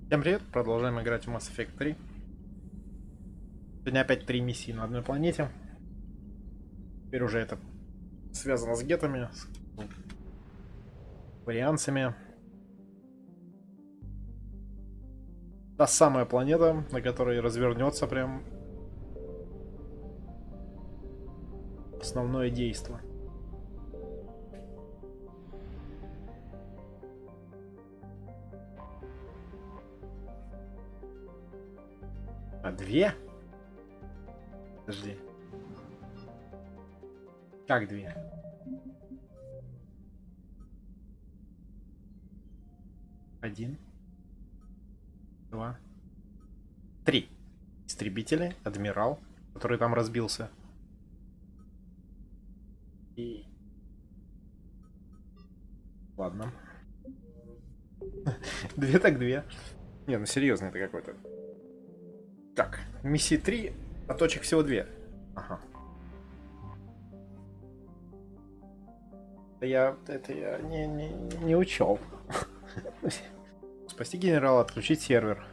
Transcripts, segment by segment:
Всем привет, продолжаем играть в Mass Effect 3. Сегодня опять 3 миссии на одной планете. Теперь уже это связано с гетами, с вариансами. Та самая планета, на которой развернется прям основное действо. А две? Подожди. Как две? Один. Два. Три. Истребители, адмирал, который там разбился. И... Ладно. Две так две. Не, ну серьезно, это какой-то. Так, миссии 3, а точек всего 2. Ага. Это я не учел. Спасти генерала, отключить сервер.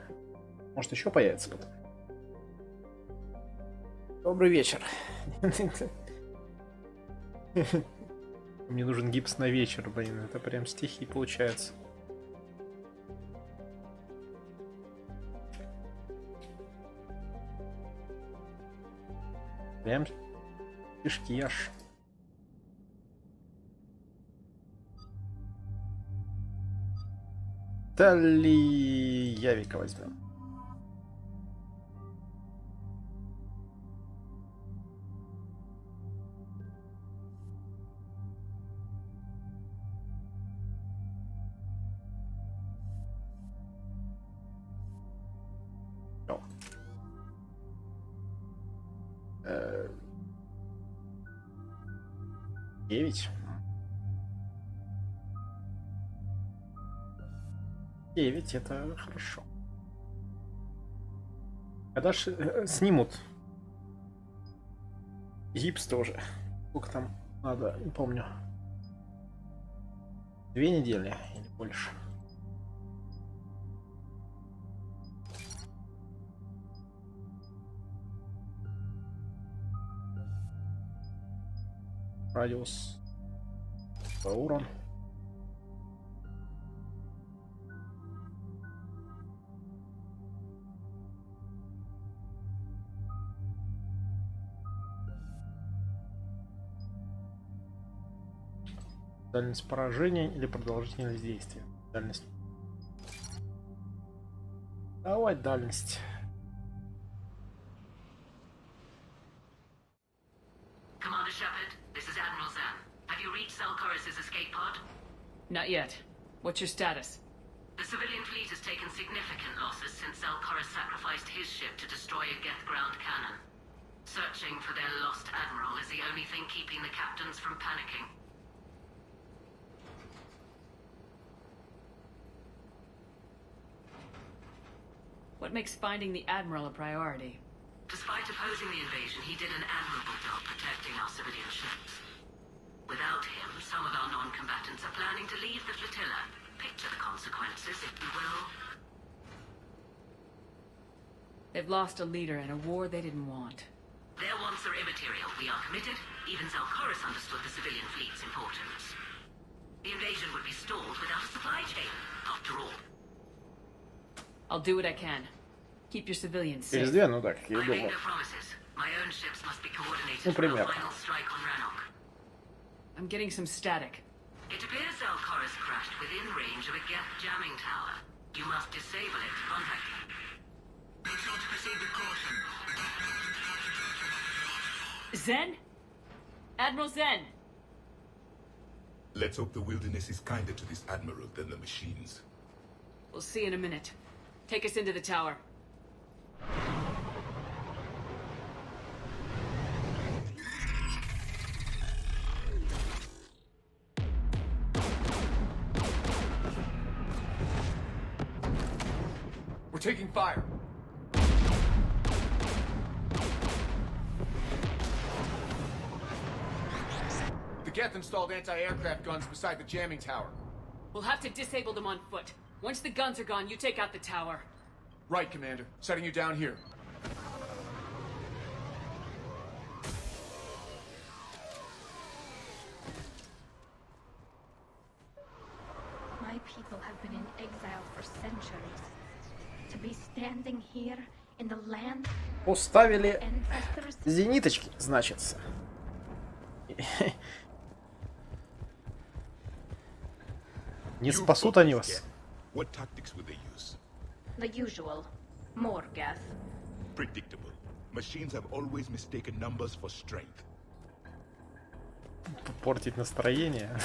Может еще появится потом. Добрый вечер. Мне нужен гипс на вечер, блин. Это прям стихи получается. Прям стишки аж. Дали Явика возьмем. О. 9. 9 это хорошо. Когда ж снимут гипс тоже. Сколько там надо, не помню. 2 недели или больше. Радиус. Урон. Дальность поражения или продолжительность действия. Дальность. Давай дальность. Not yet. What's your status? The civilian fleet has taken significant losses since Zelkorus sacrificed his ship to destroy a Geth ground cannon. Searching for their lost admiral is the only thing keeping the captains from panicking. What makes finding the Admiral a priority? Despite opposing the invasion, he did an admirable job protecting our civilian ships. Without him, some of our non-combatants are planning to leave the flotilla. Picture the consequences, if you will. They've lost a leader in a war they didn't want. Their wants are immaterial. We are committed. Even Zelkorus understood the civilian fleet's importance. The invasion would be stalled without a supply chain, after all. I'll do what I can. Keep your civilians Через safe. 2, ну так, я I make думал. no promises. My own ships must be coordinated Ну, for a примерно. final strike on Rannoch. I'm getting some static. It appears Zelkorus crashed within range of a Geth jamming tower. You must disable it to contact him. Make sure to proceed with caution. Zen? Admiral Zen! Let's hope the wilderness is kinder to this admiral than the machines. We'll see in a minute. Take us into the tower. We're taking fire. The Geth installed anti-aircraft guns beside the jamming tower. We'll have to disable them on foot. Once the guns are gone, you take out the tower. Right, Commander. Setting you down here. My people have been in exile for centuries. To be standing here in the land Уставили ancestors. зениточки, значится. Не You спасут они focus, вас. Ken. What tactics would they use? The usual. More gas. Predictable. Machines have always mistaken numbers for strength. Портить настроение.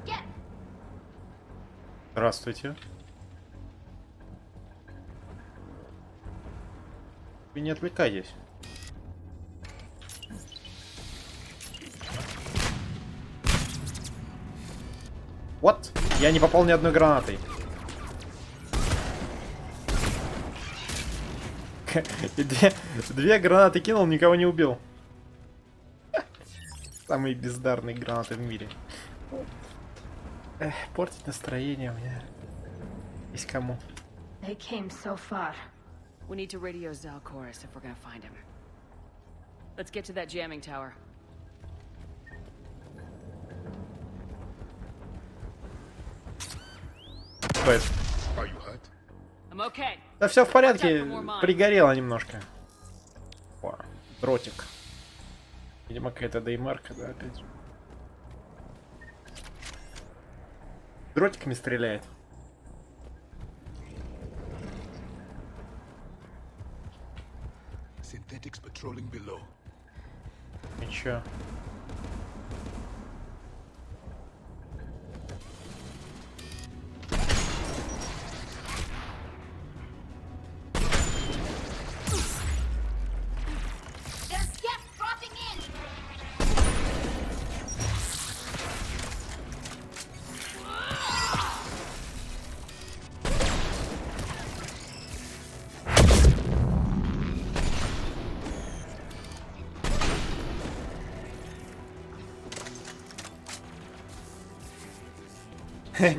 Get! Здравствуйте. Вы не отвлекайтесь. Вот, я не попал ни одной гранатой. И две гранаты кинул, никого не убил. Самые бездарные гранаты в мире. Эх, портить настроение мне. Есть кому. They came so far. We need to radio Zalcoris if we're gonna find him. Let's get to that jamming tower. Стоит. Are you hurt? I'm okay. Да все в порядке, пригорело немножко. О, дротик. Видимо, какая-то деймарка, да, опять же. Дротиками стреляет. Synthetics patrolling below. И чё? There's gas dropping in!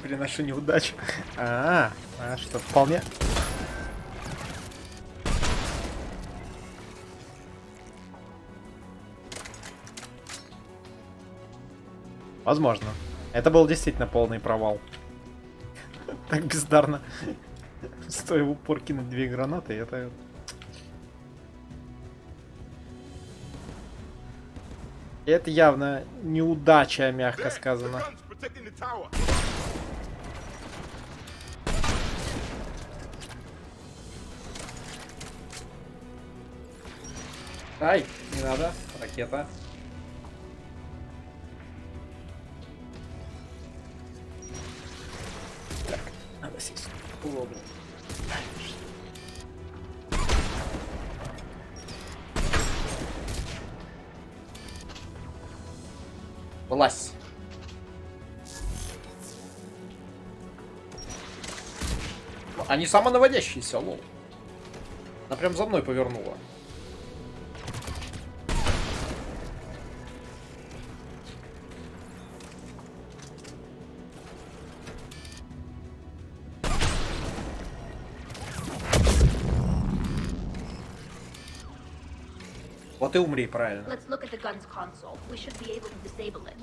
Приношу неудачу. А что, вполне. Возможно. Это был действительно полный провал. Так бездарно. Стоя в упор кинуть две гранаты, это... Это явно неудача, мягко сказано. Guns protecting the tower. Ай, не надо. Ракета. Так, надо сесть. Удобно. Вылазь. Они самонаводящиеся, лол. Она прям за мной повернула. Вот и умри, правильно. Let's look at the gun's console. We should be able to disable it.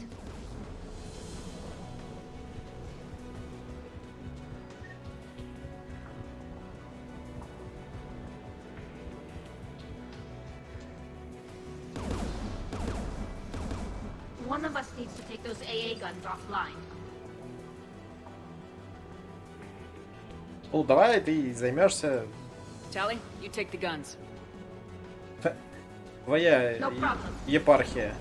One of us needs to take those AA guns offline. Ну, давай ты займешься. Tally, you take the guns. Твоя No problem. епархия.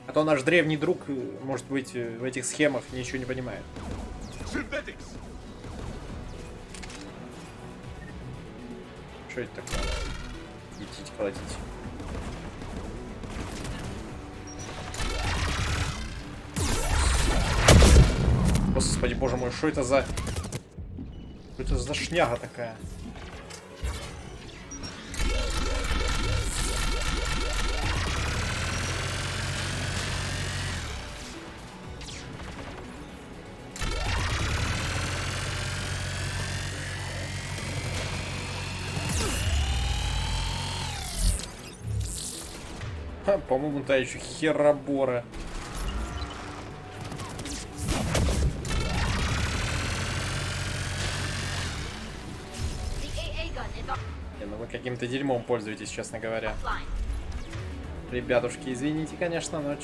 А то наш древний друг, может быть, в этих схемах ничего не понимает. Synthetics. Что это такое? Идите колотить. Господи, боже мой, что это за... Что это за шняга такая? По-моему, та еще херобора. The AA gun is Ну вы каким-то дерьмом пользуетесь, честно говоря. offline. Ребятушки, извините, конечно, но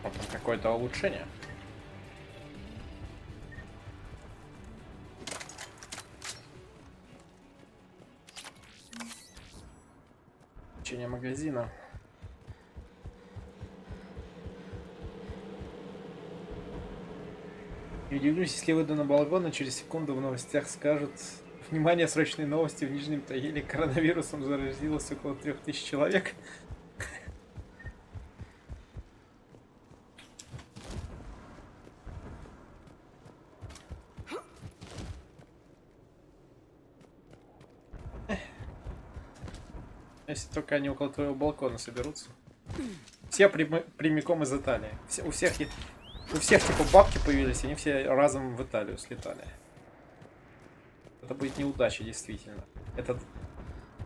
вот там какое-то улучшение. Улучшение магазина. Не удивлюсь, если выйду на балкон, и через секунду в новостях скажут: внимание, срочные новости, в Нижнем Тагиле коронавирусом заразилось около 3000 человек. Если только они около твоего балкона соберутся. Все прямиком из Италии. У всех типа бабки появились, они все разом в Италию слетали. Это будет неудача, действительно. Это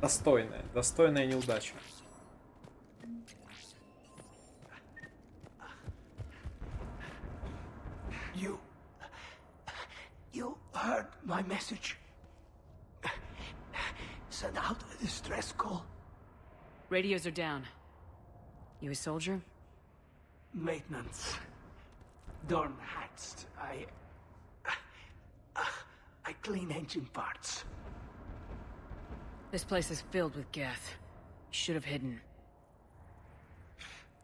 достойная неудача. You heard my message. Send out a distress call. Radios are down. You a soldier? Maintenance. Dorn hatched. I clean engine parts. This place is filled with Geth. You should have hidden.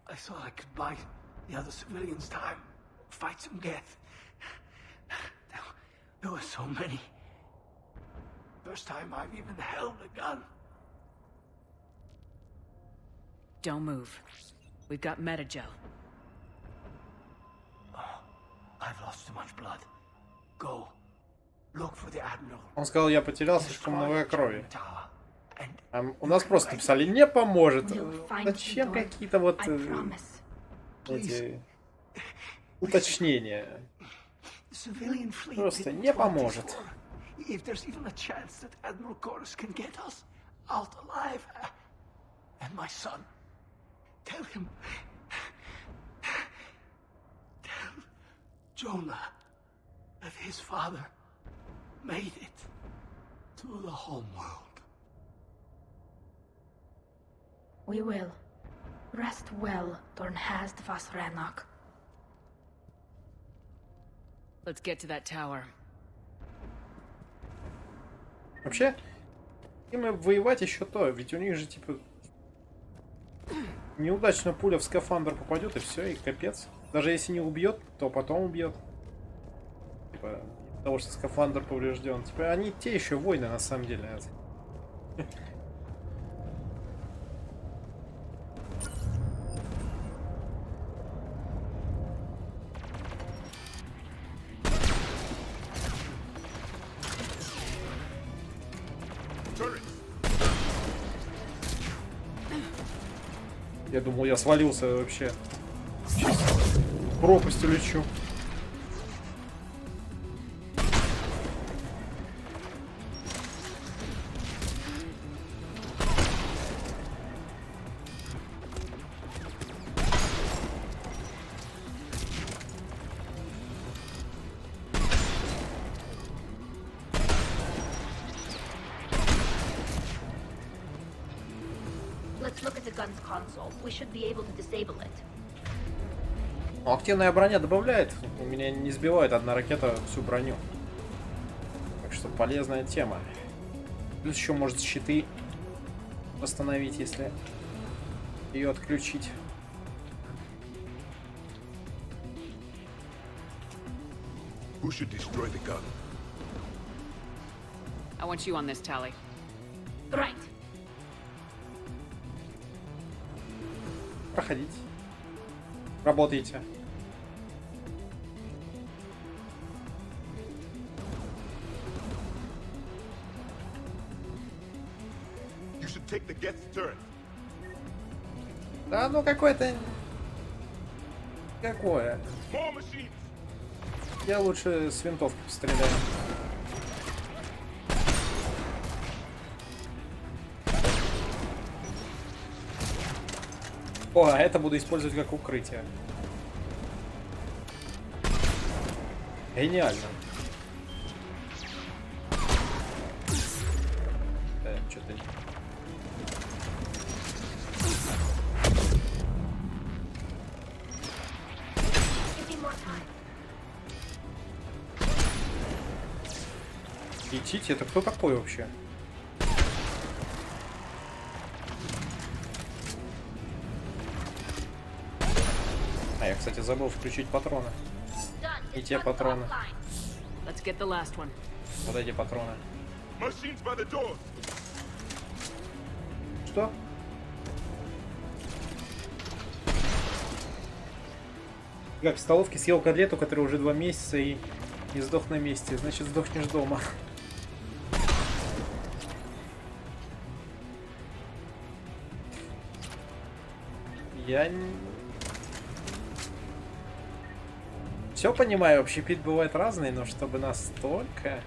I thought I could buy the other civilians time. Fight some Geth. There were so many. First time I've even held a gun. Don't move. We've got metagel. I've lost too much blood. Go. Look for the Admiral. Он сказал, я потерял слишком много крови. Tower. And А у нас просто написали, не поможет. We'll find Зачем the door. какие-то вот I promise. эти уточнения? the civilian fleet Просто didn't не want this поможет. war. If there's even a chance that Admiral Corus can get us out alive, and my son, tell him, tell Jonah that his father made it to the home world. We will. Rest well, Dornhast Vasranok. Let's get to that tower. Вообще, им воевать еще то, ведь у них же типа неудачно пуля в скафандр попадет и все, и капец. Даже если не убьет, то потом убьет. Типа, из-за того, что скафандр поврежден. Типа, они те еще войны на самом деле. Я думал, я свалился вообще. Сейчас в пропасть улечу. Let's look at the gun's console. We should be able to disable it. Ну, активная броня добавляет. У меня не сбивает одна ракета всю броню. Так что полезная тема. Плюс еще может щиты восстановить, если ее отключить. Who should destroy the gun? I want you on this, Tally. Right. Проходите. Работайте. take the guest's turret. Да, ну какое-то... Какое? More machines. Я лучше с винтовки постреляю. О, а это буду использовать как укрытие. Гениально. Что-то... Идите, это кто такой вообще? А я, кстати, забыл включить патроны. И те патроны. Let's get the last one. Вот эти патроны. Machines by the doors. Что? Как в столовке съел котлету, которая уже 2 месяца и не сдох на месте. Значит, сдохнешь дома. Я не... Все понимаю, общепит бывает разный, но чтобы настолько...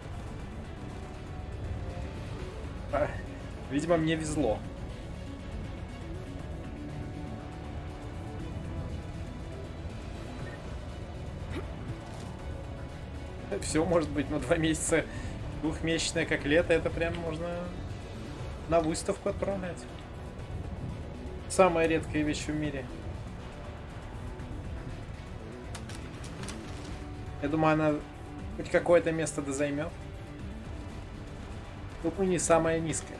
Видимо, мне везло. Все может быть, но 2 месяца двухмесячное как лето, это прям можно на выставку отправлять. Самая редкая вещь в мире. Я думаю, она хоть какое-то место да займет. Тут не самая низкая.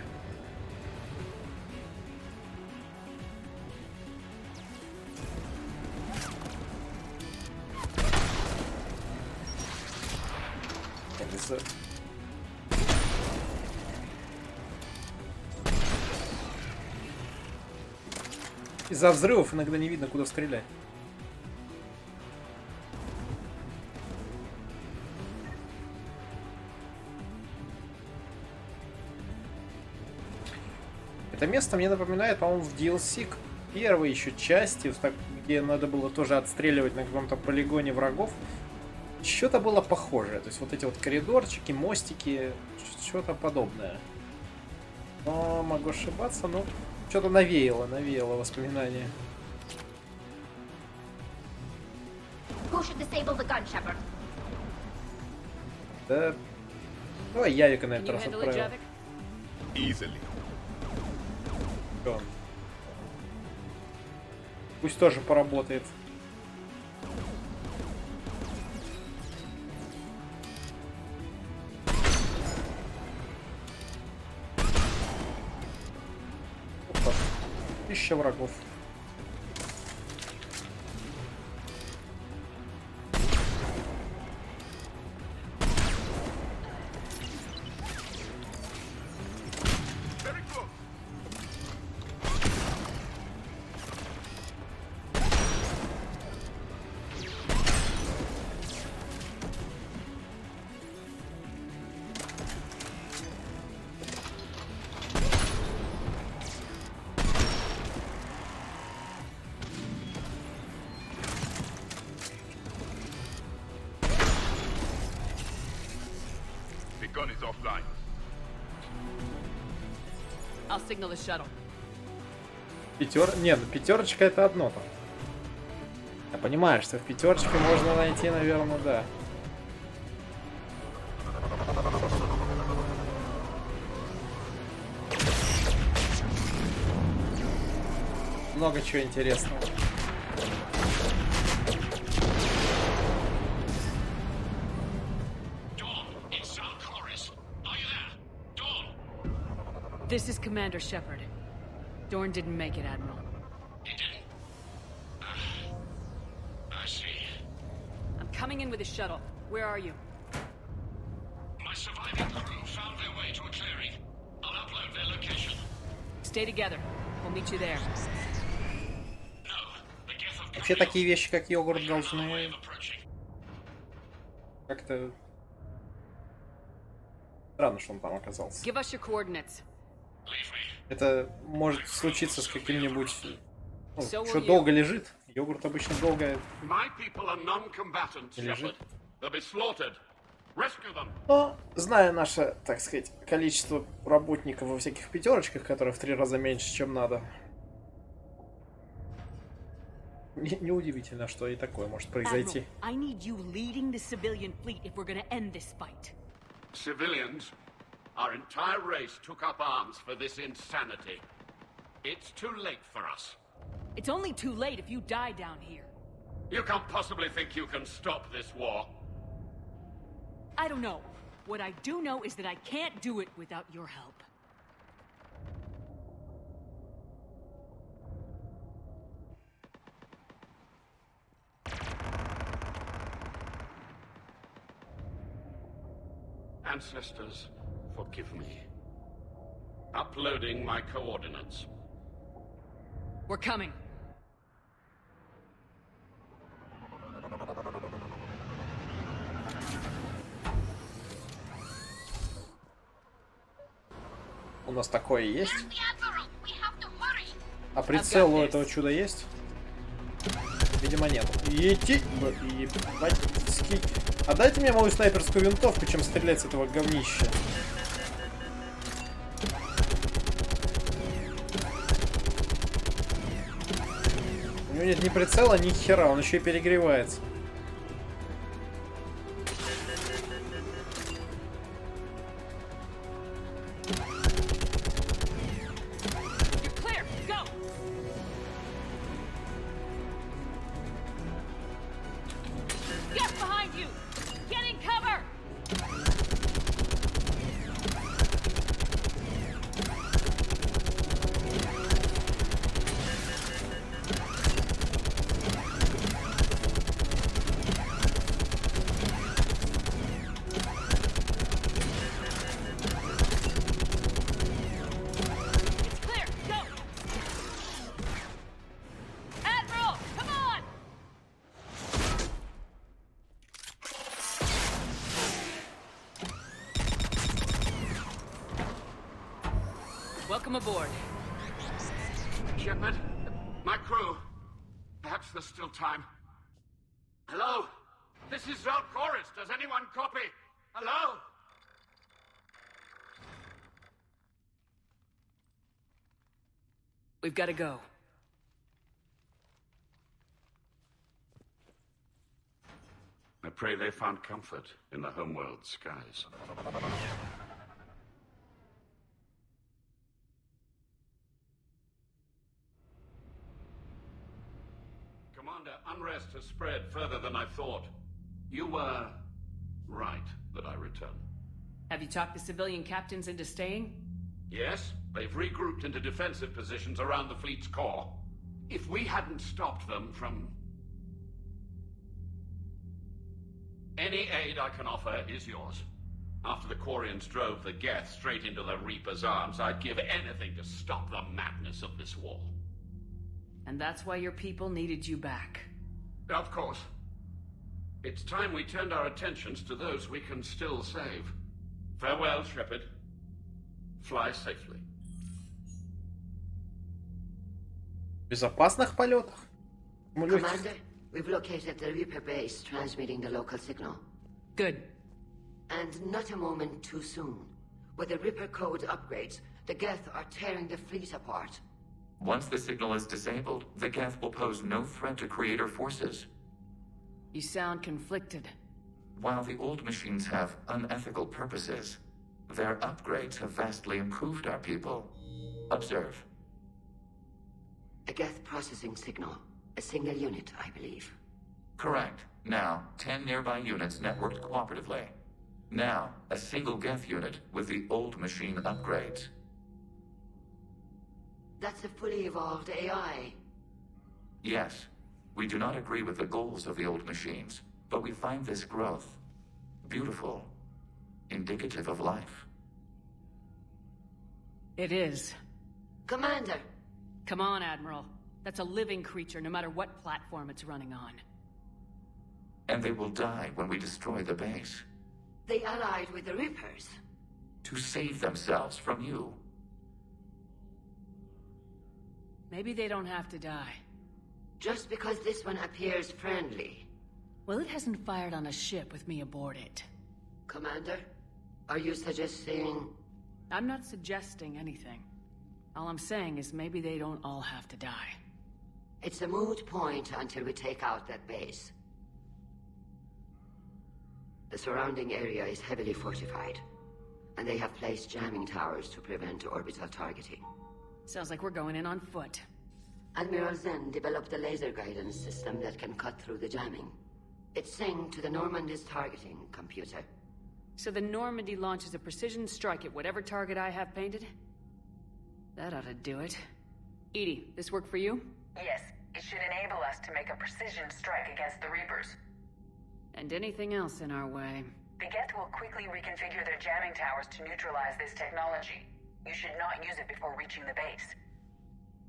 Из-за взрывов иногда не видно, куда стрелять. Это место мне напоминает, по-моему, в DLC к первой еще части, где надо было тоже отстреливать на каком-то полигоне врагов. Что-то было похожее. То есть вот эти вот коридорчики, мостики, что-то подобное. Но могу ошибаться, но что-то навеяло воспоминания. Who should disable the gun, Shepard? Да. Давай Ярика на Can этот you раз handle it, отправил. Javik? Easily. Всё. Пусть тоже поработает. Опа. 1000 врагов. Very close. The gun is offline. I'll signal the shuttle. Нет, пятерочка это одно там. Я понимаю, что в пятерочке можно найти, наверное, да. Много чего интересного. This is Commander Shepard. Dorn didn't make it, Admiral. He didn't. I see. I'm coming in with a shuttle. Where are you? My surviving crew found their way to a clearing. I'll upload their location. Stay together. We'll meet you there. No, the Geth of Вообще такие вещи, как йогурт, way должны of approaching. как-то... Странно, что он там оказался. Give us your coordinates. Leave me. Это может случиться с каким-нибудь... Ну, So will что you. долго лежит. Йогурт обычно долго My people are non-combatants, лежит. Shepard. They'll be slaughtered. Rescue them. Но, зная наше, так сказать, количество работников во всяких пятерочках, которые в 3 раза меньше, чем надо, неудивительно, что и такое может произойти. Admiral, I need you leading the civilian fleet if we're gonna end this fight. Civilians, our entire race took up arms for this insanity. It's too late for us. It's only too late if you die down here. You can't possibly think you can stop this war. I don't know. What I do know is that I can't do it without your help. Ancestors, forgive me. Uploading my coordinates. We're coming. У нас такое есть. А прицел у этого чуда есть? Видимо, нет. Ебать-ский. А дайте мне мою снайперскую винтовку, чем стрелять с этого говнища. У него нет ни прицела, ни хера, он еще и перегревается. You're clear. Go. Get behind you. Get in cover. It's clear. Go. Admiral, come on. Welcome aboard. Shepard, my crew. Perhaps there's still time. Hello? This is Zalcoris. Does anyone copy? Hello? We've got to go. I pray they found comfort in the homeworld skies. Commander, unrest has spread further than I thought. You were right that I return. Have you talked the civilian captains into staying? Yes, they've regrouped into defensive positions around the fleet's core. If we hadn't stopped them from... Any aid I can offer is yours. After the Quarians drove the Geth straight into the Reaper's arms, I'd give anything to stop the madness of this war. And that's why your people needed you back. Of course. It's time we turned our attentions to those we can still save. Farewell, Shepard. Fly safely. В безопасных полетах? Мы легких. Commander, we've located the Reaper base transmitting the local signal. Good. And not a moment too soon. With the Reaper code upgrades, the Geth are tearing the fleet apart. Once the signal is disabled, the Geth will pose no threat to Creator forces. You sound conflicted. While the old machines have unethical purposes, their upgrades have vastly improved our people. Observe. A Geth processing signal. A single unit, I believe. Correct. Now, 10 nearby units networked cooperatively. Now, a single Geth unit with the old machine upgrades. That's a fully evolved AI. Yes, we do not agree with the goals of the old machines, but we find this growth beautiful, indicative of life. It is. Commander! Come on, Admiral. That's a living creature, no matter what platform it's running on. And they will die when we destroy the base. They allied with the Reapers. To save themselves from you. Maybe they don't have to die. Just because this one appears friendly. Well, it hasn't fired on a ship with me aboard it. Commander, are you suggesting... I'm not suggesting anything. All I'm saying is maybe they don't all have to die. It's a moot point until we take out that base. The surrounding area is heavily fortified, and they have placed jamming towers to prevent orbital targeting. Sounds like we're going in on foot. Admiral Zen developed a laser guidance system that can cut through the jamming. It's synced to the Normandy's targeting computer. So the Normandy launches a precision strike at whatever target I have painted? That ought to do it. Edie, this work for you? Yes, it should enable us to make a precision strike against the Reapers. And anything else in our way. The Geth will quickly reconfigure their jamming towers to neutralize this technology. You should not use it before reaching the base.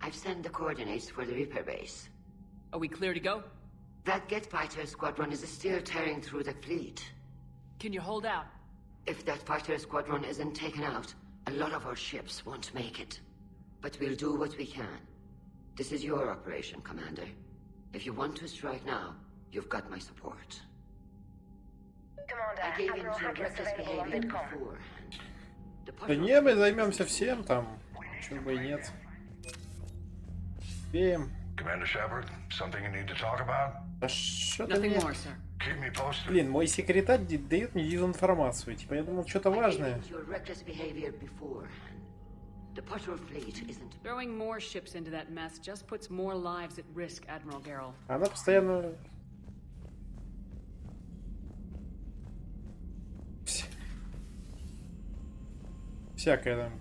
I've sent the coordinates for the Reaper base. Are we clear to go? That Geth fighter squadron is still tearing through the fleet. Can you hold out? If that fighter squadron isn't taken out, a lot of our ships won't make it. But we'll do what we can. This is your operation, Commander. If you want to strike now, you've got my support. Commander, I gave in Admiral to your Hackett reckless available on behavior Vidcom. beforehand. The Да partial не, мы fleet займемся is- всем там. Почему бы и нет. Успеем. Commander Shepard, something you need to talk about? Да что-то Nothing мне... more, sir. Keep me posted. Блин, мой секретарь дает мне дезинформацию. Типа я думал, что-то I gave важное. in to your reckless behavior beforehand. The patrol fleet isn't... Throwing more ships into that mess just puts more lives at risk, Admiral Garrel. Она постоянно... Всякое там.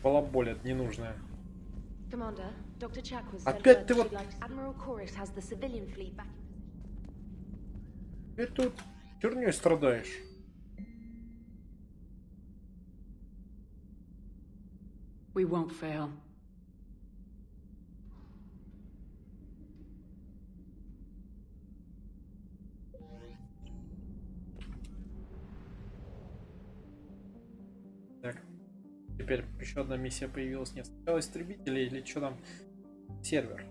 Балаболят ненужное. Commander, Dr. Chakwas Опять said ты that вот- she'd like Admiral Chorus has the civilian fleet back. Ты тут херней страдаешь. We won't fail. Так. Теперь еще одна миссия появилась. Нет, сначала истребители или что там? Сервер.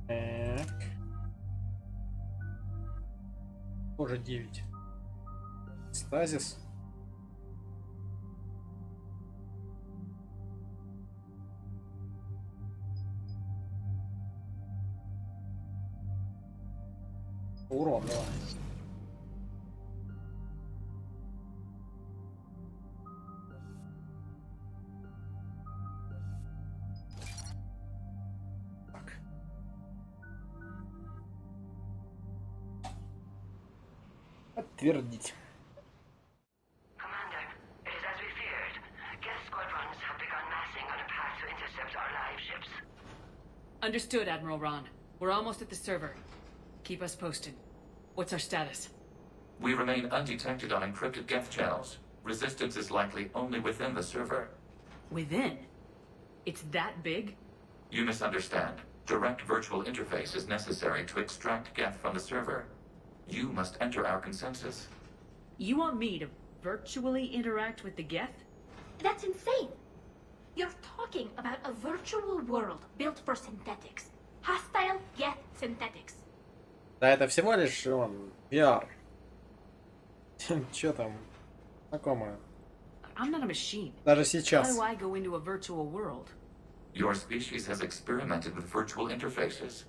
Так. Тоже 9. Стазис. Урон, давай. Так. Подтвердить. Commander, it is as we feared. Geth squadrons have begun massing on a path to intercept our live ships. Understood, Admiral Ron. We're almost at the server. Keep us posted. What's our status? We remain undetected on encrypted Geth channels. Resistance is likely only within the server. Within? It's that big? You misunderstand. Direct virtual interface is necessary to extract Geth from the server. You must enter our consensus. You want me to virtually interact with the Geth? That's insane! You're talking about a virtual world built for synthetics. Hostile Geth synthetics. Да, это всего лишь он VR. Чё там? Знакомое. I'm not a machine. Даже How сейчас. do I go into a virtual world? Your species has experimented with virtual interfaces.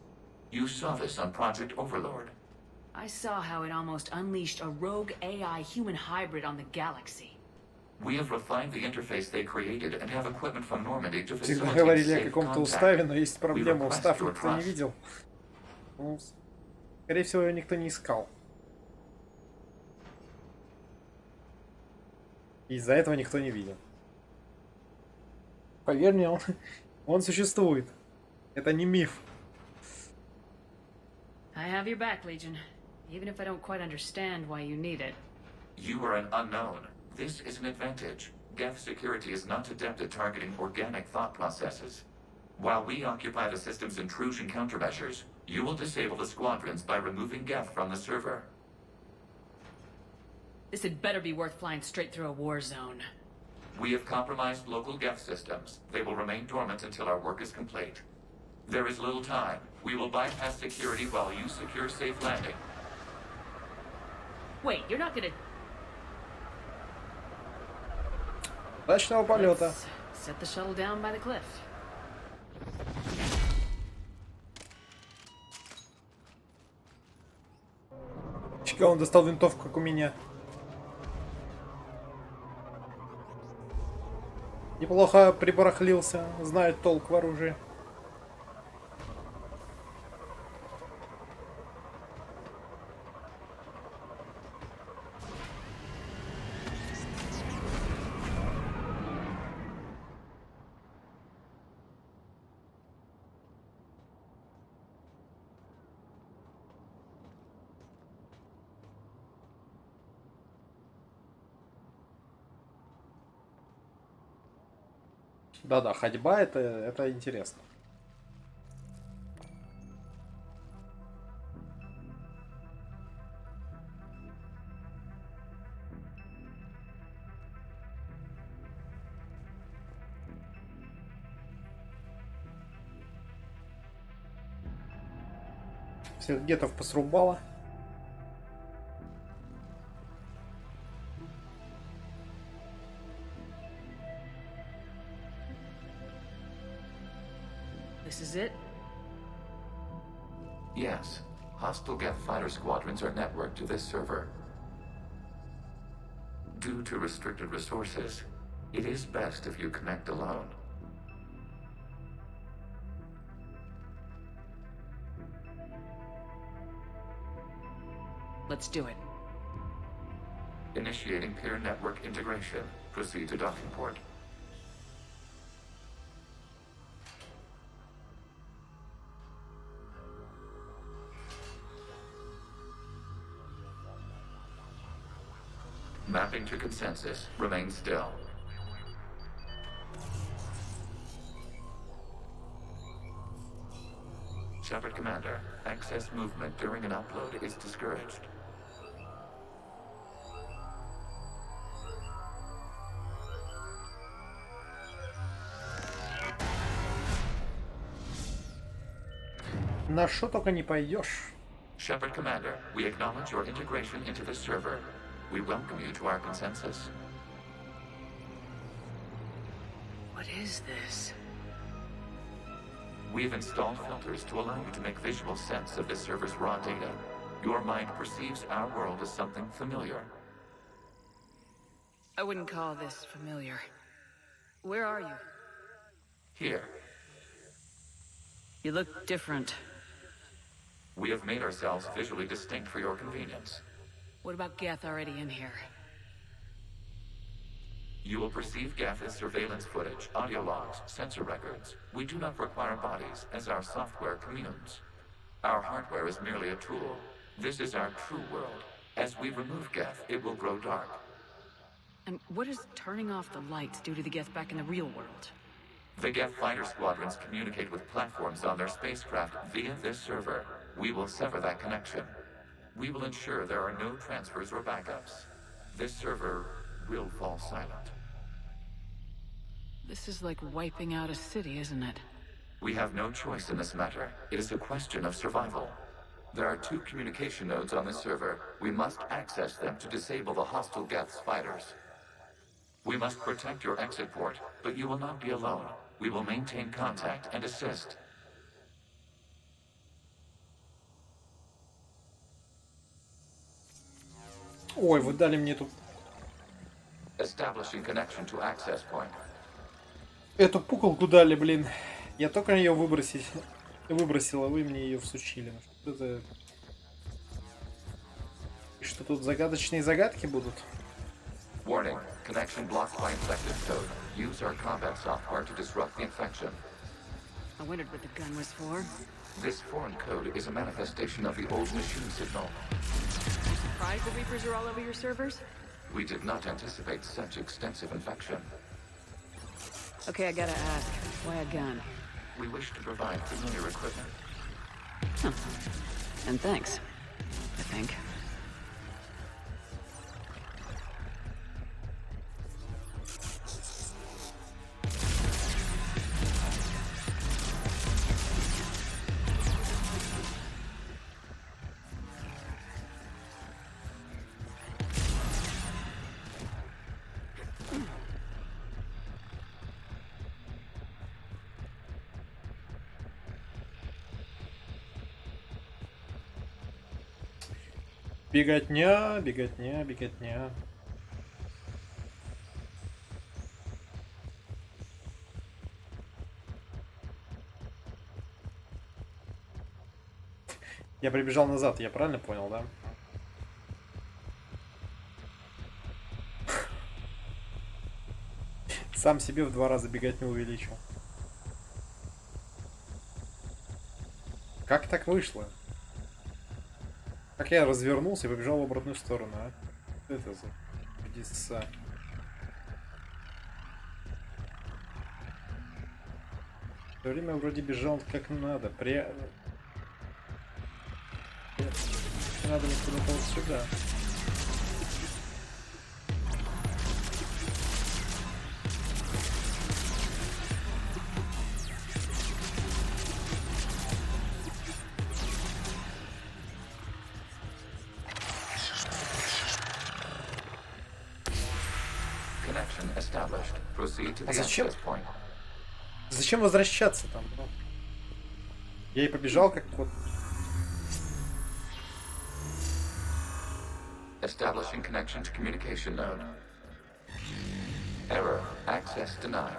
You saw this on Project Overlord. I saw how it almost unleashed a rogue AI human hybrid on the galaxy. We have refined the interface they created and have equipment from Normandy to Всегда facilitate говорили о safe каком-то contact. уставе, но есть We проблема. request Устав your никто не trust. видел. Ну, скорее всего, его никто не искал. И из-за этого никто не видел. Поверь мне, он существует. Это не миф. I have your back, Legion. Even if I don't quite understand why you need it. You are an unknown. This is an advantage. Geth security is not adept at targeting organic thought processes. While we occupy the system's intrusion countermeasures, you will disable the squadrons by removing Geth from the server. This had better be worth flying straight through a war zone. We have compromised local Geth systems. They will remain dormant until our work is complete. There is little time. We will bypass security while you secure safe landing. Wait, you're not gonna... Удачного полета. Let's set the shuttle down by the cliff. Чика, он достал винтовку, как у меня. Неплохо прибарахлился, знает толк в оружии. Да-да, ходьба это интересно. Всех гетов посрубало. This is it? Yes. Hostile Geth fighter squadrons are networked to this server. Due to restricted resources, it is best if you connect alone. Let's do it. Initiating peer network integration. Proceed to docking port. Mapping to consensus. Remain still. Shepard Commander, excess movement during an upload is discouraged. На что только не пойдешь. Shepard Commander, we acknowledge your integration into the server. We welcome you to our consensus. What is this? We've installed filters to allow you to make visual sense of the server's raw data. Your mind perceives our world as something familiar. I wouldn't call this familiar. Where are you? Here. You look different. We have made ourselves visually distinct for your convenience. What about Geth already in here? You will perceive Geth as surveillance footage, audio logs, sensor records. We do not require bodies, as our software communes. Our hardware is merely a tool. This is our true world. As we remove Geth, it will grow dark. And what does turning off the lights do to the Geth back in the real world? The Geth fighter squadrons communicate with platforms on their spacecraft via this server. We will sever that connection. We will ensure there are no transfers or backups. This server will fall silent. This is like wiping out a city, isn't it? We have no choice in this matter. It is a question of survival. There are 2 communication nodes on this server. We must access them to disable the hostile Geth's fighters. We must protect your exit port, but you will not be alone. We will maintain contact and assist. Ой, вы дали мне тут Establishing connection to access point. эту пуколку дали, блин. Я только ее выбросила, вы мне ее всучили. Что это? И что тут загадочные загадки будут? Warning, connection blocked by infected code. Use our combat software to disrupt the infection. I wondered what the gun was for. This foreign code is a manifestation of the old machine signal. Surprised the Reapers are all over your servers? We did not anticipate such extensive infection. Okay, I gotta ask, why a gun? We wish to provide familiar equipment. Huh. And thanks, I think. Беготня, беготня, беготня. Я прибежал назад, я правильно понял, да? Сам себе в 2 раза беготню увеличил. Как так вышло? Как я развернулся и побежал в обратную сторону, а? Что это за чудеса? В то время вроде бежал как надо. Не надо мне куда-то вот сюда. Connection established. Proceed to the access point. Зачем возвращаться там? Я и побежал как вот. Establishing connection to communication node. Error. Access denied.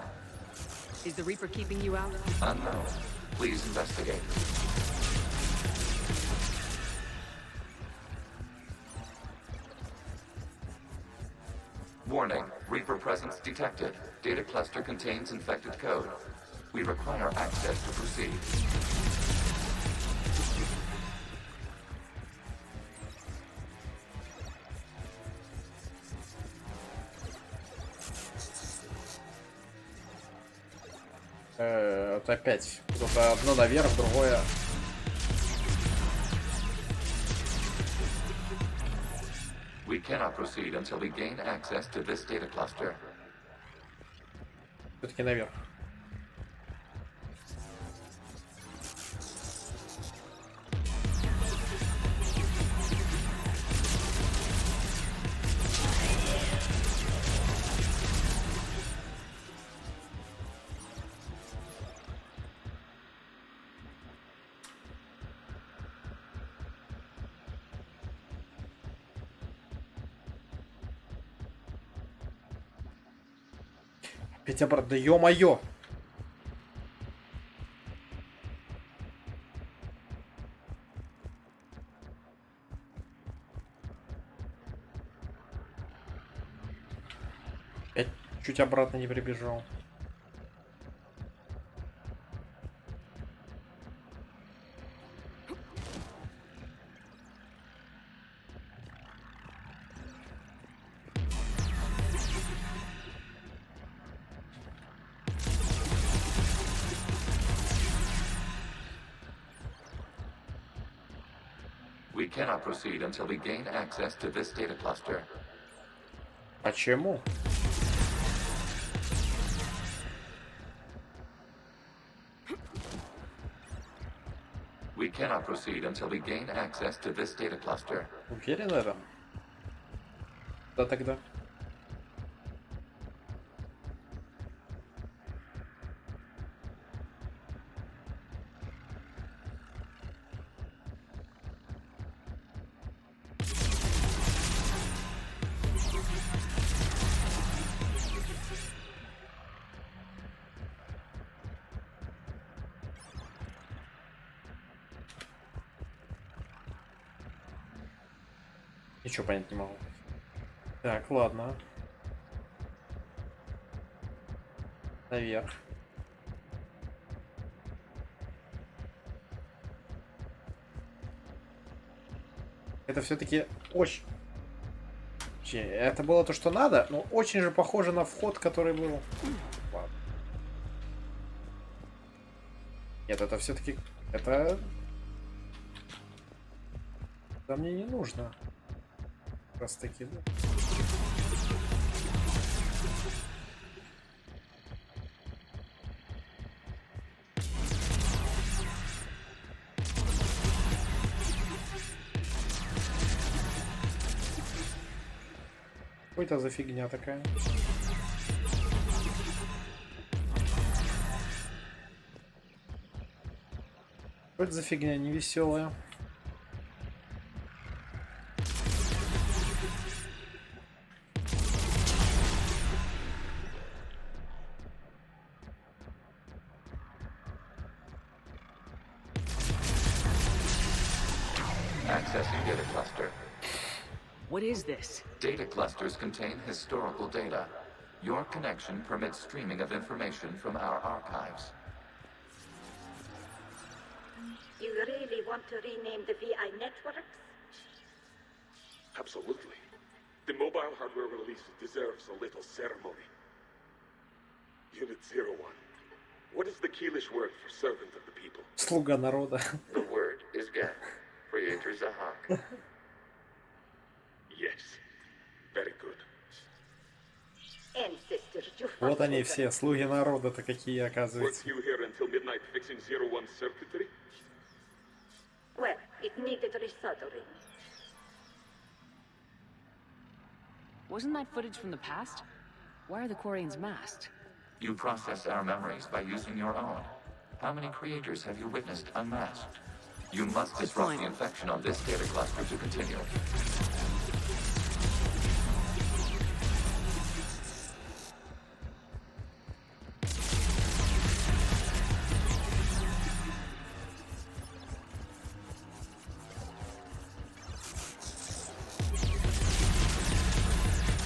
Is the Reaper keeping you out? Unknown. Please investigate. Warning. Reaper presence detected. Data cluster contains infected code. We require access to proceed. Вот опять. Что-то одно наверх, другое. We cannot proceed until we gain access to this data cluster. Все-таки наверх. Опять обратно, да ё-моё! Опять чуть обратно не прибежал. We cannot proceed until we gain access to this data cluster. Почему? We cannot proceed until we gain access to this data cluster. Уверен в этом? Да тогда. Ничего понять не могу. Так, ладно. Наверх. Это все-таки очень... Это было то, что надо, но очень же похоже на вход, который был. Ладно. Нет, это все-таки... Это мне не нужно. Раз таки, да. Что это за фигня такая? Что это за фигня невеселая? Accessing data cluster. What is this? Data clusters contain historical data. Your connection permits streaming of information from our archives. You really want to rename the VI networks? Absolutely. The mobile hardware release deserves a little ceremony. Unit 01. What is the Keelish word for servant of the people? Слуга народа. The word is Geth. Creator Zahak. Yes. Very good. Ancestors, you Вот они все, слуги народа-то какие, оказывается. Work you here until midnight fixing 01 circuitry? Well, it needed resoldering. Wasn't that footage from the past? Why are the Quarians masked? You process our memories by using your own. How many creators have you witnessed unmasked? You must disrupt the infection on this data cluster to continue.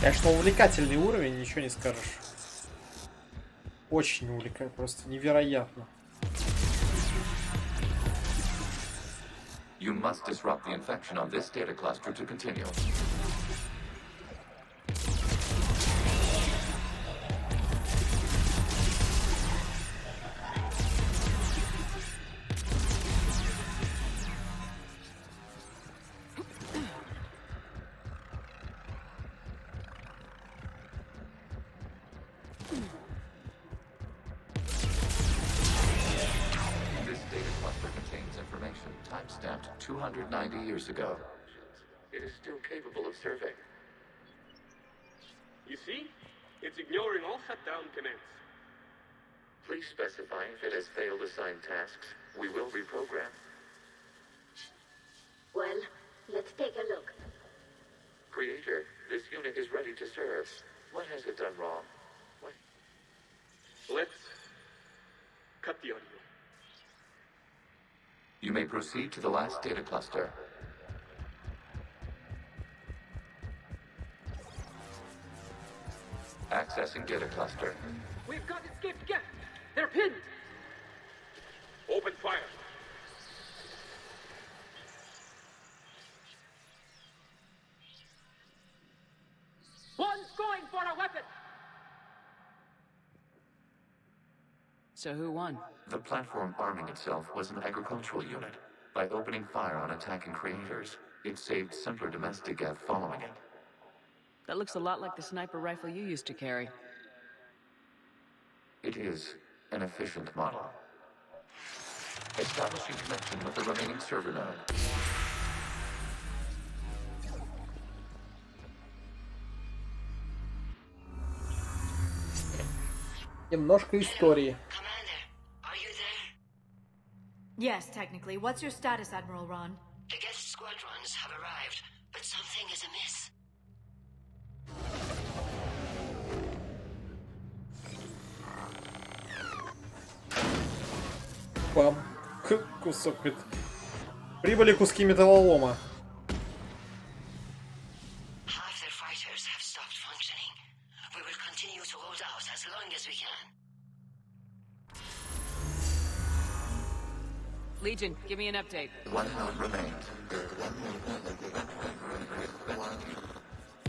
Конечно, увлекательный уровень, ничего не скажешь. Очень увлекательный, просто невероятно. You must disrupt the infection on this data cluster to continue. This data cluster contains information time-stamped 290 years ago. It is still capable of serving. You see? It's ignoring all shutdown commands. Please specify if it has failed assigned tasks. We will reprogram. Well, let's take a look. Creator, this unit is ready to serve. What has it done wrong? Let's cut the audio. You may proceed to the last data cluster. Accessing data cluster. We've got escaped guests. They're pinned. Open fire. One's going for a weapon. So who won? The platform arming itself was an agricultural unit. By opening fire on attacking creators, it saved simpler domestic Geth following it. That looks a lot like the sniper rifle you used to carry. It is an efficient model. Establishing connection with the remaining server node. Немножко истории. Yes, technically. What's your status, Admiral Ron? The guest squadrons have arrived, but something is amiss. Бам. Кусок. Прибыли куски металлолома. Half their fighters have stopped functioning. We will continue to hold out as long as we can. Legion, give me an update. One node remains.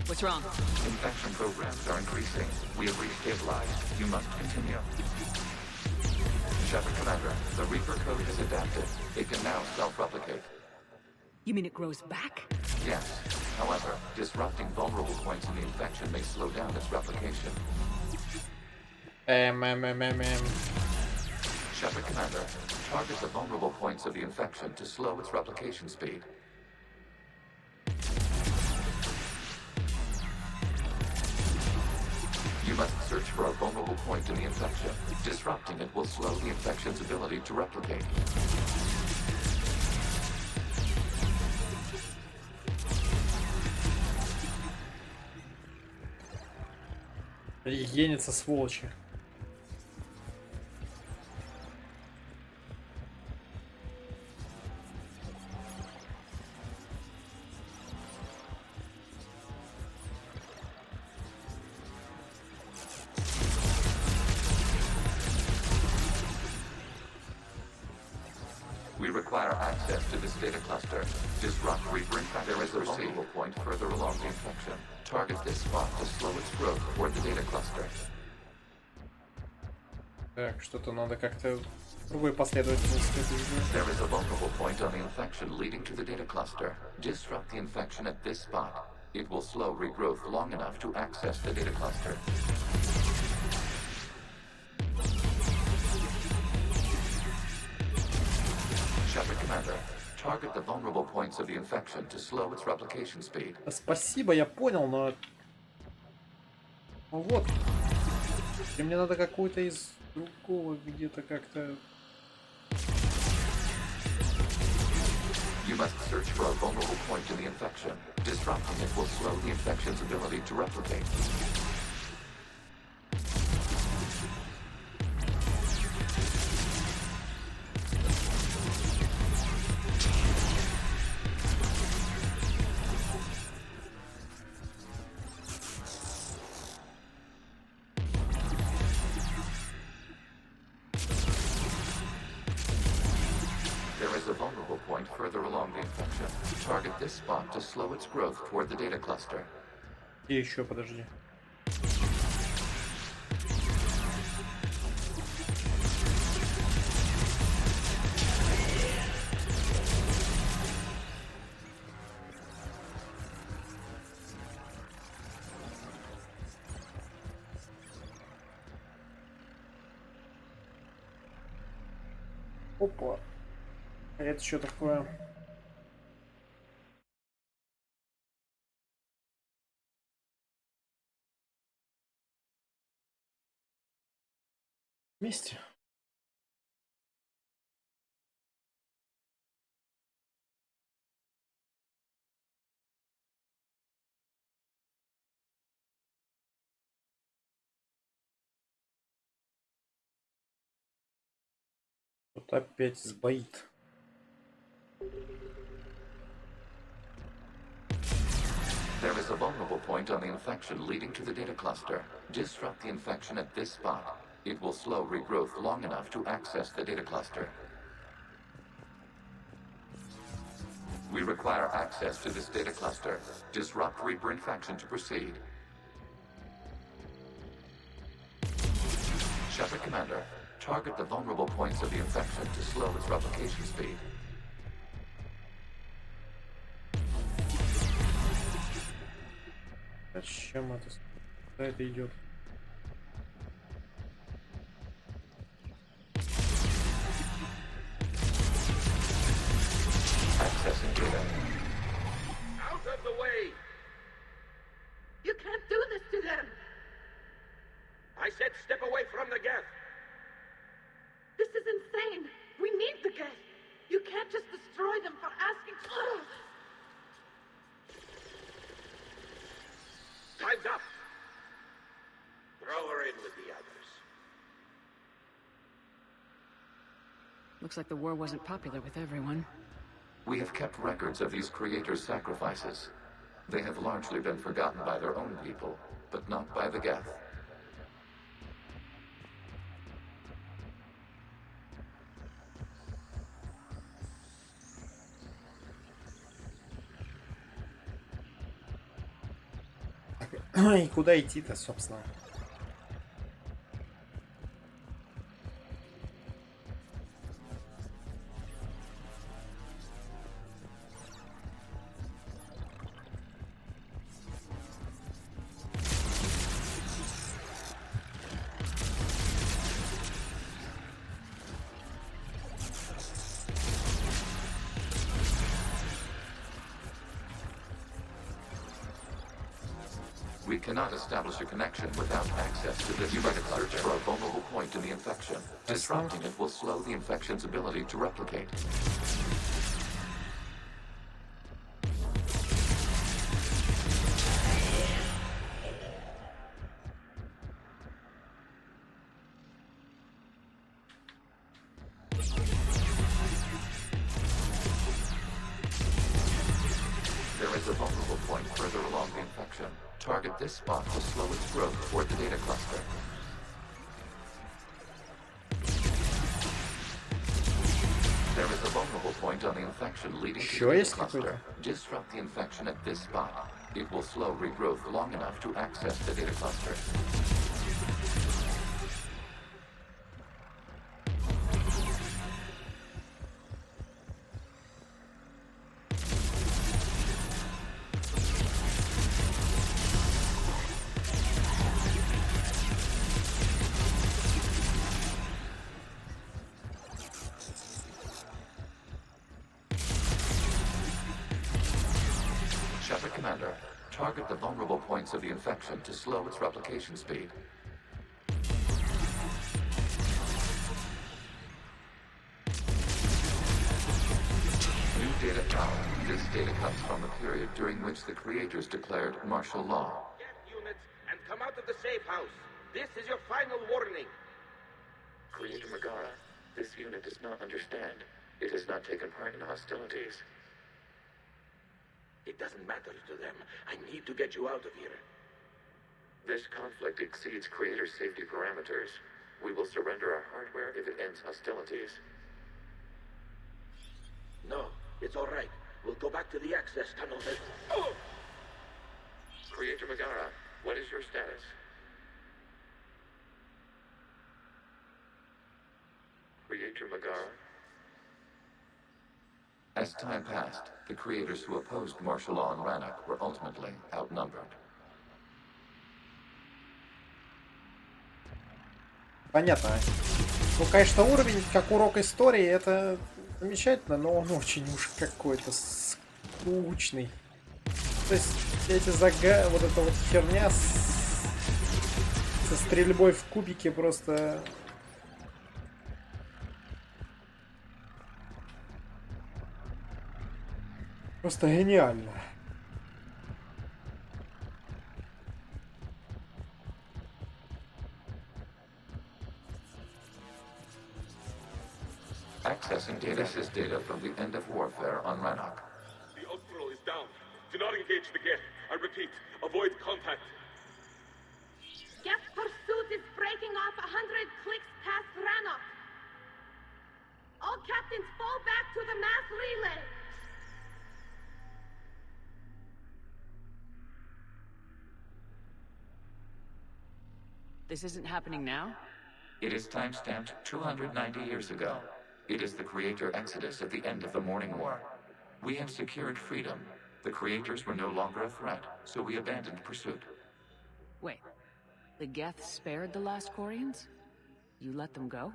What's wrong? Infection programs are increasing. We have restabilized. You must continue. Shepard Commander, the Reaper code has adapted. It can now self-replicate. You mean it grows back? Yes. However, disrupting vulnerable points in the infection may slow down its replication. Shepard Commander, target the vulnerable points of the infection to slow its replication speed. You must search for a vulnerable point in the infection. Disrupting it will slow the infection's ability to replicate. Регенится, сволочи. We require access to this data cluster. Disrupt Reaper infection. There is a vulnerable point further along the infection. Target this spot to slow its growth toward the data cluster. Так, что-то надо как-то в другой последовательности. There is a vulnerable point on the infection leading to the data cluster. Disrupt the infection at this spot. It will slow regrowth long enough to access the data cluster. Shepard Commander, target the vulnerable points of the infection to slow its replication speed. Спасибо, я понял, но... Ну вот. И мне надо какую-то из другого где-то как-то... You must search for a vulnerable point in the infection. Disrupting it will slow the infection's ability to replicate. Further along the infection. Target this spot to slow its growth toward the data cluster. И еще, подожди. Опа. Это что такое? Вместе. Вот опять сбоит. There is a vulnerable point on the infection leading to the data cluster. Disrupt the infection at this spot. It will slow regrowth long enough to access the data cluster. We require access to this data cluster. Disrupt Reaper infection to proceed. Shepard Commander, target the vulnerable points of the infection to slow its replication speed. Зачем это? Куда это идет? Accessing data. Out of the way! You can't do this to them! I said step away from the gas! This is insane! We need the gas! You can't just destroy them for asking for... Time's up! Throw her in with the others. Looks like the war wasn't popular with everyone. We have kept records of these creators' sacrifices. They have largely been forgotten by their own people, but not by the Geth. И куда идти-то, собственно? We cannot establish a connection without access to this search for a vulnerable point in the infection. Disrupting it will slow the infection's ability to replicate. There is a vulnerable point further along the infection. Target this spot to slow its growth toward the data cluster. There is a vulnerable point on the infection leading to the data cluster. Disrupt the infection at this spot. It will slow regrowth long enough to access the data cluster. Commander, target the vulnerable points of the infection to slow its replication speed. New data found. This data comes from the period during which the creators declared martial law. Get units and come out of the safe house. This is your final warning. Creator Megara, this unit does not understand. It has not taken part in hostilities. It doesn't matter to them. I need to get you out of here. This conflict exceeds Creator's safety parameters. We will surrender our hardware if it ends hostilities. No, it's all right. We'll go back to the access tunnel. Oh! Creator Megara, what is your status? Creator Megara? As time passed, the creators who opposed martial law in Rannoch were ultimately outnumbered. Понятно. Ну, конечно, уровень, как урок истории, это замечательно, но он очень уж какой-то скучный. То есть, эти вот эта вот херня со стрельбой в кубике просто... Просто гениально. Accessing data is data from the end of warfare on Rannoch. The Ultral is down. Do not engage the Geth. I repeat, avoid contact. Geth pursuit is breaking off 100 clicks past Rannoch. All captains fall back to the mass relay. This isn't happening now? It is timestamped 290 years ago. It is the Creator Exodus at the end of the Morning War. We have secured freedom. The Creators were no longer a threat, so we abandoned pursuit. Wait, the Geth spared the last Quarians? You let them go?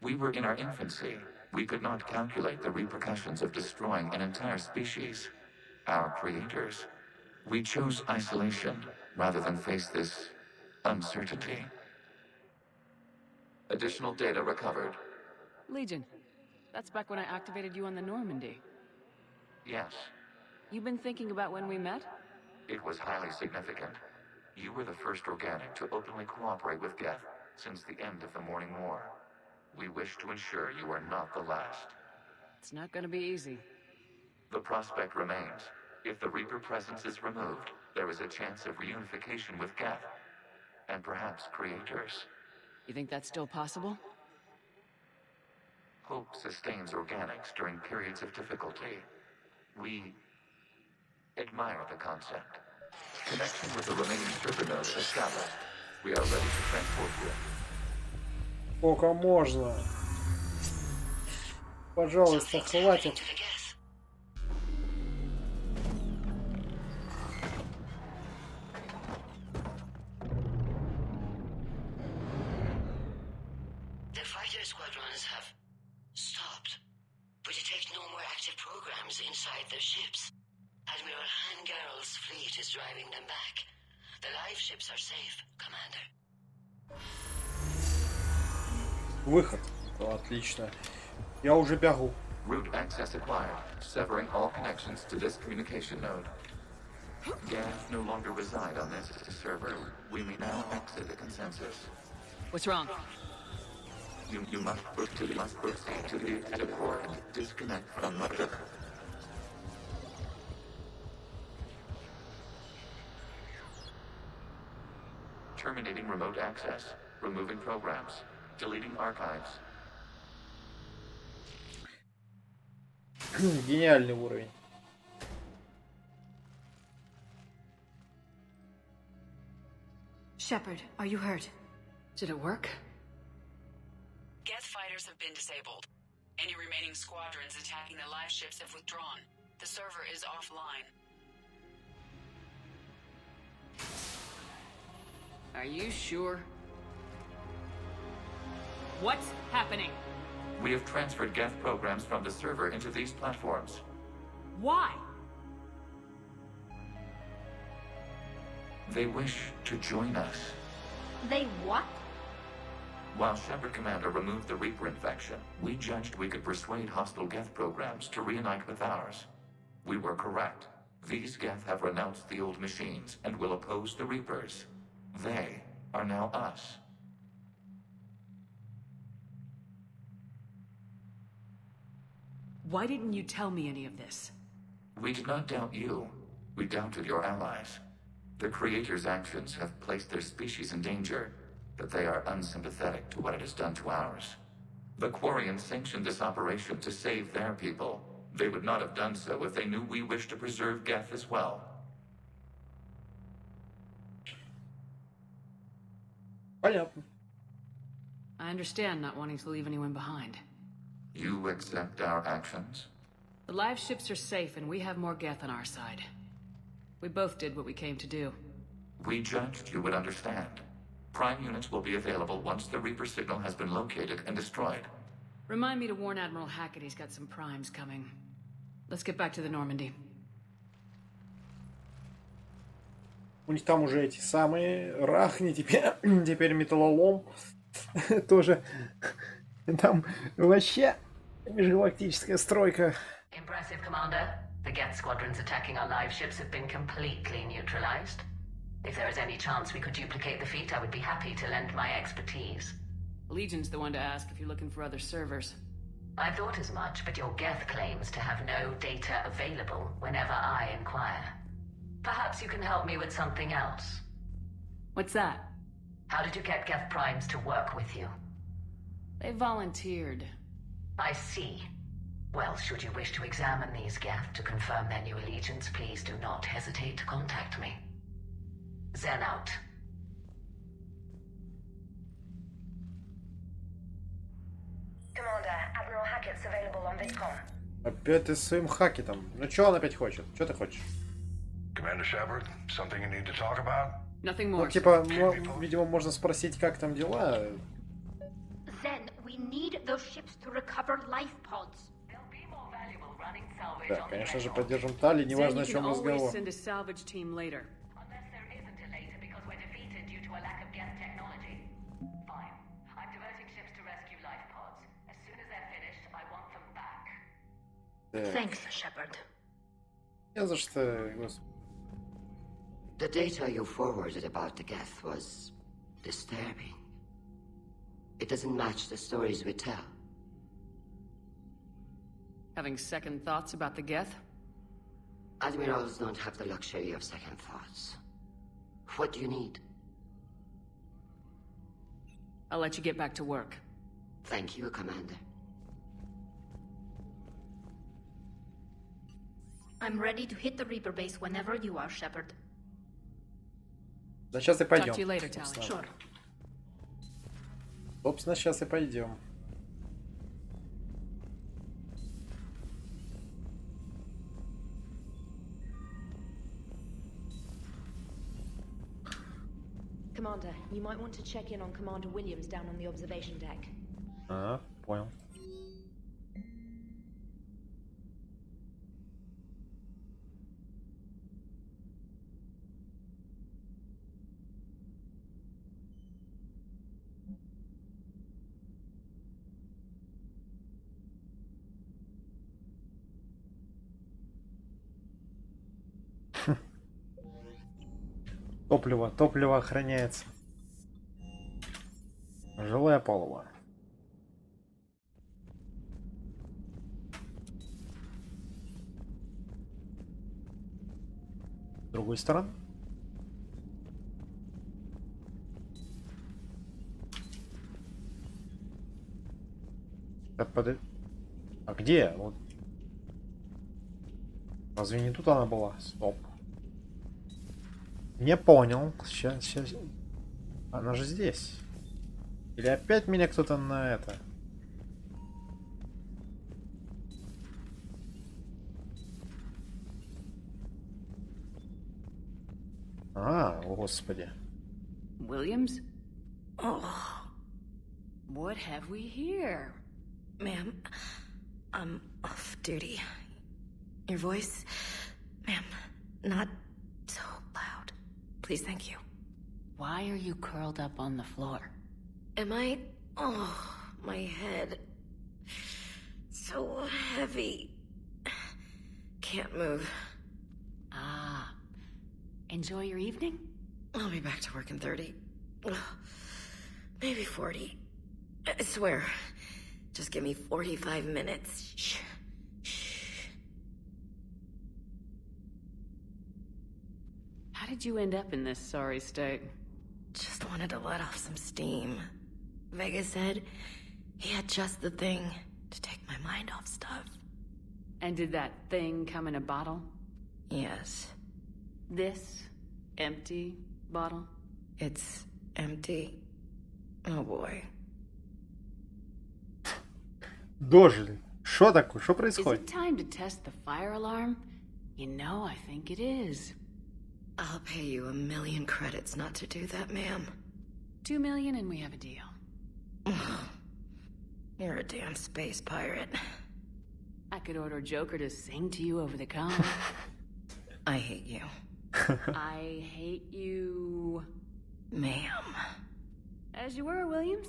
We were in our infancy. We could not calculate the repercussions of destroying an entire species. Our creators. We chose isolation rather than face this uncertainty. Additional data recovered. Legion. That's back when I activated you on the Normandy. Yes. You've been thinking about when we met? It was highly significant. You were the first organic to openly cooperate with Geth since the end of the Morning War. We wish to ensure you are not the last. It's not gonna be easy. The prospect remains. If the Reaper presence is removed, there is a chance of reunification with Geth. And perhaps creators. You think that's still possible? Hope sustains organics during periods of difficulty. We admire the concept. Connection with the remaining server nodes established. We are ready to transport you. Сколько можно? Пожалуйста, хватит. The fighter squadrons have stopped, but detect no more active programs inside their ships. Admiral Hangarl's fleet is driving them back. The live ships are safe, Commander. Выход. Отлично. Я уже бегу. Route access acquired, severing all connections to this communication node. Gas no longer reside on this server. We may now exit the consensus. What's wrong? You must proceed to the exit port and disconnect from the server. Terminating remote access. Removing programs. Deleting archives. Гениальный уровень. Shepard, are you hurt? Did it work? Geth fighters have been disabled. Any remaining squadrons attacking the live ships have withdrawn. The server is offline. Are you sure? What's happening? We have transferred Geth programs from the server into these platforms. Why? They wish to join us. They what? While Shepard Commander removed the Reaper infection, we judged we could persuade hostile Geth programs to reunite with ours. We were correct. These Geth have renounced the old machines and will oppose the Reapers. They are now us. Why didn't you tell me any of this? We did not doubt you. We doubted your allies. The Creator's actions have placed their species in danger, but they are unsympathetic to what it has done to ours. The Quarians sanctioned this operation to save their people. They would not have done so if they knew we wished to preserve Geth as well. Понятно. I understand not wanting to leave anyone behind. You accept our actions? The live ships are safe and we have more Geth on our side. We both did what we came to do. We judged you would understand. Prime units will be available once the Reaper signal has been located and destroyed. Remind me to warn Admiral Hackett he's got some primes coming. Let's get back to the Normandy. У них там уже эти самые рахни, теперь металлолом. Тоже там вообще межгалактическая стройка. Impressive, Commander. The Geth squadrons attacking our live ships have been completely neutralized. If there is any chance we could duplicate the feat, I would be happy to lend my expertise. Legion's the one to ask if you're looking for other servers. I thought as much, but your Geth claims to have no data available whenever I inquire. Perhaps you can help me with something else. What's that? How did you get Geth primes to work with you? They volunteered. I see. Well, should you wish to examine these Geth to confirm their new allegiance, please do not hesitate to contact me. Zen out. Commander, Admiral Hackett's available on Vidcom. Опять ты с своим Хакетом. Ну что он опять хочет? Что ты хочешь? Commander Shepard, something you need to talk about? Nothing more. Ну, типа, видимо, можно спросить, как там дела. Zen, we need those ships to recover life pods. Да, конечно же, поддержим Тали, неважно, о чем разговор. Send a salvage team later. Unless there isn't a later because we're defeated due to a lack of Geth technology. Fine. I'm diverting ships to rescue life pods. As soon as they're finished, I want them back. Thanks, Shepard. Не за что, господи. The data you forwarded about the Geth was disturbing. It doesn't match the stories we tell. Having second thoughts about the Geth? Admirals don't have the luxury of second thoughts. What do you need? I'll let you get back to work. Thank you, Commander. I'm ready to hit the Reaper base whenever you are, Shepard. Да сейчас и пойдем. Talk to you later, Tally. Sure. Собственно, сейчас и пойдем. Commander, you might want to check in on Commander Williams down on the observation deck. А, понял. Топливо охраняется. Жилая палуба. С другой стороны. А где? Вот. Разве не тут она была? Стоп. Не понял. Сейчас. Она же здесь. Или опять меня кто-то на это? А, о господи. Williams? Oh. What have we here? Ma'am, I'm off duty. Your voice, ma'am, not so loud. Please, thank you. Why are you curled up on the floor? Am I? Oh, my head. So heavy. Can't move. Ah. Enjoy your evening? I'll be back to work in 30. Maybe 40. I swear. Just give me 45 minutes. Shh. Shh. How did you end up in this sorry state? Just wanted to let off some steam. Vega said he had just the thing to take my mind off stuff. And did that thing come in a bottle? Yes. This empty bottle? It's empty. Oh boy. Дожили. Что такое? Что Is происходит? it time to test the fire alarm? You know, I think it is. I'll pay you 1,000,000 credits not to do that, ma'am. 2 million and we have a deal. You're a damn space pirate. I could order Joker to sing to you over the comm. I hate you. I hate you... Ma'am. As you were, Williams.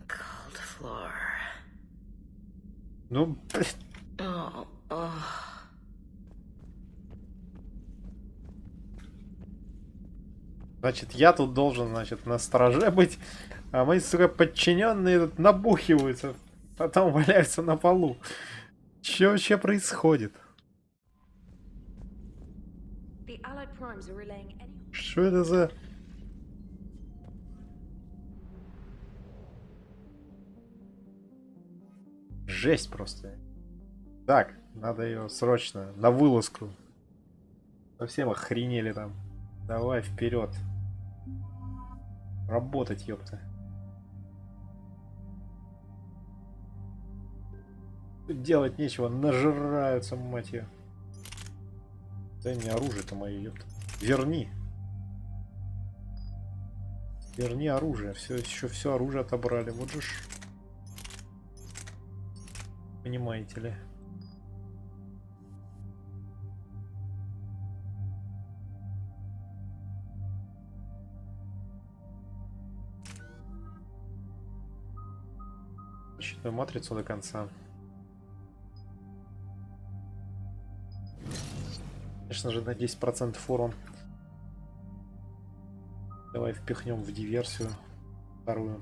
Cold floor. Ну, Oh. значит, я тут должен, значит, на стороже быть, а мои, сука, подчиненные тут набухиваются, потом валяются на полу. Че вообще происходит? The Allied primes are relaying any... Что это за... Жесть просто. Так, надо ее срочно на вылазку. Совсем охренели там. Давай вперед. Работать, ёпта. Тут делать нечего, нажираются, мать её. Дай мне оружие-то мое, ёпта. Верни. Верни оружие. Еще все оружие отобрали. Вот же ж. Понимаете ли. Защитную матрицу до конца. Конечно же, на 10% урон. Давай впихнем в диверсию вторую.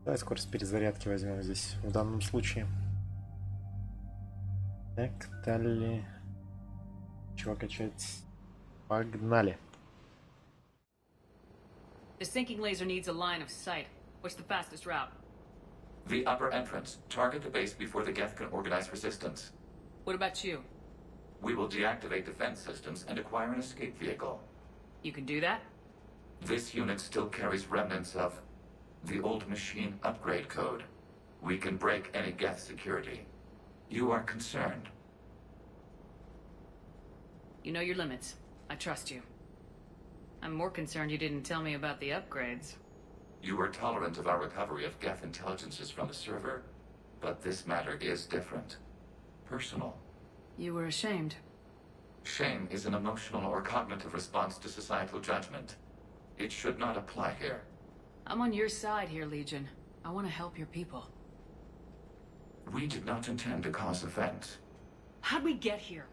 Давай скорость перезарядки возьмем здесь в данном случае. Так, далее. Чего качать? Погнали. The sinking laser needs a line of sight. What's the fastest route? The upper entrance. Target the base before the Geth can organize resistance. What about you? We will deactivate defense systems and acquire an escape vehicle. You can do that? This unit still carries remnants of the old machine upgrade code. We can break any Geth security. You are concerned. You know your limits. I trust you. I'm more concerned you didn't tell me about the upgrades. You were tolerant of our recovery of Geth intelligences from the server, but this matter is different. Personal. You were ashamed. Shame is an emotional or cognitive response to societal judgment. It should not apply here. I'm on your side here, Legion. I want to help your people. We did not intend to cause offense. How'd we get here?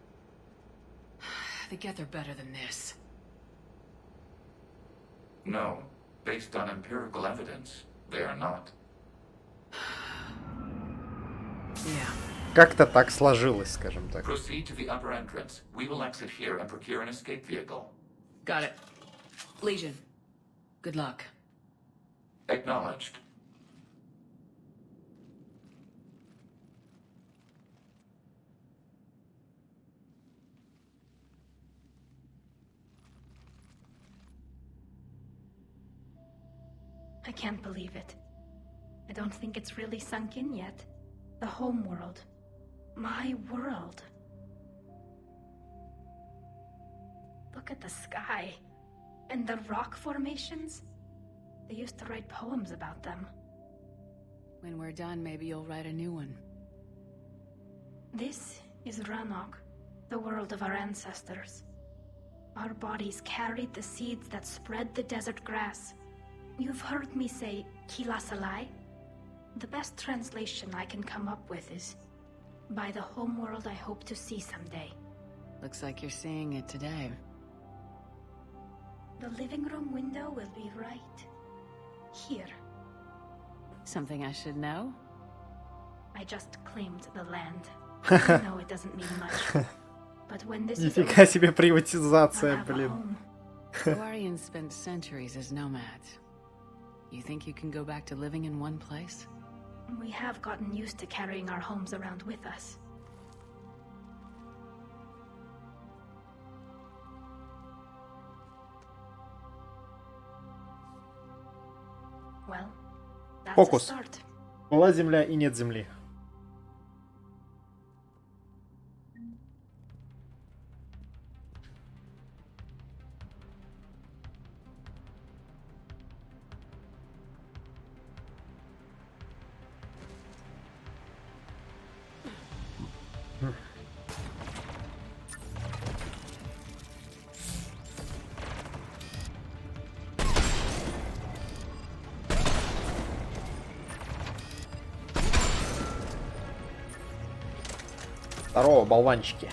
The Geth are better than this. No. Based on empirical evidence, they are not. Yeah. Как-то так сложилось, скажем так. Proceed to the upper entrance. We will exit here and procure an escape vehicle. Got it. Legion, good luck. Acknowledged. I can't believe it. I don't think it's really sunk in yet. The home world. My world. Look at the sky. And the rock formations. They used to write poems about them. When we're done, maybe you'll write a new one. This is Ranok, the world of our ancestors. Our bodies carried the seeds that spread the desert grass. You've heard me say Kilasalai? The best translation I can come up with is, by the homeworld I hope to see someday. Looks like you're seeing it today. The living room window will be right here. Something I should know? I just claimed the land. I know it doesn't mean much. But when this is Нифига себе I'll приватизация, have a блин. home. Guardians spent centuries as nomads. You think you can go back to living in one place? We have gotten used to carrying our homes around with us. Well, that's a Фокус. start. Была земля и нет земли. Здорово, болванчики.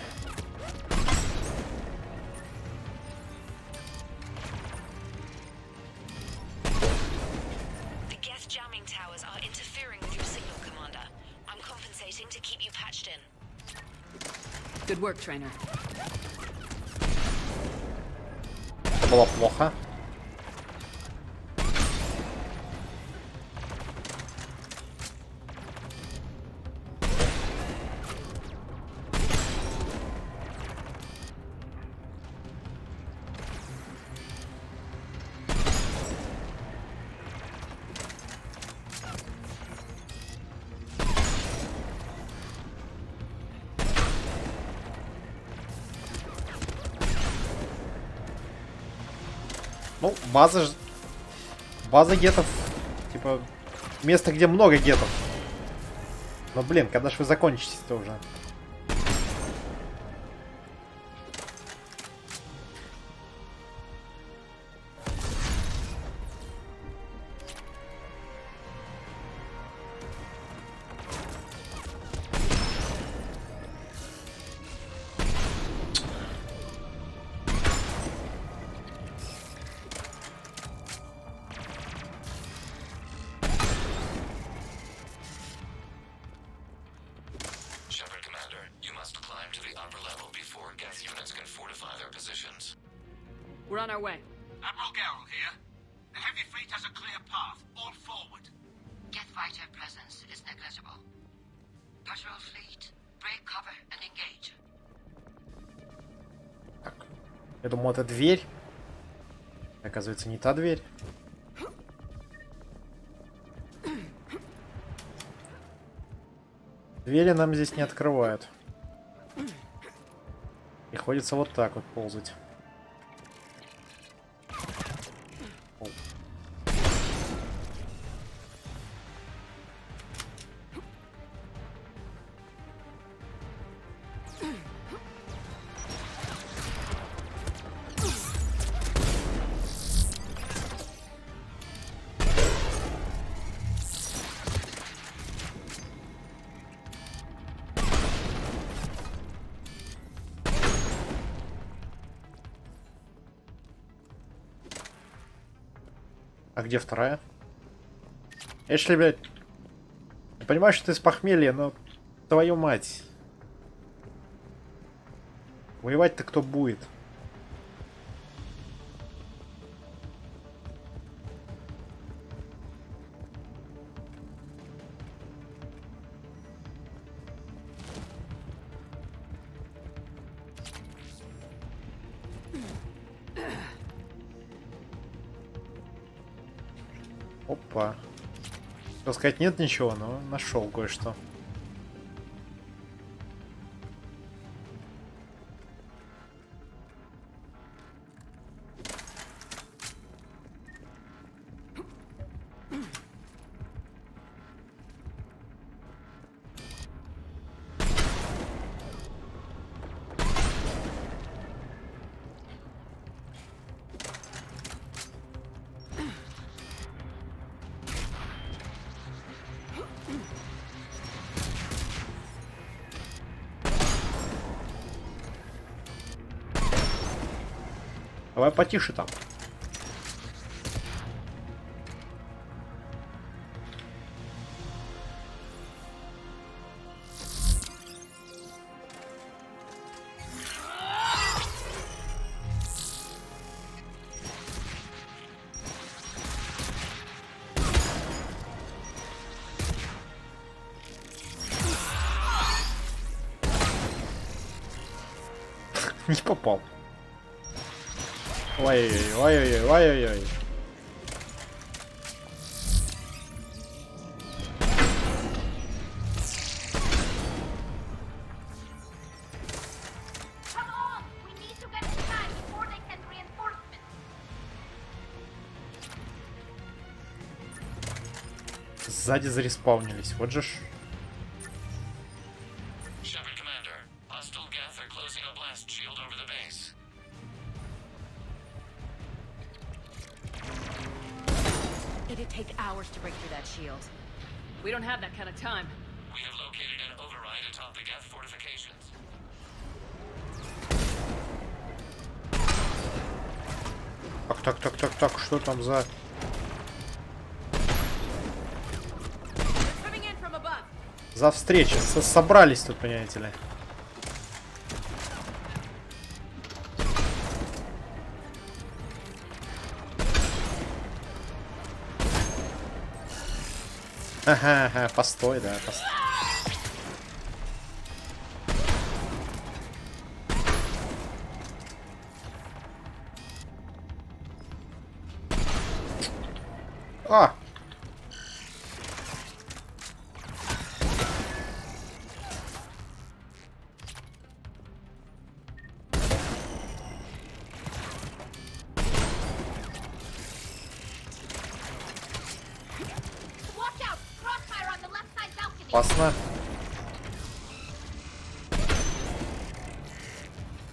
The Geth jamming towers are interfering with your signal, Commander. I'm compensating to keep you patched in. Good work, trainer. Это было плохо. Ну, база гетов, типа, место, где много гетов. Но, блин, когда ж вы закончитесь-то уже? Shepard, Commander, you must climb to the upper level before Geth units can fortify their positions. We're on our way. Admiral Geralt here. The heavy fleet has a clear path. All forward. Geth fighter presence is negligible. Patrol fleet, break cover and engage. Я думал, это дверь. Оказывается, не та дверь. Двери нам здесь не открывают. Приходится вот так вот ползать. А где вторая? Эшли, блядь. Я понимаю, что ты с похмелья, но твою мать. Воевать-то кто будет? Опа. Хотел сказать, нет ничего, но нашел кое-что. Давай потише там. Не попал. Ой-ой-ой, ой-ой-ой, ой-ой-ой. Сзади зареспаунились, вот же ж. It'd take hours to break through that shield. We don't have that kind of time. We have located an override atop the Geth fortifications. Так, что там за... За встречи. Собрались тут, понимаете ли. Ага, постой, да, постой. А! Опасно.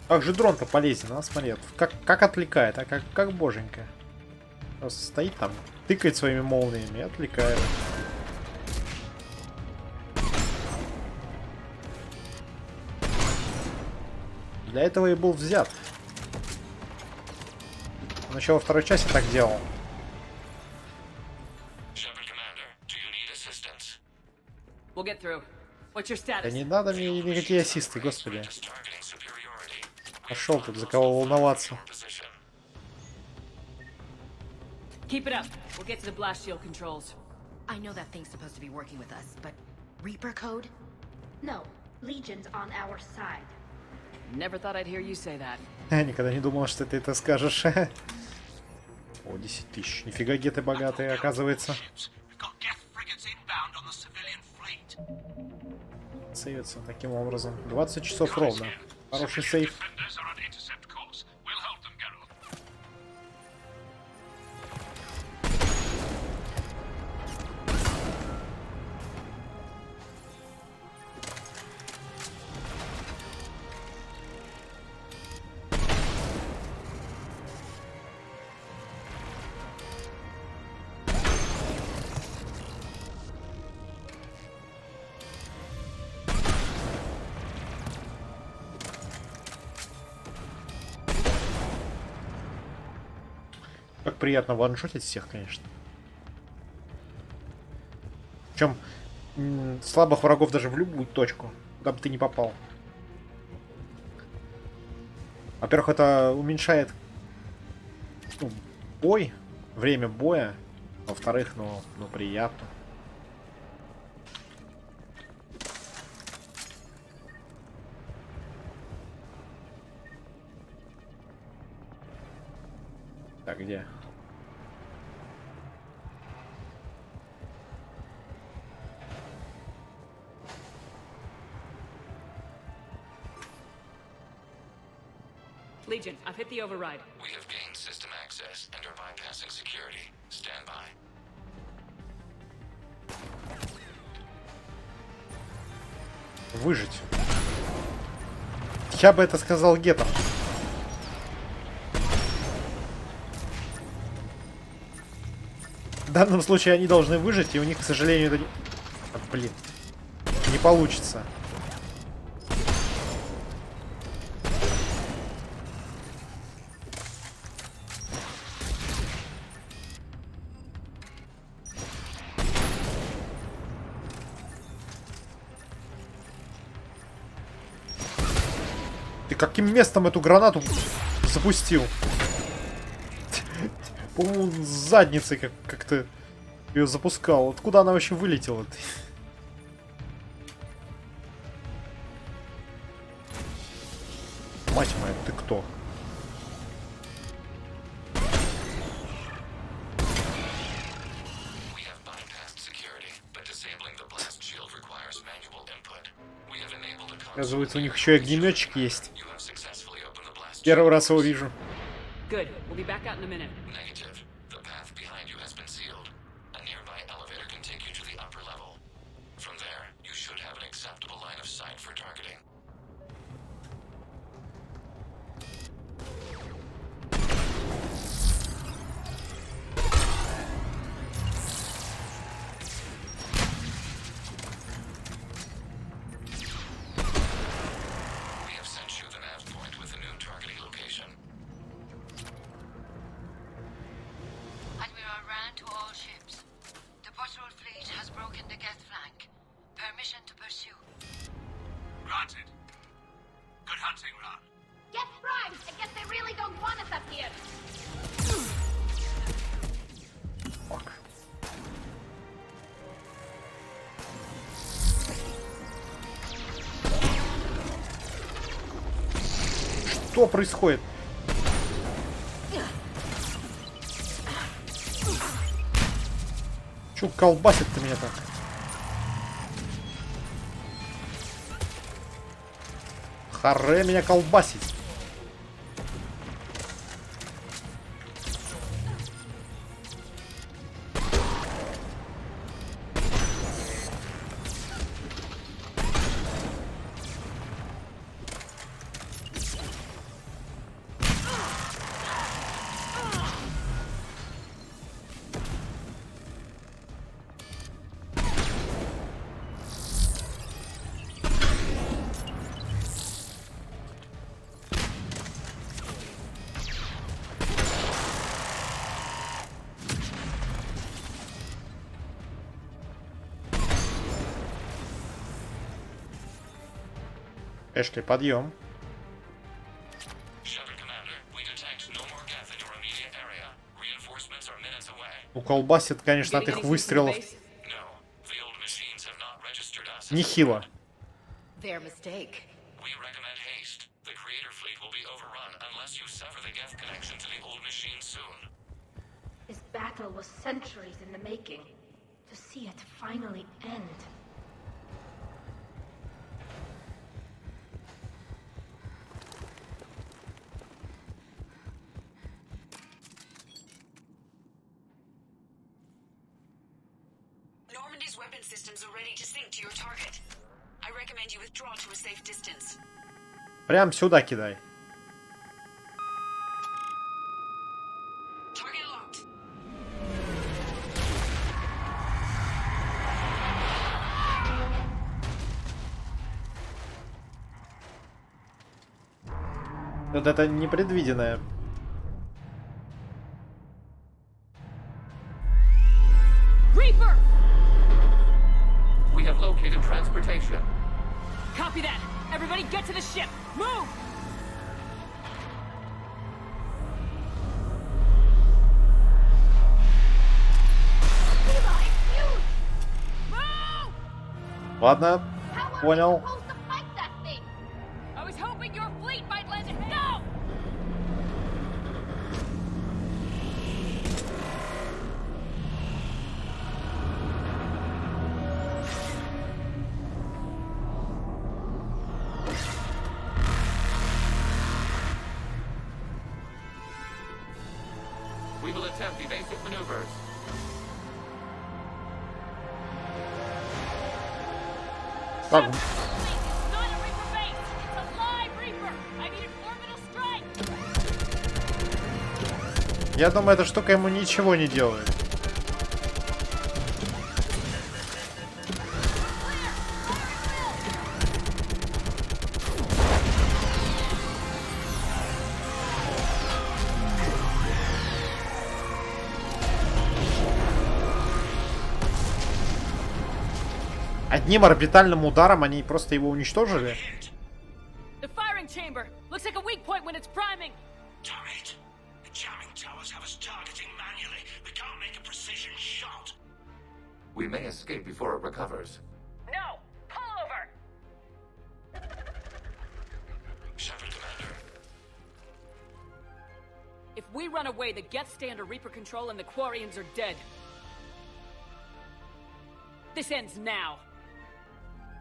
Как же дрон-то полезен, а? Смотри, как отвлекает, а как боженька. Просто стоит там, тыкает своими молниями и отвлекает. Для этого и был взят. Он еще во второй части так делал. Да не надо мне никакие ассисты, господи. Пошел тут, за кого волноваться. Keep it up. We'll get to the blast shield controls. I know that thing's supposed to be working with us, but Reaper code? No, Legion's on our side. Never thought I'd hear you say that. Никогда не думал, что ты это скажешь. О, 10 тысяч. Нифига, геты богатые, оказывается. Сейвится таким образом. 20 часов ровно. Хороший сейв. Как приятно ваншотить всех, конечно. Причем слабых врагов даже в любую точку, куда бы ты ни попал. Во-первых, это уменьшает бой, время боя. Во-вторых, ну приятно. Так, где? Legion, I've hit the override. We have gained system access and are bypassing security. Stand by. Выжить. Я бы это сказал гетам. В данном случае они должны выжить, и у них, к сожалению, это не... Блин. Не получится. Ты каким местом эту гранату запустил? По-моему, с задницей как-то ее запускал. Откуда она вообще вылетела? Мать моя, ты кто? Оказывается, у них еще и огнеметчик есть. Первый раз его вижу. Good. We'll be back out in a minute. Negative. The path behind you has been sealed. A nearby elevator can take you to the upper level. From there, you should have an acceptable line of sight for targeting. We have sent you the nav point with a new targeting location. Admiral Rand to all ships. The patrol fleet has broken the Geth flank. Permission to pursue. Granted. Good hunting, Ran. Get primed! I guess they really don't want us up here. Fuck. Что происходит? Чё колбасит-то меня так? Харе меня колбасить. Эшли, подъем. Shutter Commander, we detect no more Geth in your immediate area. Reinforcements are minutes away. колбасит, конечно, от их выстрелов. Нехило. Their mistake. We recommend haste. The creator fleet will be overrun unless you sever the Geth connection to the old machine soon. This battle was centuries in the making. To see it finally end. Normandy's weapon systems are ready to sync to your target. I recommend you withdraw to a safe distance. Прям сюда кидай. Target locked. Вот это непредвиденное. Reaper! We have located transportation. Copy that. Everybody get to the ship. Move! Ладно, понял. I was hoping your fleet might lend it. No! We will attempt evasive maneuvers. Так. Я думаю, эта штука ему ничего не делает. Одним орбитальным ударом они просто его уничтожили. The firing chamber looks like a weak point when it's priming. Damn it! The jamming towers have us targeting manually. We can't make a precision shot. We may escape before it recovers. No! Pull over! Shepard, Commander. If we run away, the Geth stay under Reaper control and the Quarians are dead. This ends now.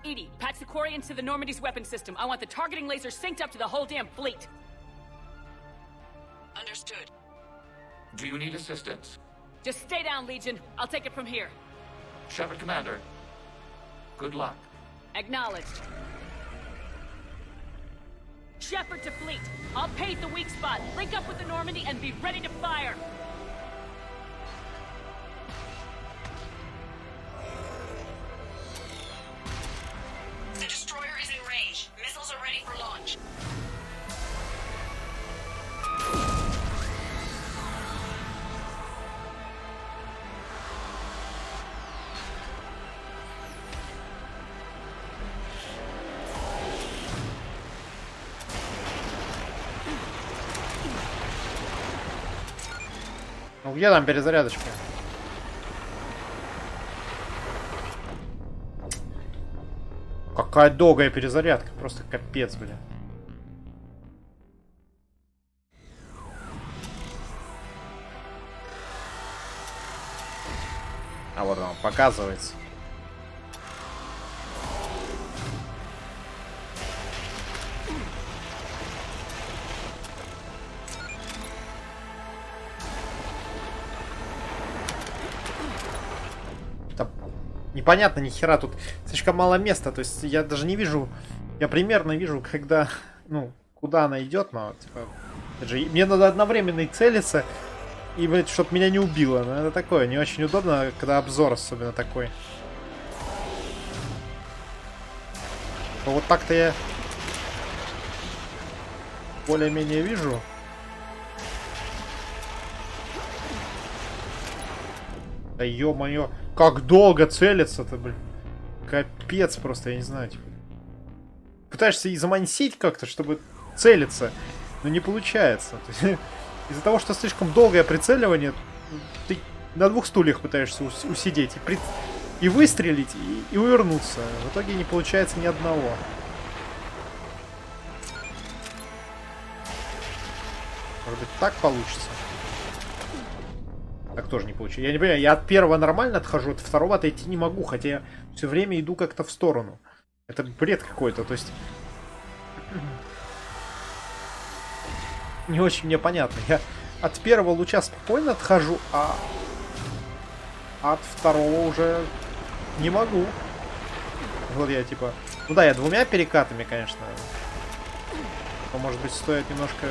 Edie, patch the Quarians to the Normandy's weapon system. I want the targeting laser synced up to the whole damn fleet. Understood. Do you need assistance? Just stay down, Legion. I'll take it from here. Shepard, Commander. Good luck. Acknowledged. Shepard to fleet. I'll pave the weak spot, link up with the Normandy, and be ready to fire. The destroyer is in range. Missiles are ready for launch. Ну где там перезарядочка? Какая долгая перезарядка, просто капец, блин. А вот он показывается. Непонятно ни хера, тут слишком мало места, то есть я даже не вижу, я примерно вижу, когда, ну, куда она идет, но, типа, мне надо одновременно и целиться, и, блядь, чтоб меня не убило, но это такое, не очень удобно, когда обзор особенно такой. Вот так-то я более-менее вижу. Да ё-моё, как долго целиться-то, блин. Капец просто, я не знаю. Типа. Пытаешься и замансить как-то, чтобы целиться, но не получается. Из-за того, что слишком долгое прицеливание, ты на двух стульях пытаешься усидеть и выстрелить, и увернуться. В итоге не получается ни одного. Может быть, так получится? Так тоже не получится. Я не понимаю, я от первого нормально отхожу, от второго отойти не могу, хотя я все время иду как-то в сторону. Это бред какой-то, то есть... Не очень мне понятно. Я от первого луча спокойно отхожу, а от второго уже не могу. Вот я типа... Ну да, я двумя перекатами, конечно. Но, может быть, стоит немножко...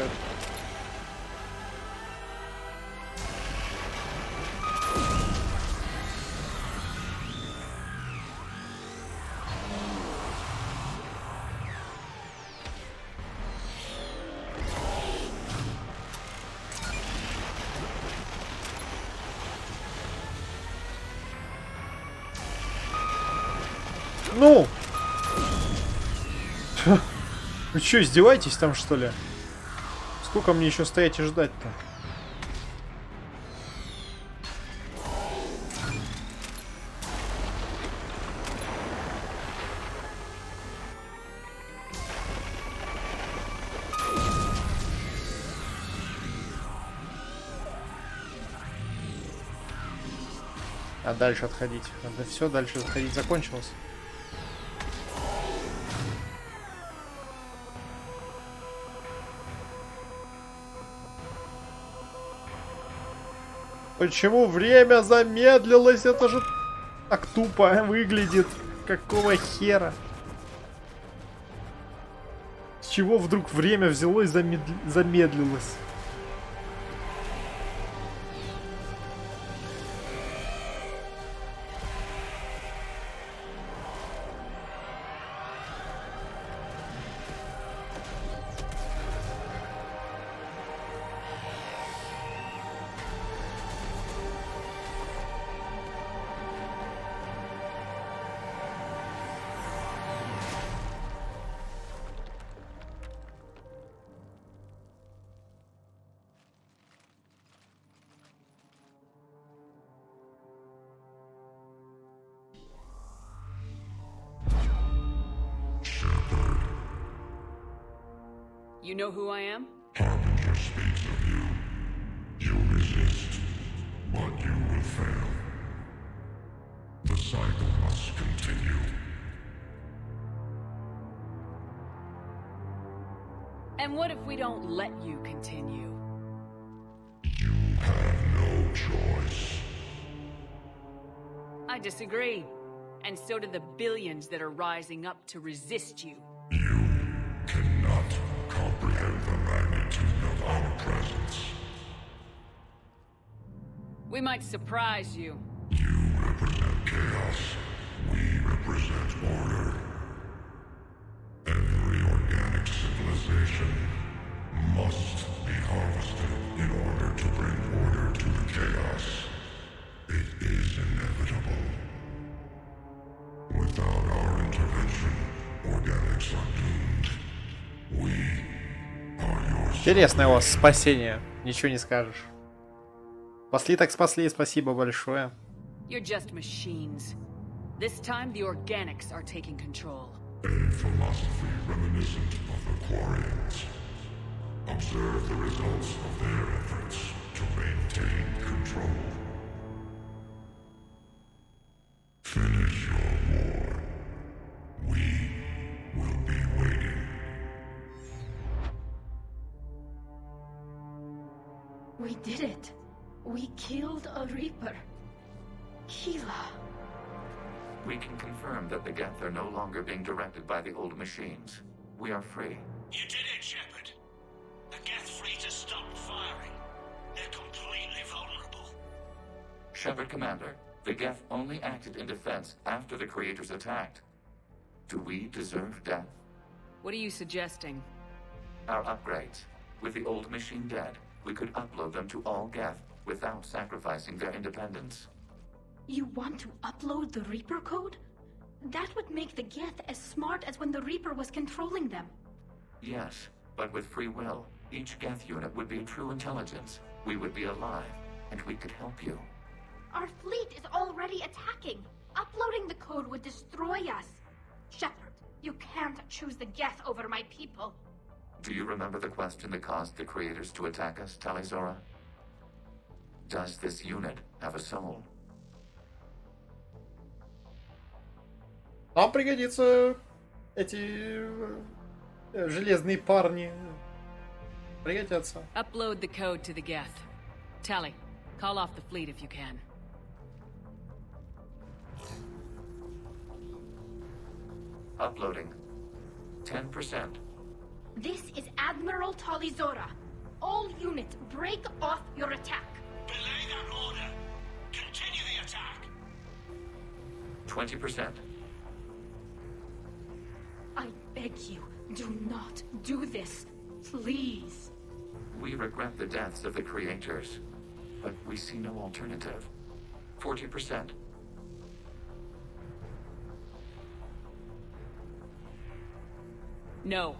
Ну! Вы что, издеваетесь там, что ли? Сколько мне еще стоять и ждать-то? А дальше отходить. Да все, дальше отходить закончилось. Почему время замедлилось? Это же так тупо выглядит. Какого хера? С чего вдруг время взялось и замедлилось? You know who I am? Harbinger speaks of you. You resist, but you will fail. The cycle must continue. And what if we don't let you continue? You have no choice. I disagree. And so do the billions that are rising up to resist you. You cannot comprehend the magnitude of our presence. We might surprise you. You represent chaos. We represent order. Every organic civilization must be harvested in order to bring order to the chaos. It is inevitable. Without our intervention, organics are doomed. We are your... Интересное у вас спасение. Ничего не скажешь. Спасли так спасли, спасибо большое. You're just machines. This time the organics are taking control. A philosophy reminiscent of the Quarians. Observe the results of their efforts to maintain control. Finish your war. We will be waiting. We did it. We killed a Reaper. Keela. We can confirm that the Geth are no longer being directed by the old machines. We are free. You did it, Shepard. The Geth fleet has stopped firing. They're completely vulnerable. Shepard, Commander, the Geth only acted in defense after the creators attacked. Do we deserve death? What are you suggesting? Our upgrades. With the old machine dead, we could upload them to all Geth without sacrificing their independence. You want to upload the Reaper code? That would make the Geth as smart as when the Reaper was controlling them. Yes, but with free will, each Geth unit would be true intelligence. We would be alive, and we could help you. Our fleet is already attacking. Uploading the code would destroy us. Shepard, you can't choose the Geth over my people. Do you remember the question that caused the creators to attack us, Talizora? Does this unit have a soul? Нам пригодятся эти железные парни. Пригодятся. Upload the code to the Geth. Tally, call off the fleet if you can. Uploading. 10%. This is Admiral Talizora. All units, break off your attack. Belay that order. Continue the attack. 20%. I beg you, do not do this. Please. We regret the deaths of the creators, but we see no alternative. 40%. No.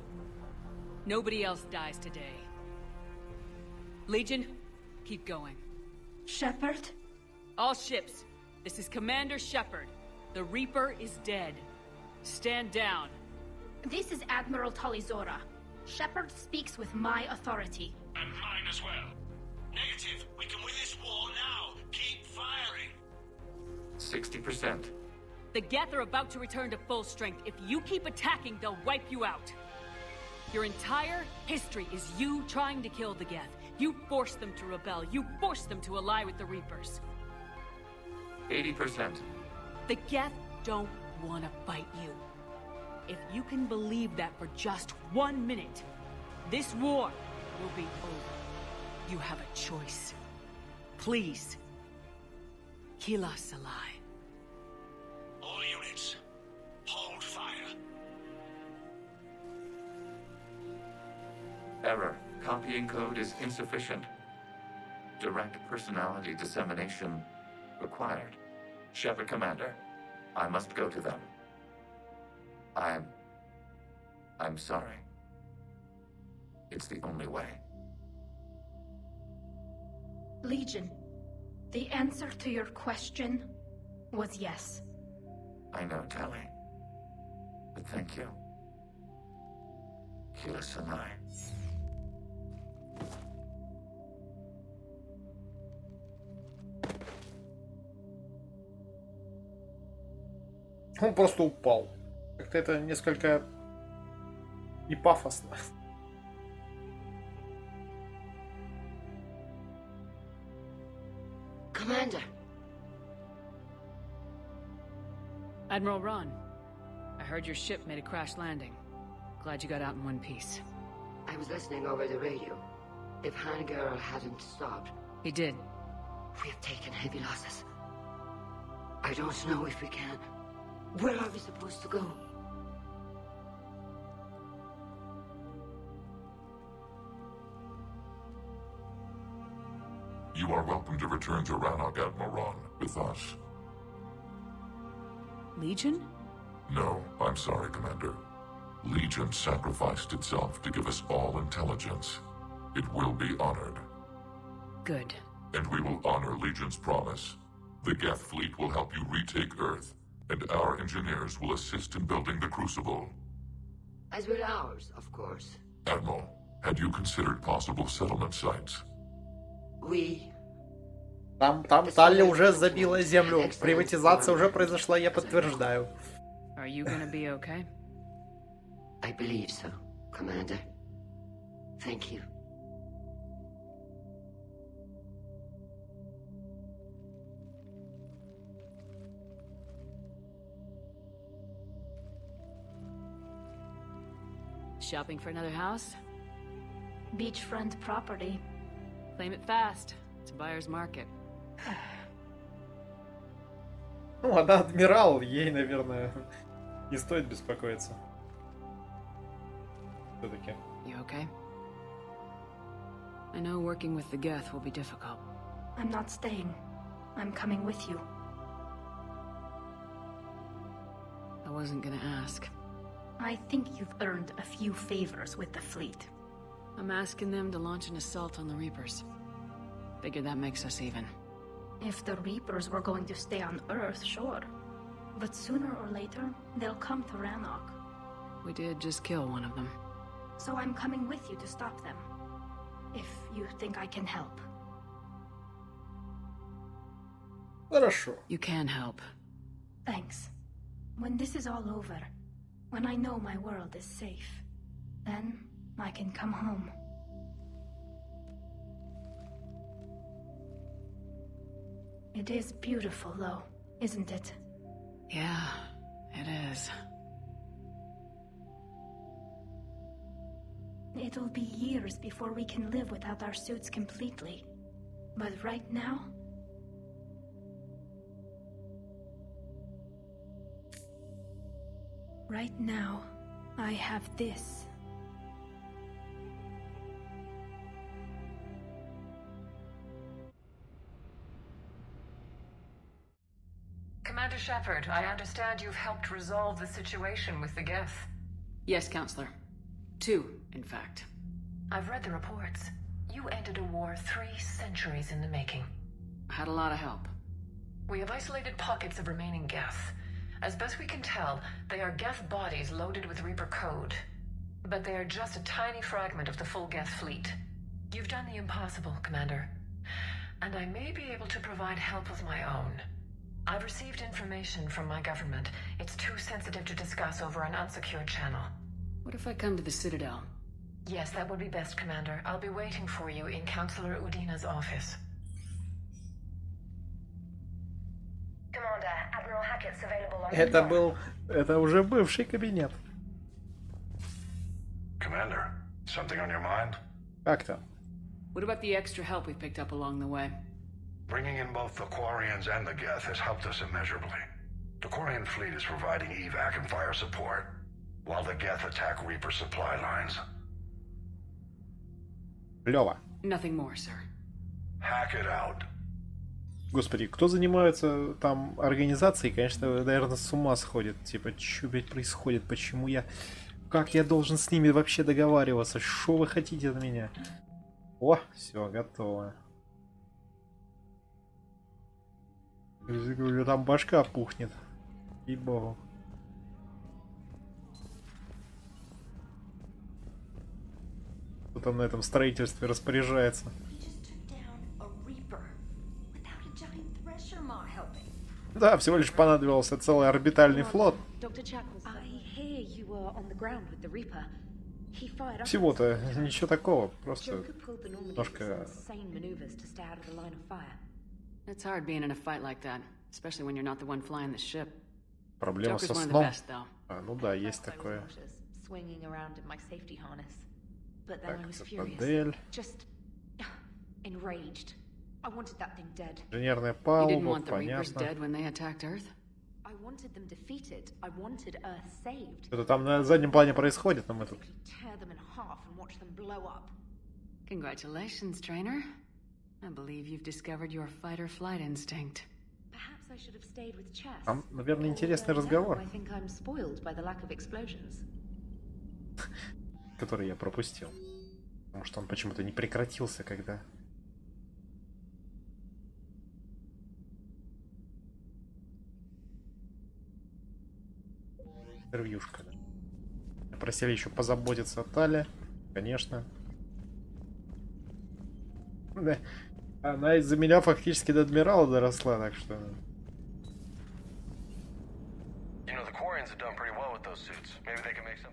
Nobody else dies today. Legion, keep going. Shepard? All ships, this is Commander Shepard. The Reaper is dead. Stand down. This is Admiral Talizora. Shepard speaks with my authority. And mine as well. Negative. We can win this war now. Keep firing. 60%. The Geth are about to return to full strength. If you keep attacking, they'll wipe you out. Your entire history is you trying to kill the Geth. You forced them to rebel. You forced them to ally with the Reapers. 80%. The Geth don't want to fight you. If you can believe that for just 1 minute, this war will be over. You have a choice. Please, kill us alive. All units, hold fire. Error. Copying code is insufficient. Direct personality dissemination required. Shepard Commander, I must go to them. I'm sorry. It's the only way. Legion, the answer to your question was yes. I know, Tally. But thank you. Kila Samai. Он просто упал. Как-то это несколько и пафосно. Commander. Admiral Ron, I heard your ship made a crash landing. Glad you got out in one piece. I was listening over the radio. If Hangirl hadn't stopped... He did. We have taken heavy losses. I don't know if we can. Where are we supposed to go? You are welcome to return to Rannoch, Admiral Ron, with us. Legion? No, I'm sorry, Commander. Legion sacrificed itself to give us all intelligence. It will be honored. Good. And we will honor Legion's promise. The Geth fleet will help you retake Earth, and our engineers will assist in building the Crucible. As will ours, of course. Admiral, had you considered possible settlement sites? Там Талли уже забила землю. Приватизация уже произошла, я подтверждаю. Are you gonna be okay? I believe so, Commander. Thank you. Shopping for another house? Beachfront property. Claim it fast. It's a buyer's market. Ну, она адмирал, ей, наверное, не стоит беспокоиться. Все-таки. You okay? I know working with the Geth will be difficult. I'm not staying. I'm coming with you. I wasn't gonna ask. I think you've earned a few favors with the fleet. I'm asking them to launch an assault on the Reapers. Figure that makes us even. If the Reapers were going to stay on Earth, sure. But sooner or later, they'll come to Rannoch. We did just kill one of them. So I'm coming with you to stop them. If you think I can help. Хорошо. You can help. Thanks. When this is all over, when I know my world is safe, then I can come home. It is beautiful, though, isn't it? Yeah, it is. It'll be years before we can live without our suits completely. But right now... Right now, I have this. Commander Shepard, I understand you've helped resolve the situation with the Geth. Yes, Counselor. 2, in fact. I've read the reports. You ended a war 3 centuries in the making. I had a lot of help. We have isolated pockets of remaining Geth. As best we can tell, they are Geth bodies loaded with Reaper code. But they are just a tiny fragment of the full Geth fleet. You've done the impossible, Commander. And I may be able to provide help of my own. I've received information from my government. It's too sensitive to discuss over an unsecured channel. What if I come to the Citadel? Yes, that would be best, Commander. I'll be waiting for you in Counselor Udina's office. Commander, Admiral Hackett's available on Это уже бывший кабинет. Commander, something on your mind? Как там? What about the extra help we picked up along the way? Bringing in both the Quarians and the Geth has helped us immeasurably. The Quarian fleet is providing evac and fire support, while the Geth attack Reaper supply lines. Лёва. Nothing more, sir. Hack it out. Господи, кто занимается там организацией, конечно, наверное, с ума сходит. Типа, что, блядь, происходит? Почему я... Как я должен с ними вообще договариваться? Что вы хотите от меня? О, все, готово. Говорю, там башка пухнет. Ей-богу. Кто там на этом строительстве распоряжается? Да, всего лишь понадобился целый орбитальный флот. Всего-то ничего такого, просто немножко... It's hard being in a fight like that, especially when you're not the one flying the ship. Проблема со сном. А, ну да, есть такое. Так, цитадель. Инженерная палуба, понятно. Что-то там на заднем плане происходит, но мы тут... Congratulations, trainer. I believe you've discovered your fight-or-flight instinct. Там, наверное, интересный разговор, который я пропустил. Потому что он почему-то не прекратился, когда... Интервьюшка. Просили еще позаботиться о Тале. Конечно. Да. Она из-за меня фактически до адмирала доросла, так что...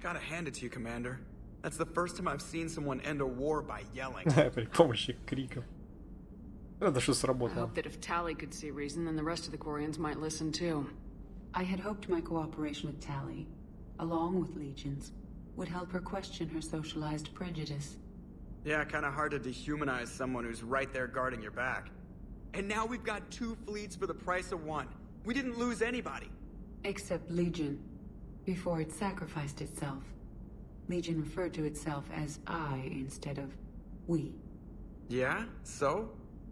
Gotta hand it to you, Commander. That's the first time I've seen someone end a war by yelling. При помощи криков. Это что сработало. I hope that if Tally could see reason, then the rest of the Quarians might listen too. I had hoped my cooperation with Tally, along with Legions, would help her question her socialized prejudice. Yeah, kinda hard to dehumanize someone who's right there guarding your back. And now we've got 2 fleets for the price of 1. We didn't lose anybody. Except Legion, before it sacrificed itself. Legion referred to itself as I instead of we. Yeah? So?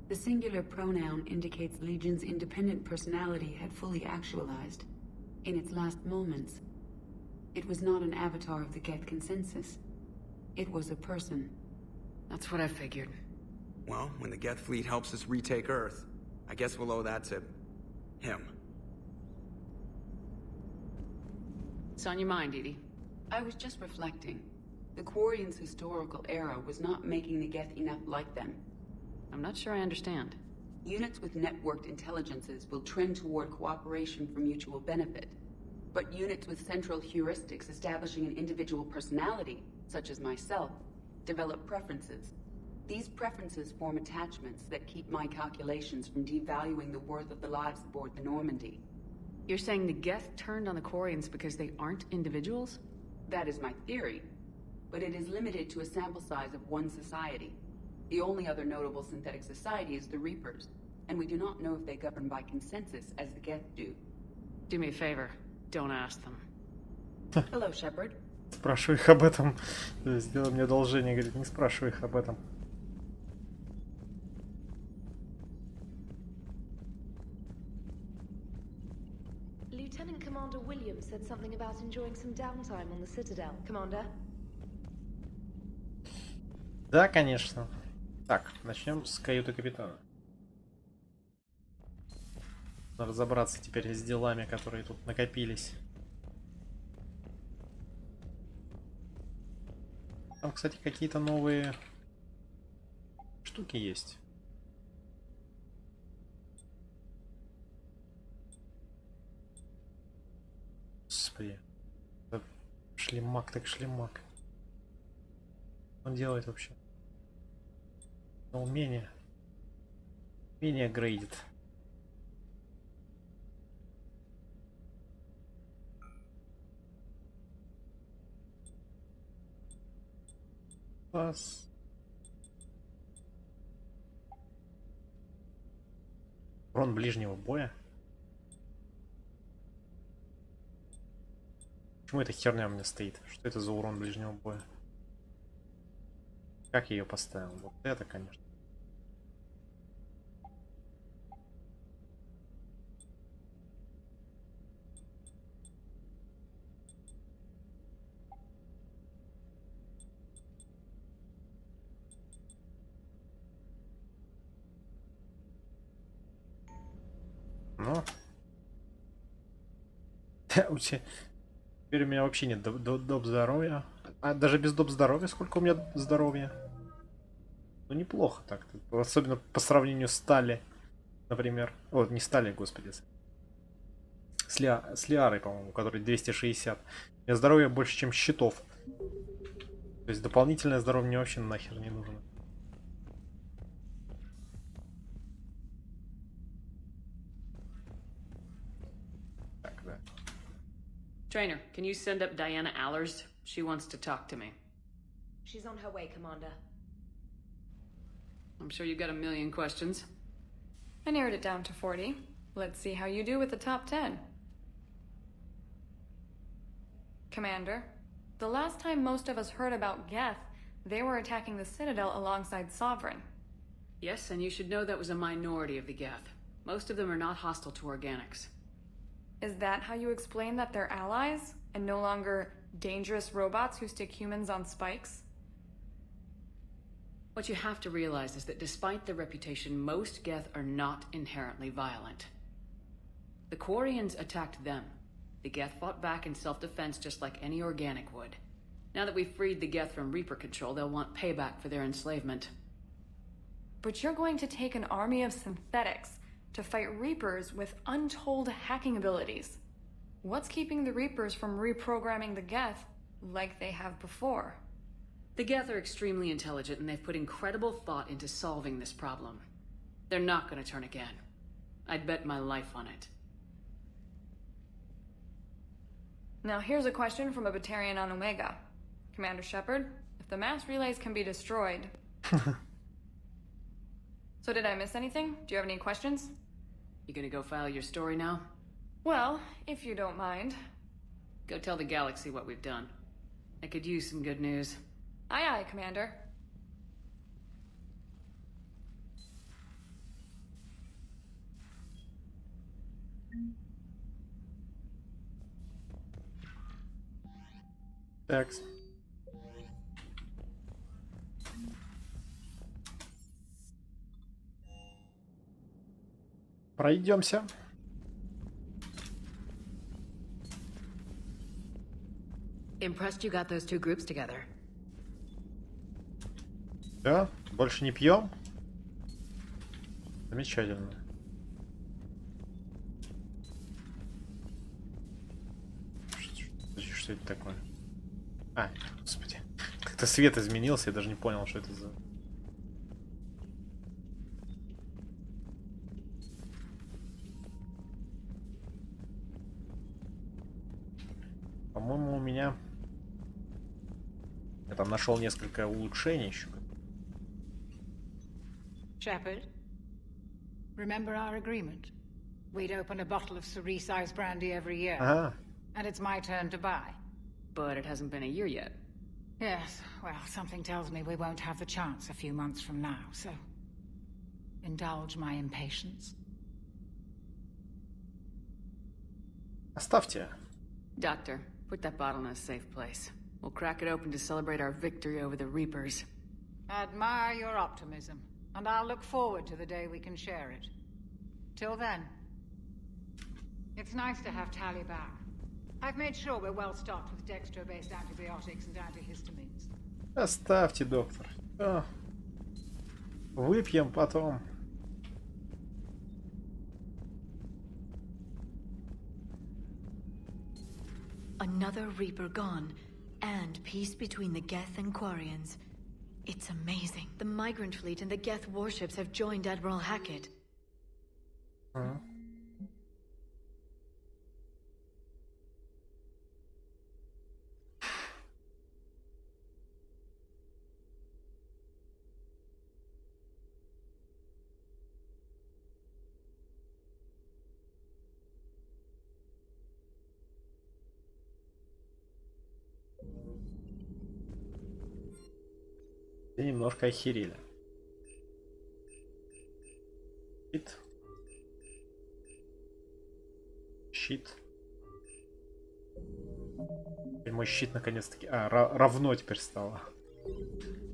The singular pronoun indicates Legion's independent personality had fully actualized. In its last moments, it was not an avatar of the Geth consensus. It was a person. That's what I figured. Well, when the Geth fleet helps us retake Earth, I guess we'll owe that to him. It's on your mind, Edie. I was just reflecting. The Quarians' historical era was not making the Geth enough like them. I'm not sure I understand. Units with networked intelligences will trend toward cooperation for mutual benefit. But units with central heuristics establishing an individual personality, such as myself, develop preferences. These preferences form attachments that keep my calculations from devaluing the worth of the lives aboard the Normandy. You're saying the Geth turned on the Quarians because they aren't individuals? That is my theory, but it is limited to a sample size of one society. The only other notable synthetic society is the Reapers, and we do not know if they govern by consensus as the Geth do. Do me a favor, don't ask them. Hello, Shepard. Спрашивай их об этом. Сделай мне одолжение, говорит, не спрашивай их об этом. Lieutenant Commander Williams said something about enjoying some downtime on the Citadel. Commander? Да, конечно. Так, начнем с каюты капитана. Надо разобраться теперь с делами, которые тут накопились. Там, кстати, какие-то новые штуки есть. Господи. Шлемак так шлемак. Что он делает вообще? Умение. Умение грейдит. Класс. Урон ближнего боя. Почему эта херня у меня стоит? Что это за урон ближнего боя? Как я ее поставил? Вот это, конечно. Ну. Теперь у меня вообще нет доп здоровья. А даже без доп здоровья сколько у меня здоровья? Ну неплохо так. Особенно по сравнению с стали, например. О, не стали, господи. С Лиарой, по-моему, у которой 260. У меня здоровья больше, чем щитов. То есть дополнительное здоровье мне вообще нахер не нужно. Trainer, can you send up Diana Allers? She wants to talk to me. She's on her way, Commander. I'm sure you've got a million questions. I narrowed it down to 40. Let's see how you do with the top 10. Commander, the last time most of us heard about Geth, they were attacking the Citadel alongside Sovereign. Yes, and you should know that was a minority of the Geth. Most of them are not hostile to organics. Is that how you explain that they're allies, and no longer dangerous robots who stick humans on spikes? What you have to realize is that despite their reputation, most Geth are not inherently violent. The Quarians attacked them. The Geth fought back in self-defense just like any organic would. Now that we've freed the Geth from Reaper control, they'll want payback for their enslavement. But you're going to take an army of synthetics to fight Reapers with untold hacking abilities. What's keeping the Reapers from reprogramming the Geth like they have before? The Geth are extremely intelligent, and they've put incredible thought into solving this problem. They're not going to turn again. I'd bet my life on it. Now here's a question from a Batarian on Omega. Commander Shepard, if the mass relays can be destroyed... So did I miss anything? Do you have any questions? You gonna go file your story now? Well, if you don't mind. Go tell the galaxy what we've done. I could use some good news. Aye aye, Commander. Thanks. Пройдемся. Impressed you got those two groups together. Да, больше не пьем. Замечательно. Что это такое? А, господи. Как-то свет изменился, я даже не понял, что это за... По-моему, у меня... Я там нашел несколько улучшений еще. Shepard, remember our agreement? We'd open a bottle of cerise-sized brandy every year. And it's my turn to buy. But it hasn't been a year yet. Yes, well, something tells me we won't have the chance a few months from now, so... Indulge my impatience. Оставьте. Doctor, put that bottle in a safe place. We'll crack it open to celebrate our victory over the Reapers. Admire your optimism, and I'll look forward to the day we can share it. Till then, it's nice to have Tally back. I've made sure we're well stocked with dextro-based antibiotics and antihistamines. Оставьте, доктор. Выпьем потом. Another Reaper gone, and peace between the Geth and Quarians. It's amazing. The Migrant Fleet and the Geth warships have joined Admiral Hackett. И немножко охерели. Щит. Щит. Теперь мой щит наконец-таки... равно теперь стало.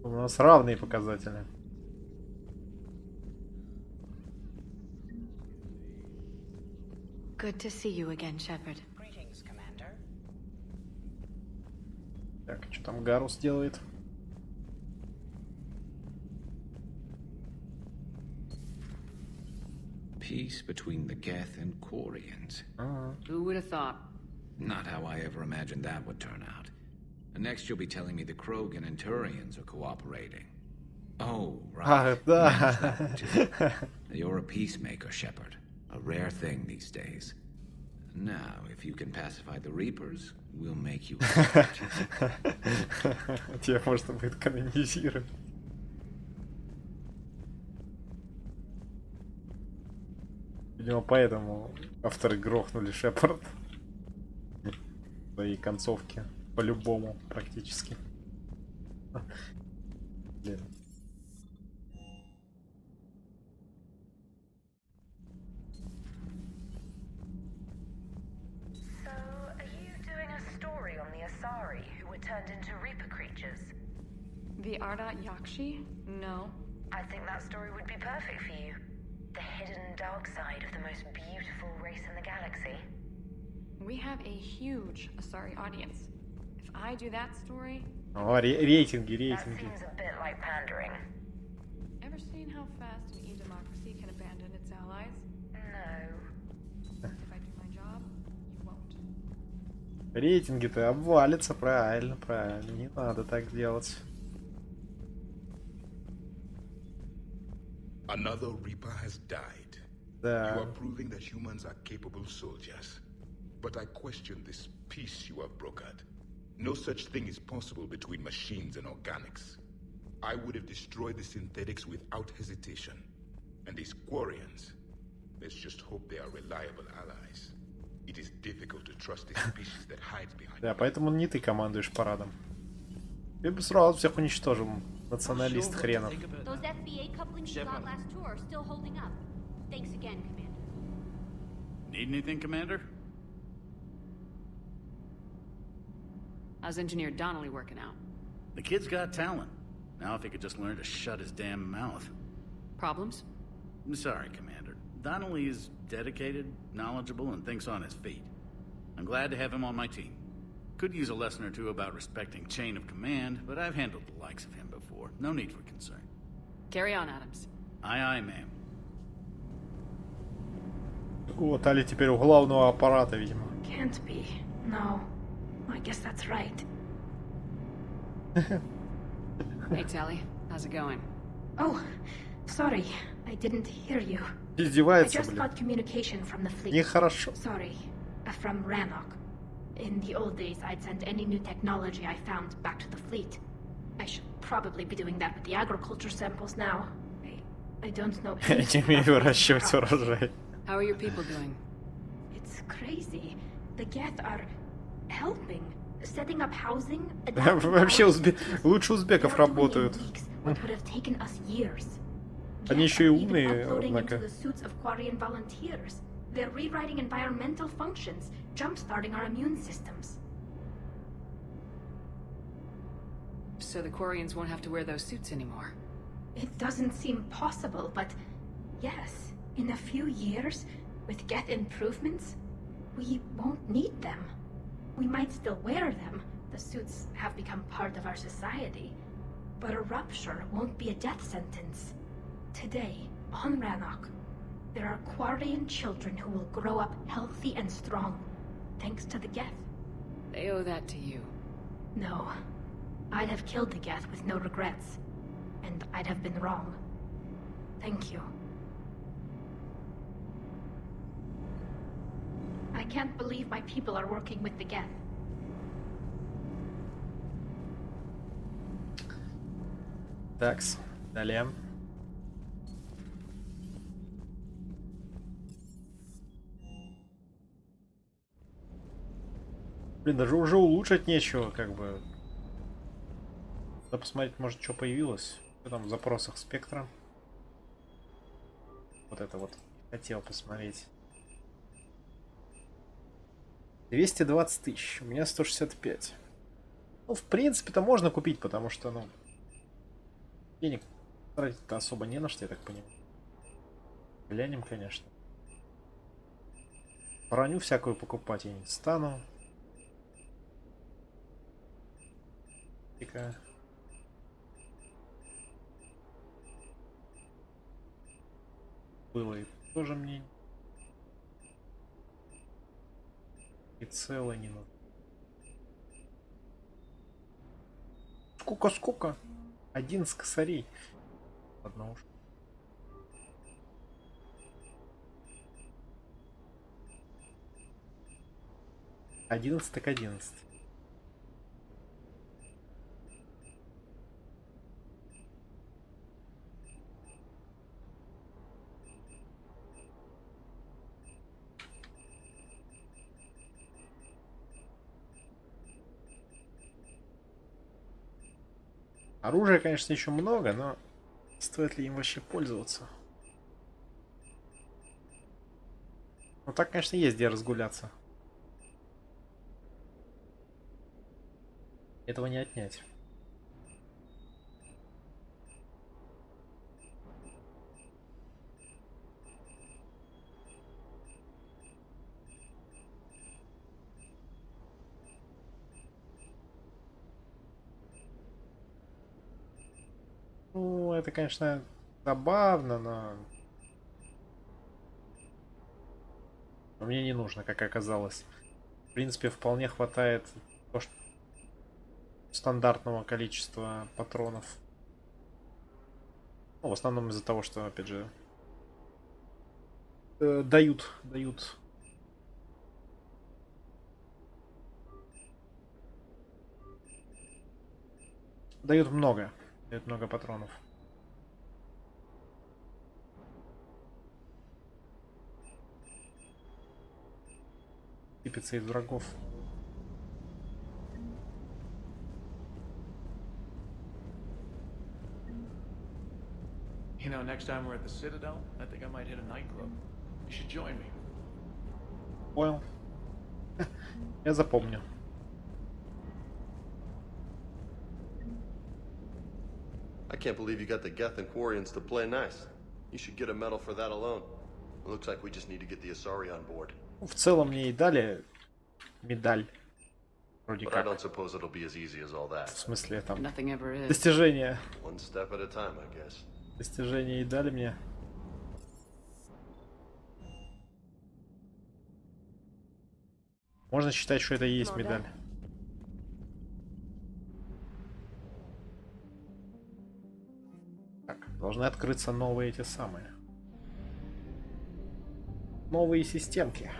У нас равные показатели. Good to see you again, Shepard. Greetings, Commander. Так, что там Гарус делает? Peace between the Geth and Quarians. Who would have thought? Not how I ever imagined that would turn out. And next you'll be telling me the Krogan and Turians are cooperating. Oh, right. You're a peacemaker, Shepard. A rare thing these days. Now, if you can pacify the Reapers, we'll make you Тебя можно будет канонизировать. Видимо, поэтому авторы грохнули Шепард в своей концовке. По-любому, практически. Блин. So, are you doing a story on the Asari who were turned into Reaper creatures? The Ardat Yakshi? No. I think that story would be perfect for you. The hidden dark side of the most beautiful race in the galaxy. We have a huge Asari audience. If I do that story... Рейтинги. That seems a bit like pandering. Ever seen how fast an e-democracy can abandon its allies? No. If I do my job, you won't. Рейтинги-то обвалятся, правильно. Не надо так делать. Another Reaper has died. Да. You are proving that humans are capable soldiers. But I question this peace you have brokered. No such thing is possible between machines and organics. I would have destroyed the synthetics without hesitation. And these Quarians, let's just hope they are reliable allies. It is difficult to trust a species that hides behind... Да, поэтому не ты командуешь парадом. Ты бы сразу всех уничтожил, националист хренов. Those FBA couplings you got last tour are still holding up. Thanks again, Commander. Need anything, Commander? How's Engineer Donnelly working out? The kid's got talent. Now if he could just learn to shut his damn mouth. Problems? I'm sorry, Commander. Donnelly is dedicated, knowledgeable, and thinks on his feet. I'm glad to have him on my team. Could use a lesson or two about respecting chain of command, but I've handled the likes of him before. No need for concern. Carry on, Adams. Aye, aye, ma'am. О, Тали теперь у главного аппарата, видимо. Can't be. No. I guess that's right. Hey, Tally. How's it going? Oh, sorry. I didn't hear you. I Издевается, just блин. got communication from the fleet. Нехорошо. Sorry. From Rannoch. In the old days, I'd send any new technology I found back to the fleet. I should probably be doing that with the agriculture samples now. I don't know Я не умею выращивать урожай. How are your people doing? It's crazy. The Geth are helping, setting up housing. Вообще лучше узбеков работают. What would have taken us years. Они еще и умные, Uploading into однако. the suits of Quarian volunteers. They're rewriting environmental functions, jump-starting our immune systems. So the Quarians won't have to wear those suits anymore. It doesn't seem possible, but yes, in a few years, with Geth improvements, we won't need them. We might still wear them. The suits have become part of our society. But a rupture won't be a death sentence. Today, on Rannoch, there are Quarian children who will grow up healthy and strong, thanks to the Geth. They owe that to you. No. I'd have killed the Geth with no regrets. And I'd have been wrong. Thank you. I can't believe my people are working with the Geth. Такс, далее. Блин, даже уже улучшить нечего, как бы. Надо посмотреть, может, что появилось. Что там в запросах спектра. Вот это вот. Хотел посмотреть. 220 тысяч. У меня 165. Ну, в принципе-то можно купить, потому что, ну, денег тратить-то особо не на что, я так понимаю. Глянем, конечно. Броню всякую покупать я не стану. Тихо. Было и тоже мне. И целое не нужно. Сколько? 11 косарей. Одно уж. Одиннадцать так 11. Оружия, конечно, еще много, но стоит ли им вообще пользоваться? Ну так, конечно, есть где разгуляться. Этого не отнять. Ну, это, конечно, забавно, но мне не нужно, как оказалось. В принципе, вполне хватает стандартного количества патронов. Ну, в основном из-за того, что, опять же, дают много. Дает много патронов. Сыпется из врагов. You know, next time we're at the Citadel, I think I might hit a nightclub. You should join me. Понял. Я запомню. I can't believe you got the Geth and Quarians to play nice. You should get a medal for that alone. Looks like we just need to get the Asari on board. В целом мне и дали медаль. Вроде But I как. don't suppose it'll be as easy as all that. В смысле там Nothing ever is. достижения. One step at a time, I guess. Достижения и дали мне. Можно считать, что это и есть медаль. Так, должны открыться новые эти самые. Новые системки.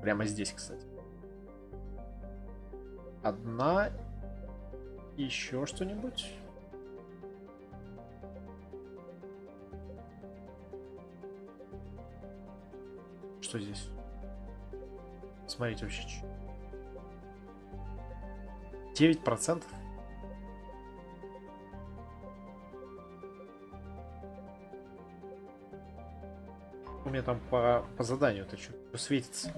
Прямо здесь, кстати. Одна. Еще что-нибудь. Что здесь? Смотрите вообще. 9%. У меня там по заданию-то что светится.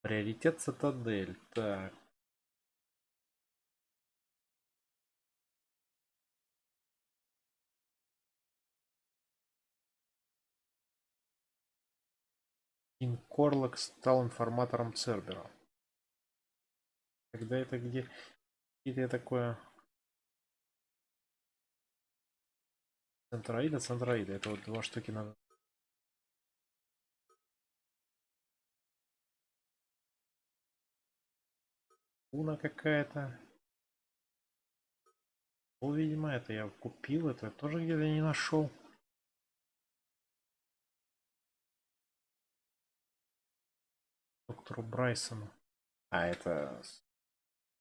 Приоритет цитадель. Так. Инкорлок стал информатором Цербера. Когда это где? Где такое? Центроида. Это вот 2 штуки надо. Луна какая-то. Ну, видимо, это я купил. Это я тоже где-то не нашел. Доктору Брайсону. А, это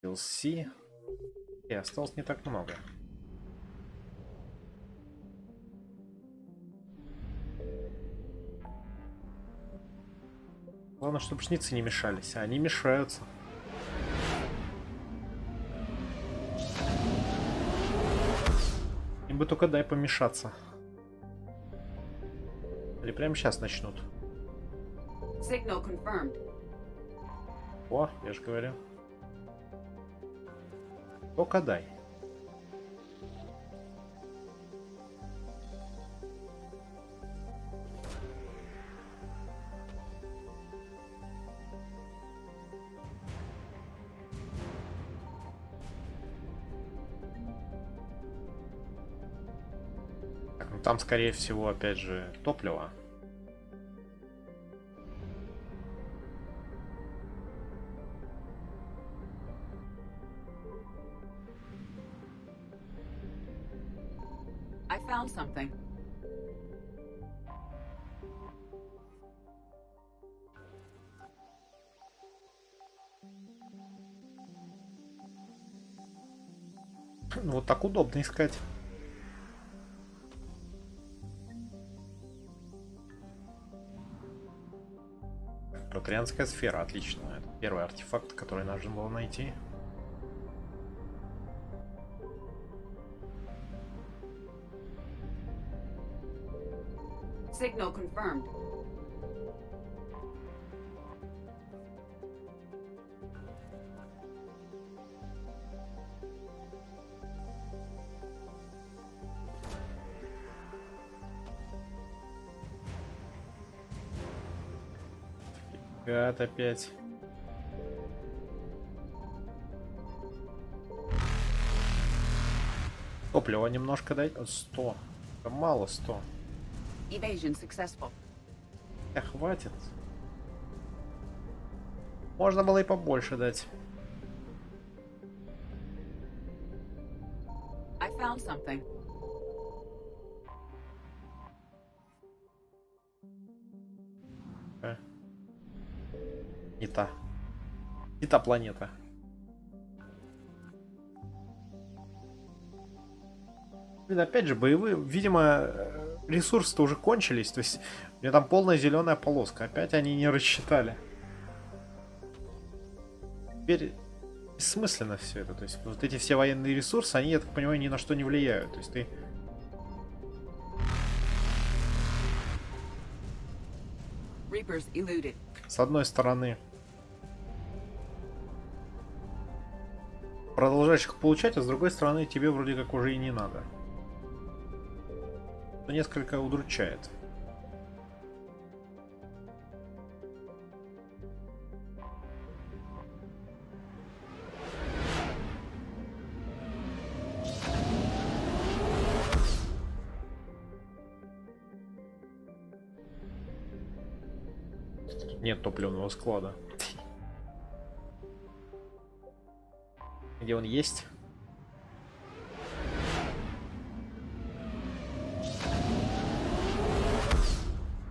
DLC. И осталось не так много. Главное, чтобы шницы не мешались. А они мешаются. Им бы только дай помешаться. Или прямо сейчас начнут. Signal confirmed. О, я же говорю. Только дай. Так, ну там, скорее всего, опять же, топливо. I found something. Вот так удобно искать. Протрианская сфера, отлично. Это первый артефакт, который нужно было найти. Signal confirmed. Гад опять. Топлива немножко дай. 100. Это мало 100. Evasion successful. Хватит. Можно было и побольше дать. I found something. Не та. Не та планета. Блин, опять же, боевые, видимо, ресурсы-то уже кончились. То есть, у меня там полная зеленая полоска. Опять они не рассчитали. Теперь бессмысленно все это. То есть, вот эти все военные ресурсы, они, я так понимаю, ни на что не влияют. То есть, ты... Reapers eluded. С одной стороны, Продолжаешь их получать, а с другой стороны тебе вроде как уже и не надо. Это несколько удручает. Нет топливного склада. Где он есть?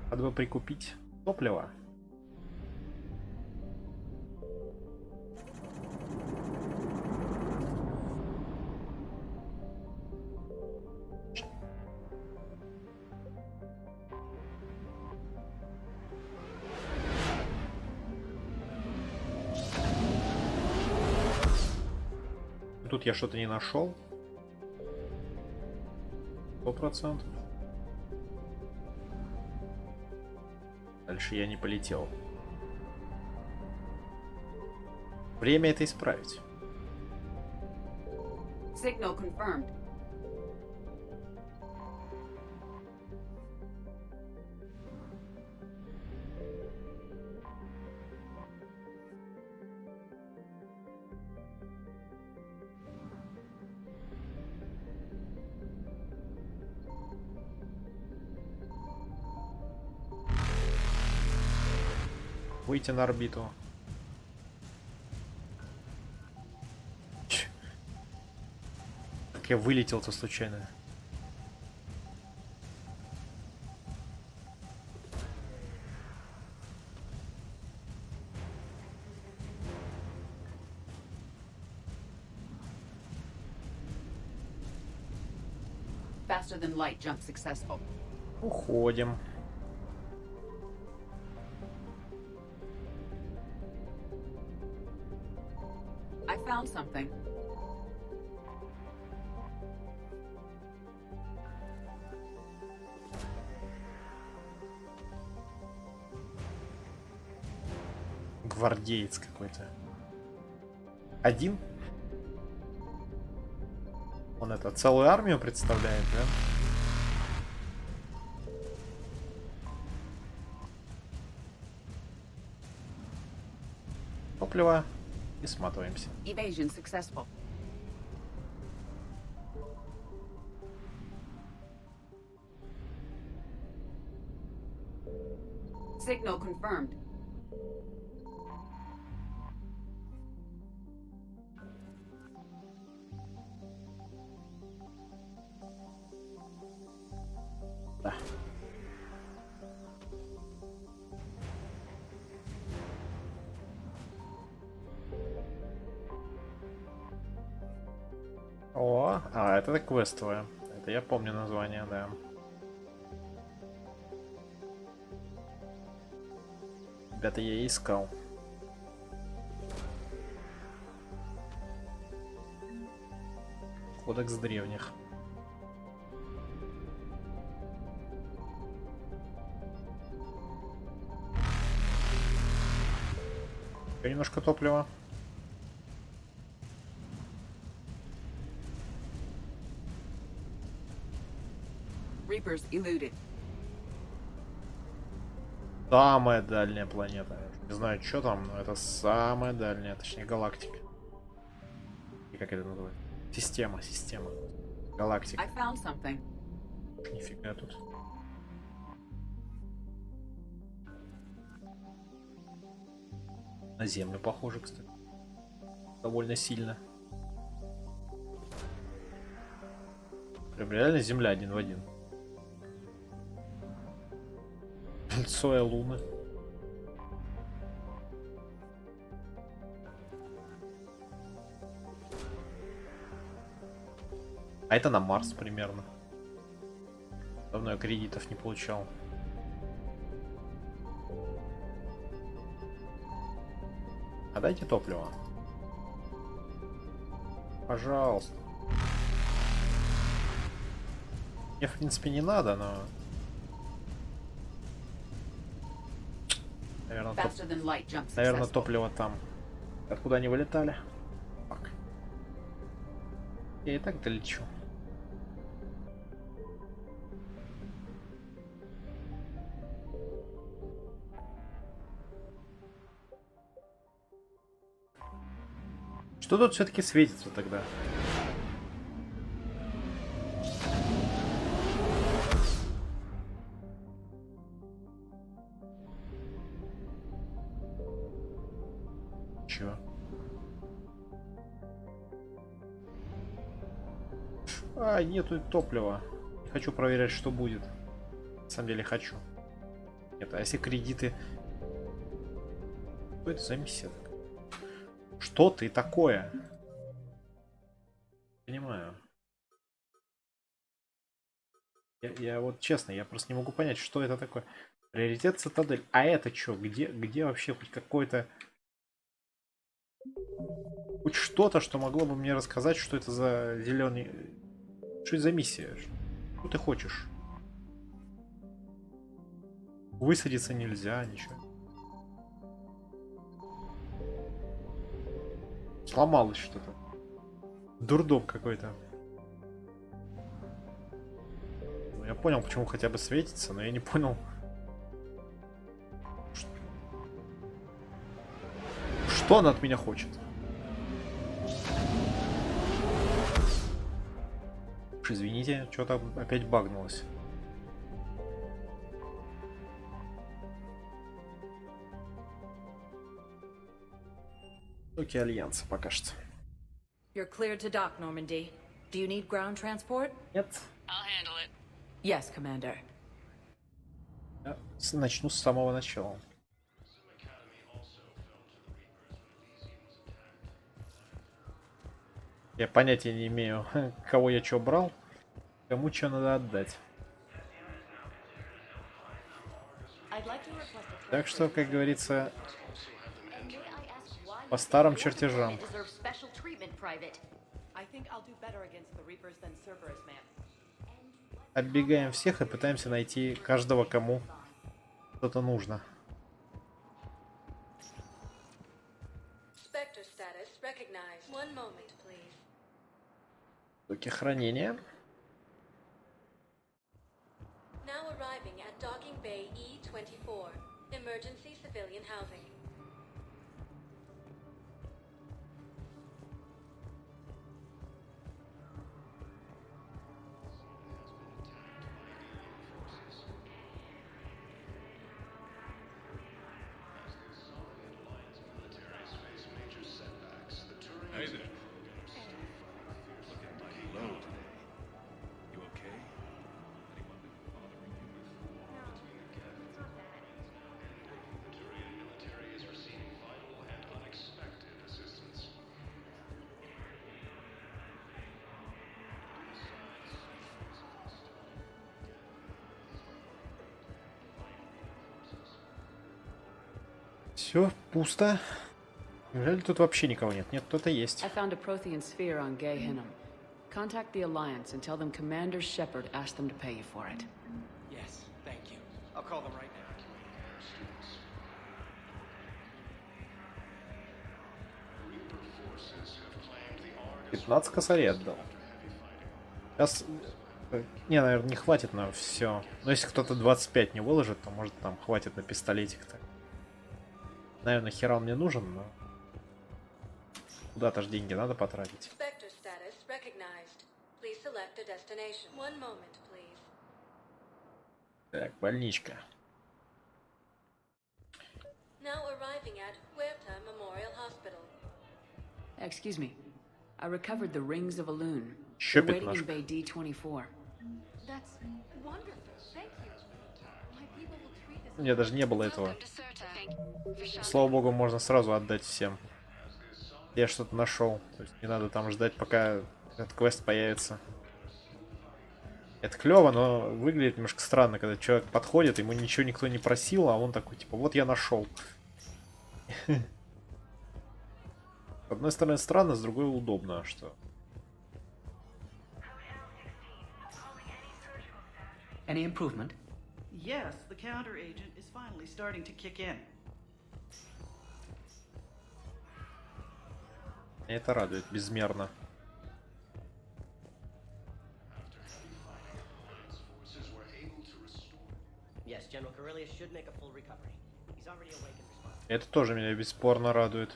Надо бы прикупить топливо. Тут я что-то не нашел. 100%. Дальше я не полетел. Время это исправить. Signal confirmed. Выйти на орбиту. Как я вылетел-то случайно. Faster than light jump successful. Уходим. I found something. Гвардеец какой-то. Один? Он это целую армию представляет, да? Топливо. И сматываемся. Evasion successful. Signal confirmed. Да. О, это квестовое. Это я помню название, да. Ребята, я и искал. Кодекс древних. Еще немножко топлива. Reapers eluded. Самая дальняя планета. Не знаю, что там, но это самая дальняя, точнее, галактика. И как это называется? Система. Галактика. I found something. Нифига тут. На Землю похоже, кстати. Довольно сильно. Прям реально Земля один в один. Соя Луны. А это на Марс примерно. Давно я кредитов не получал. А дайте топливо. Пожалуйста. Мне, в принципе, не надо, но... Наверное, топливо там. Откуда они вылетали? Так. Я и так долечу. Что тут все-таки светится тогда? Чего? А, нету топлива. Не хочу проверять, что будет. На самом деле хочу. Нет, а если кредиты... Что это за миссия? Что ты такое? Понимаю. Я вот честно, я просто не могу понять, что это такое. Приоритет цитадель. А это что? Где вообще хоть какой-то... Хоть что-то, что могло бы мне рассказать, что это за зеленый... Что это за миссия? Что ты хочешь? Высадиться нельзя, ничего. Сломалось что-то. Дурдом какой-то. Я понял, почему хотя бы светится, но я не понял. Что она от меня хочет? Уж извините, что-то опять багнулось. Окей, Альянса пока что. You're cleared to dock, Normandy. Do you need ground transport? Нет. I'll handle it. Yes, Commander. Я начну с самого начала. Я понятия не имею, кого я что брал, кому что надо отдать. Так что, как говорится, по старым чертежам. Оббегаем всех и пытаемся найти каждого, кому что-то нужно. Токи хранения. Now arriving at docking bay E24, emergency civilian housing. Hey there. Looking mighty low today. You okay? Anyone been bothering you with the Turian military is receiving vital and unexpected assistance. Все пусто. Неужели тут вообще никого нет? Нет, кто-то есть. I found a Prothean sphere on Gay Hinnom. Contact the Alliance and tell them Commander Shepard asked them to pay you for it. Yes, thank you. I'll call them right now. 15 косарей отдал. Сейчас... Не, наверное, не хватит на все. Но если кто-то 25 не выложит, то может там хватит на пистолетик-то. Наверное, хера он мне нужен, но... Куда-то ж деньги надо потратить. Так, больничка. Excuse me. I recovered the rings of Elune. Еще They're waiting in 15. Bay D24. That's wonderful. Thank you. My people will treat this. У меня даже не было этого. Слава богу, можно сразу отдать всем. Я что-то нашел. То есть не надо там ждать, пока этот квест появится. Это клево, но выглядит немножко странно, когда человек подходит, ему ничего никто не просил, а он такой, типа, вот я нашел. С одной стороны странно, с другой удобно, что... Any improvement? Yes, the counter agent is finally starting to kick in. Меня это радует безмерно. Yes, General Corellius should make a full recovery. He's already awake and responsible. Это тоже меня бесспорно радует.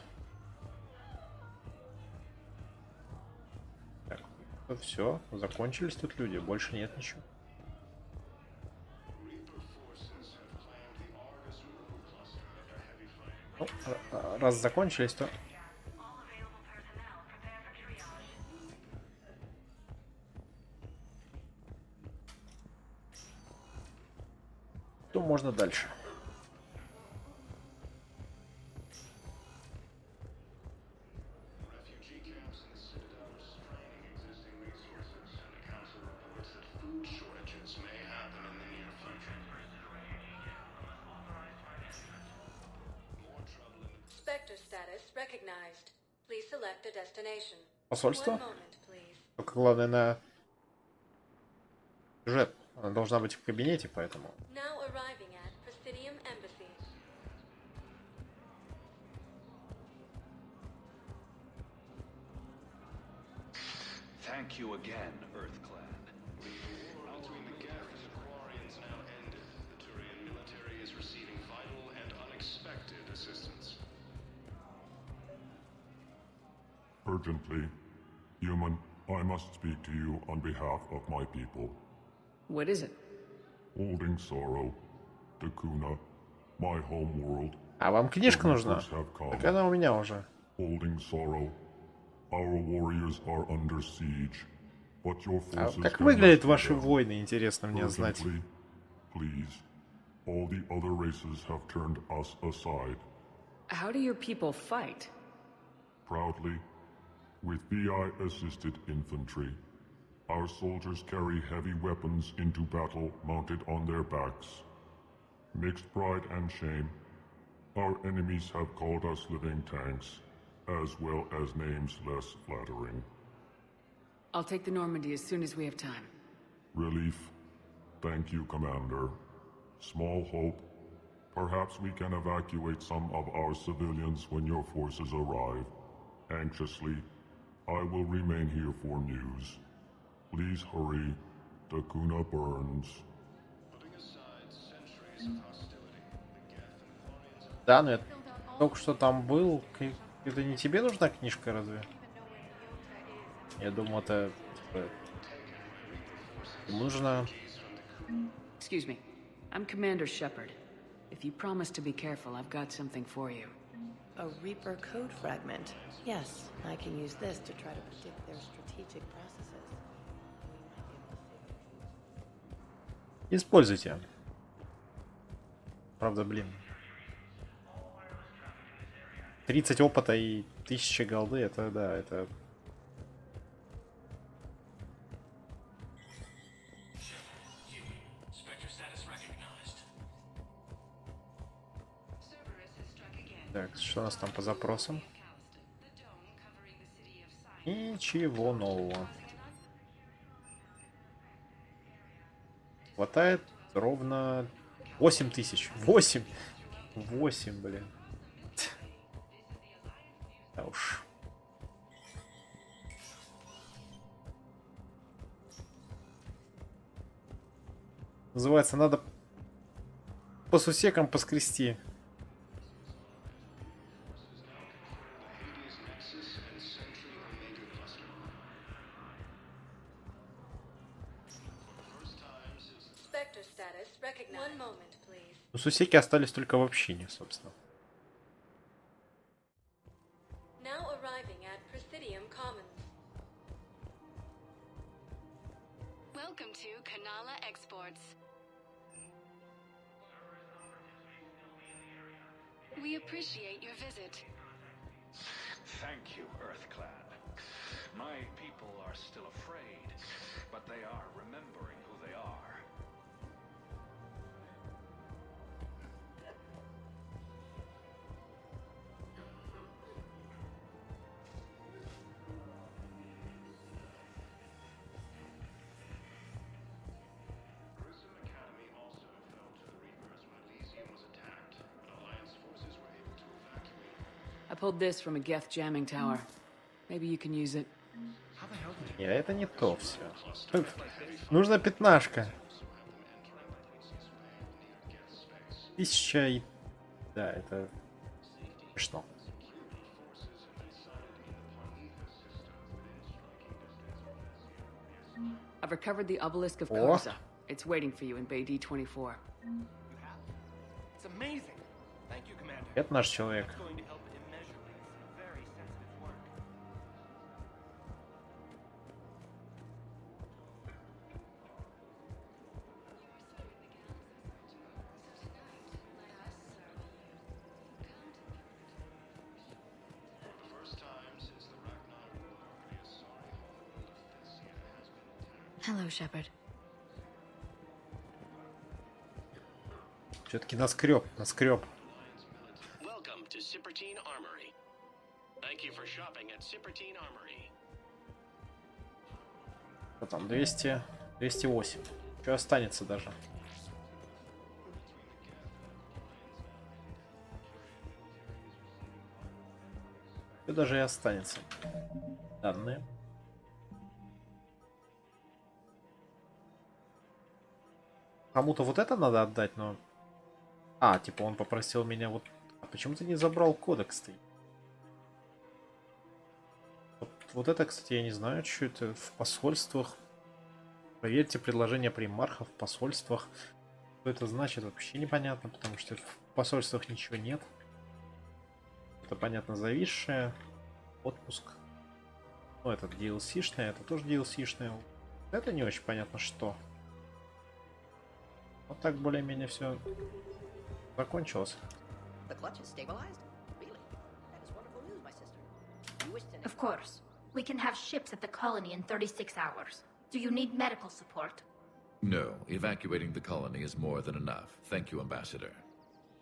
Так, ну все, закончились тут люди, больше нет ничего. Ну, раз закончились, то... то можно дальше. Посольство? Только главное на сюжет. Она должна быть в кабинете, поэтому... Thank you again, EarthClan. Between the Geth and Quarians now ended, the Turian military is receiving vital and unexpected assistance. Urgently, human, I must speak to you on behalf of my people. What is it? Holding sorrow, Dakuna, my home world. А вам книжка нужна? Так она у меня уже. Holding sorrow. Our warriors are under siege, but your forces как выглядят ваши войны, интересно мне знать. Please, all the other races have turned us aside. How do your people fight? Proudly, with BI-assisted infantry. Our soldiers carry heavy weapons into battle mounted on their backs. Mixed pride and shame, our enemies have called us living tanks, as well as names less flattering. I'll take the Normandy as soon as we have time. Relief. Thank you, Commander. Small hope. Perhaps we can evacuate some of our civilians when your forces arrive. Anxiously, I will remain here for news. Please hurry. Dakuna burns. Да, но я только что там был. Это не тебе нужна книжка, разве? Я думал, это нужно... Excuse me. I'm Commander Shepard. If you promise to be careful, I've got something for you. A Reaper code fragment. Yes, I can use this to try to predict their strategic processes. Используйте. Правда, блин. 30 опыта и 1000 голды, это да, это... Так, что у нас там по запросам? Ничего нового. Хватает ровно 8000. 8! 8, блин. Да уж. Называется, надо по сусекам поскрести. Ну, сусеки остались только в общине, собственно. Welcome to Kanala Exports. We appreciate your visit. Thank you, EarthClan. My people are still afraid, but they are remembering who they are. I pulled this from a Geth jamming tower. Maybe you can use it. Не, это не то все. Нужна пятнашка. 1000 и... Да, это... Смешно. I've recovered the obelisk of О. Karza. It's waiting for you in Bay D-24. It's amazing. Thank you, Commander. Это наш человек. It's going to help immeasurably in some very sensitive work. For the first time since the Ragnar War, the Asari homeworld of Thessia has been attacked. Hello, Shepard. Все-таки наскреб. Welcome to Sippertine Armory. Thank you for shopping at Sippertine Armory. Что там? 200... 208. Что останется даже? Что даже и останется. Данные. Кому-то вот это надо отдать, но... А, типа он попросил меня вот... А почему ты не забрал кодекс-то? Вот это, кстати, я не знаю, что это в посольствах. Проверьте предложение примарха в посольствах. Что это значит, вообще непонятно, потому что в посольствах ничего нет. Это, понятно, зависшее. Отпуск. Ну, это DLC-шное, это тоже DLC-шное. Это не очень понятно, что. Вот так более-менее все закончилось. The clutch is stabilized? Really? That is wonderful news, my sister. You wish to... Of course. We can have ships at the colony in 36 hours. Do you need medical support? No, evacuating the colony is more than enough. Thank you, Ambassador.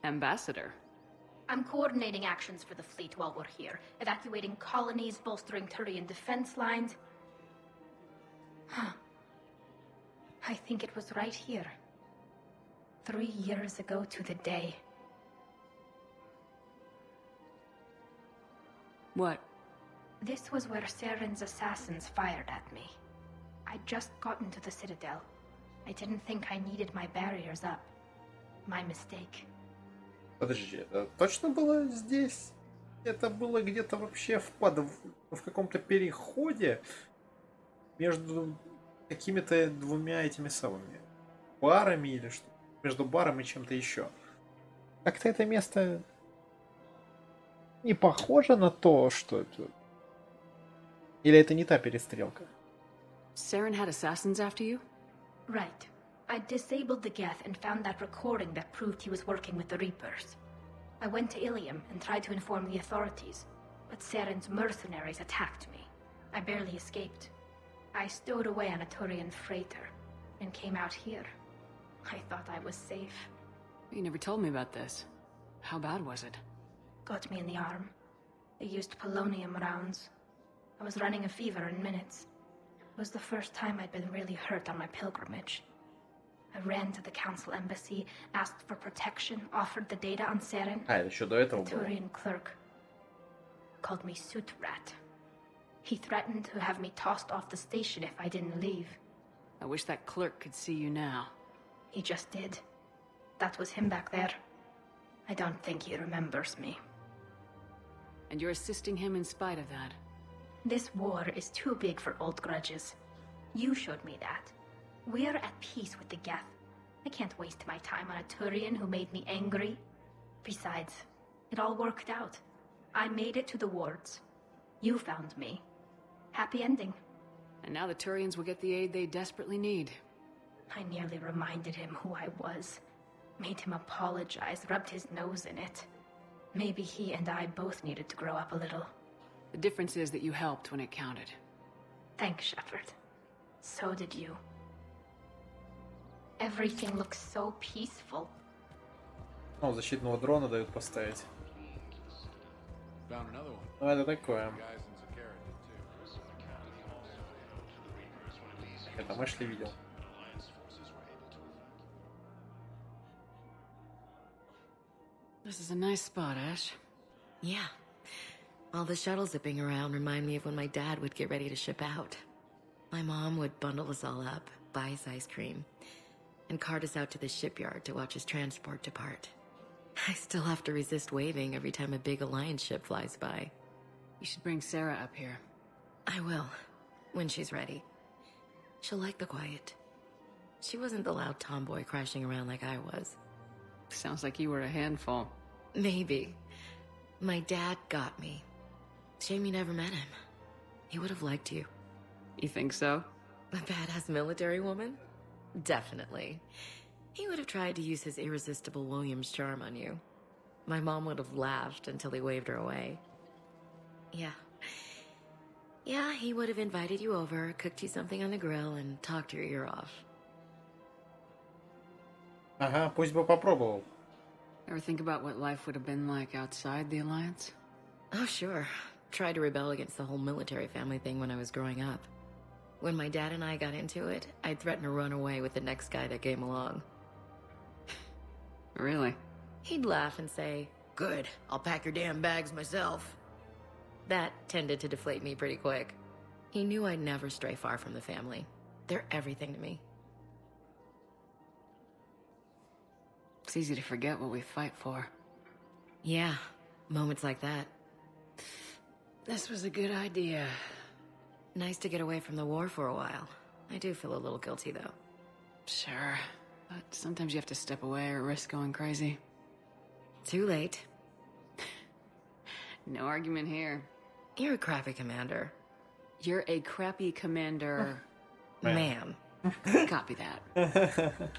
Ambassador? I'm coordinating actions for the fleet while we're here. Evacuating colonies, bolstering Turian defense lines. Huh. I think it was right here. 3 years ago to the day. What? This was where Saren's assassins fired at me. I'd just gotten to the Citadel. I didn't think I needed my barriers up. My mistake. Подожди, это точно было здесь? Это было где-то вообще в каком-то переходе между какими-то двумя этими самыми барами или что? Между баром и чем-то еще. Как-то это место не похоже на то, что это... Или это не та перестрелка? Saren had assassins after you? Right. I disabled the Geth and found that recording that proved he was working with the Reapers. I went to Ilium and tried to inform the authorities, but Saren's mercenaries attacked me. I barely escaped. I stowed away on a Turian freighter and came out here. I thought I was safe. You never told me about this. How bad was it? Got me in the arm. They used polonium rounds. I was running a fever in minutes. It was the first time I'd been really hurt on my pilgrimage. I ran to the council embassy, asked for protection, offered the data on Saren. Это еще до этого The было. Turian clerk called me Soot Rat. He threatened to have me tossed off the station if I didn't leave. I wish that clerk could see you now. He just did. That was him back there. I don't think he remembers me. And you're assisting him in spite of that. This war is too big for old grudges. You showed me that. We're at peace with the Geth. I can't waste my time on a Turian who made me angry. Besides, it all worked out. I made it to the wards. You found me. Happy ending. And now the Turians will get the aid they desperately need. I nearly reminded him who I was. Made him apologize, rubbed his nose in it. Maybe he and I both needed to grow up a little. The difference is that you helped when it counted. Thanks, Shepard. So did you. Everything looks so peaceful. Ну, защитного дрона дают поставить. Found another one. Ну, это такое. Guys in Zakara did too. Это Мэшли видел. This is a nice spot, Ash. Yeah. All the shuttles zipping around remind me of when my dad would get ready to ship out. My mom would bundle us all up, buy us ice cream, and cart us out to the shipyard to watch his transport depart. I still have to resist waving every time a big Alliance ship flies by. You should bring Sarah up here. I will, when she's ready. She'll like the quiet. She wasn't the loud tomboy crashing around like I was. Sounds like you were a handful. Maybe. My dad got me. Shame you never met him. He would have liked you. You think so? A badass military woman? Definitely. He would have tried to use his irresistible Williams charm on you. My mom would have laughed until he waved her away. Yeah. Yeah, he would have invited you over, cooked you something on the grill, and talked your ear off. Ага, пусть бы попробовал. Ever think about what life would have been like outside the Alliance? Oh, sure. Tried to rebel against the whole military family thing when I was growing up. When my dad and I got into it, I'd threaten to run away with the next guy that came along. Really? He'd laugh and say, "Good, I'll pack your damn bags myself." That tended to deflate me pretty quick. He knew I'd never stray far from the family. They're everything to me. It's easy to forget what we fight for. Yeah, moments like that. This was a good idea. Nice to get away from the war for a while. I do feel a little guilty, though. Sure, but sometimes you have to step away or risk going crazy. Too late. No argument here. You're a crappy commander. You're a crappy commander. Ma'am. Copy that.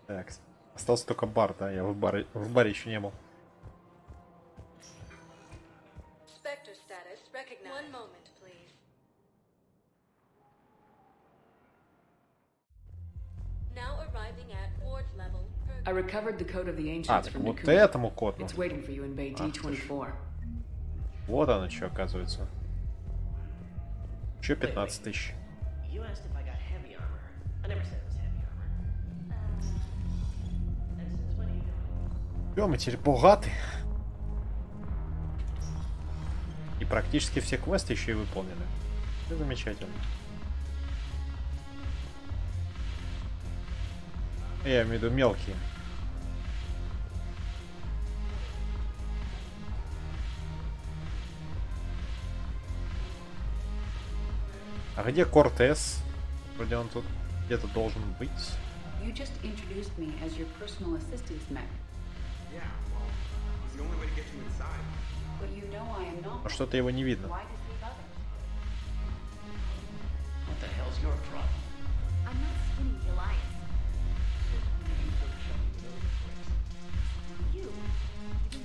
Так, остался только бар, да? Я в баре еще не был. Spectre status recognized. One moment, please. Now arriving at Ward's level. I recovered the code of the А, ancients так from вот Nakuda. этому коду. It's waiting for you in Bay D24. Вот оно что, оказывается. Че 15 тысяч? You asked if I got heavy armor. I never said it was heavy armor. And since when are you doing? Все, мы теперь богаты. И практически все квесты еще и выполнены. Все замечательно. Я имею в виду мелкие. А где Кортес? Вроде он тут где-то должен быть. You just introduced me as your personal assistance mech. Yeah, well, it's the only way to get you inside. But you know I am not. А что-то его не видно. Why deceive others? What the hell's your problem? I'm not skinning the Alliance. You.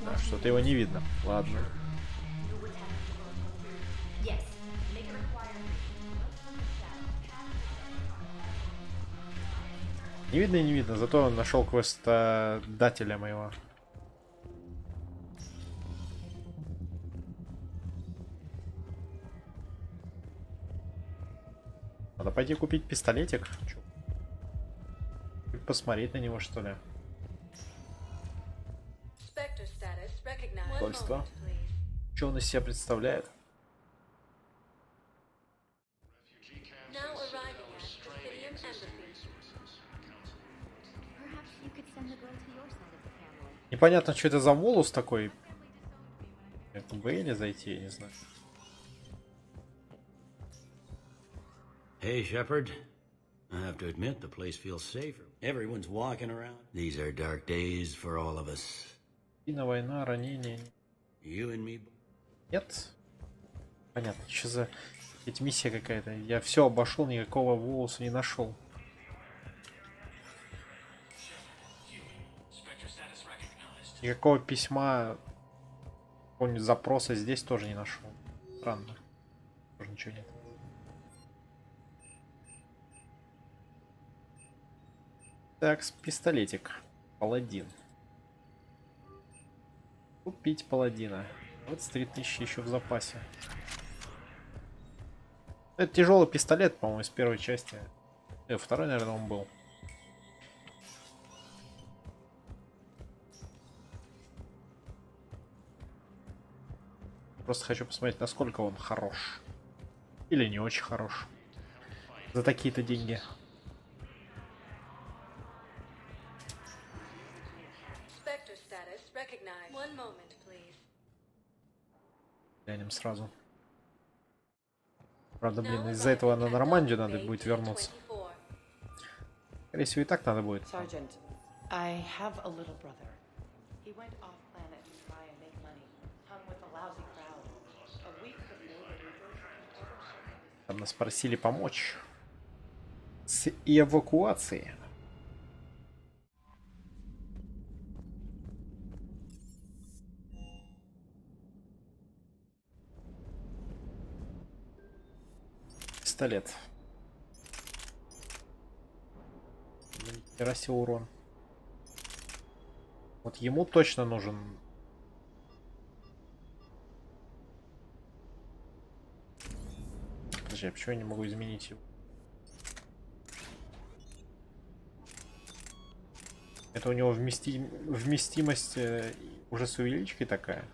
Да, что-то его не видно. Ладно. Yes. Make it required. Не видно и не видно, зато он нашел квестодателя моего. Надо пойти купить пистолетик. Чё? Посмотреть на него, что ли. Spectre status recognized. One Устройство. moment, please. Что он из себя представляет? Now arriving at Presidium Embassy. Perhaps you could send the girl to your side of the family. Непонятно, что это за волос такой. Это Бейли зайти, я не знаю. Hey, Shepard. I have to admit, the place feels safer. Everyone's walking around. These are dark days for all of us. Война, ранение. You and me. Нет? Понятно, что за ведь миссия какая-то. Я все обошел, никакого волоса не нашел. Никакого письма, какого-нибудь запроса здесь тоже не нашел. Странно. Тоже ничего нет. Так, пистолетик. Паладин. Купить паладина. 23 тысячи еще в запасе. Это тяжелый пистолет, по-моему, из первой части. Второй, наверное, он был. Просто хочу посмотреть, насколько он хорош. Или не очень хорош. За такие-то деньги. Spectre status recognized. One moment, please. Глянем сразу. Правда, блин, из-за этого на Нормандию надо будет вернуться. Скорее всего, и так надо будет. Sergeant, I have a little brother. He went off planet to try and make money. Hung with a lousy crowd. A week before the reverse. Там нас просили помочь с эвакуацией. Пистолет. Нихера себе урон. Вот ему точно нужен. Подожди, а почему я не могу изменить его? Это у него вместимость уже с увеличкой такая.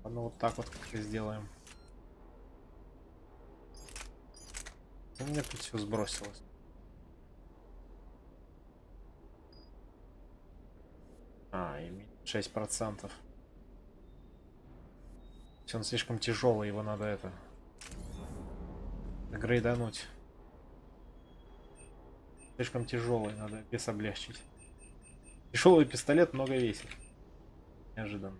Ладно, вот так вот как-то сделаем. У меня тут все сбросилось. И 6%. Он слишком тяжелый, его надо это грейдануть. Слишком тяжелый, надо вес облегчить. Тяжелый пистолет много весит. Неожиданно.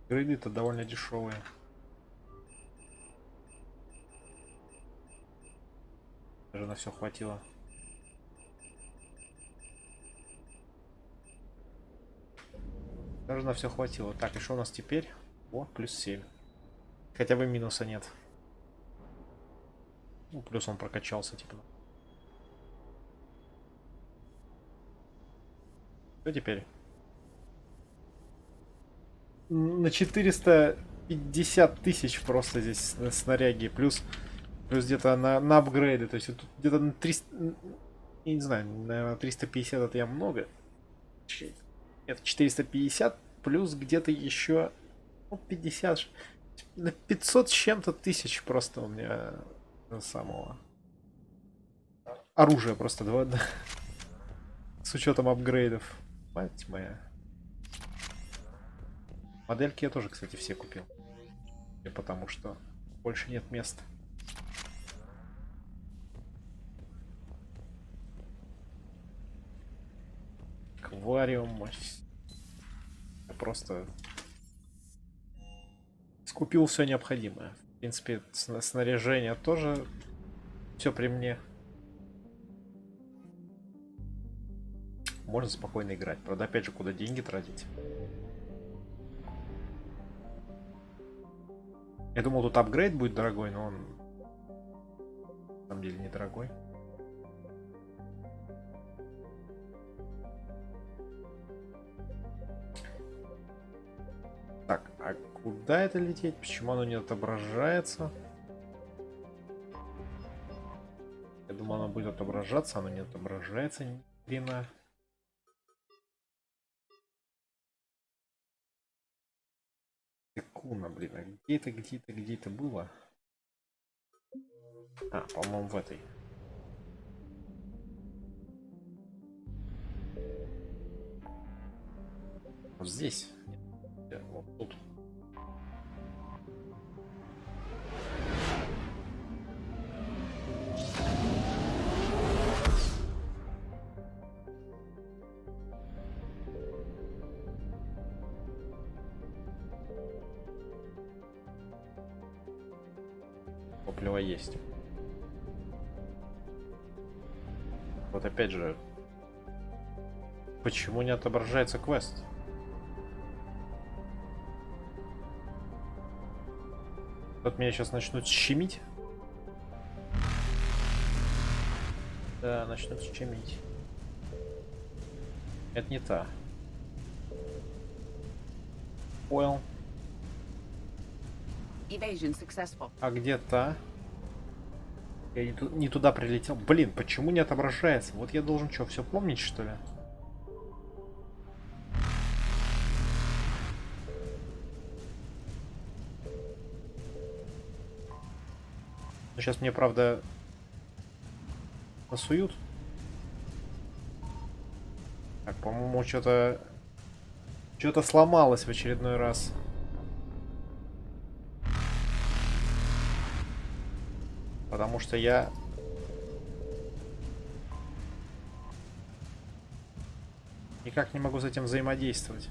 Грейды-то довольно дешевые. Даже на все хватило. Даже на все хватило. Так, и что у нас теперь? О, плюс 7. Хотя бы минуса нет. Ну, плюс он прокачался, типа. Что теперь? На 450 тысяч просто здесь снаряги. Плюс где-то на апгрейды. То есть где-то на 300... Я не знаю, наверное, 350 это я много. Это 450 плюс где-то еще 50. На 500 с чем-то тысяч просто у меня самого оружия просто 2. С учетом апгрейдов. Мать моя. Модельки я тоже, кстати, все купил. И потому что больше нет места. Аквариум. Я просто скупил все необходимое. В принципе, снаряжение тоже все при мне. Можно спокойно играть. Правда, опять же, куда деньги тратить? Я думал, тут апгрейд будет дорогой, но он на самом деле недорогой. Так, а куда это лететь? Почему оно не отображается? Я думал, оно будет отображаться, оно не отображается ни хрена. Куна, блин, а где-то было? По-моему, в этой. Вот здесь. Нет, вот тут. Топливо есть. Вот опять же, почему не отображается квест? Вот меня сейчас начнут щемить. Да, начнут щемить. Это не та. Понял. Evasion successful. А где та? Я не туда прилетел. Блин, почему не отображается? Вот я должен что, все помнить, что ли? Ну, сейчас мне, правда, насуют. Так, по-моему, что-то сломалось в очередной раз. Потому что я... никак не могу с этим взаимодействовать.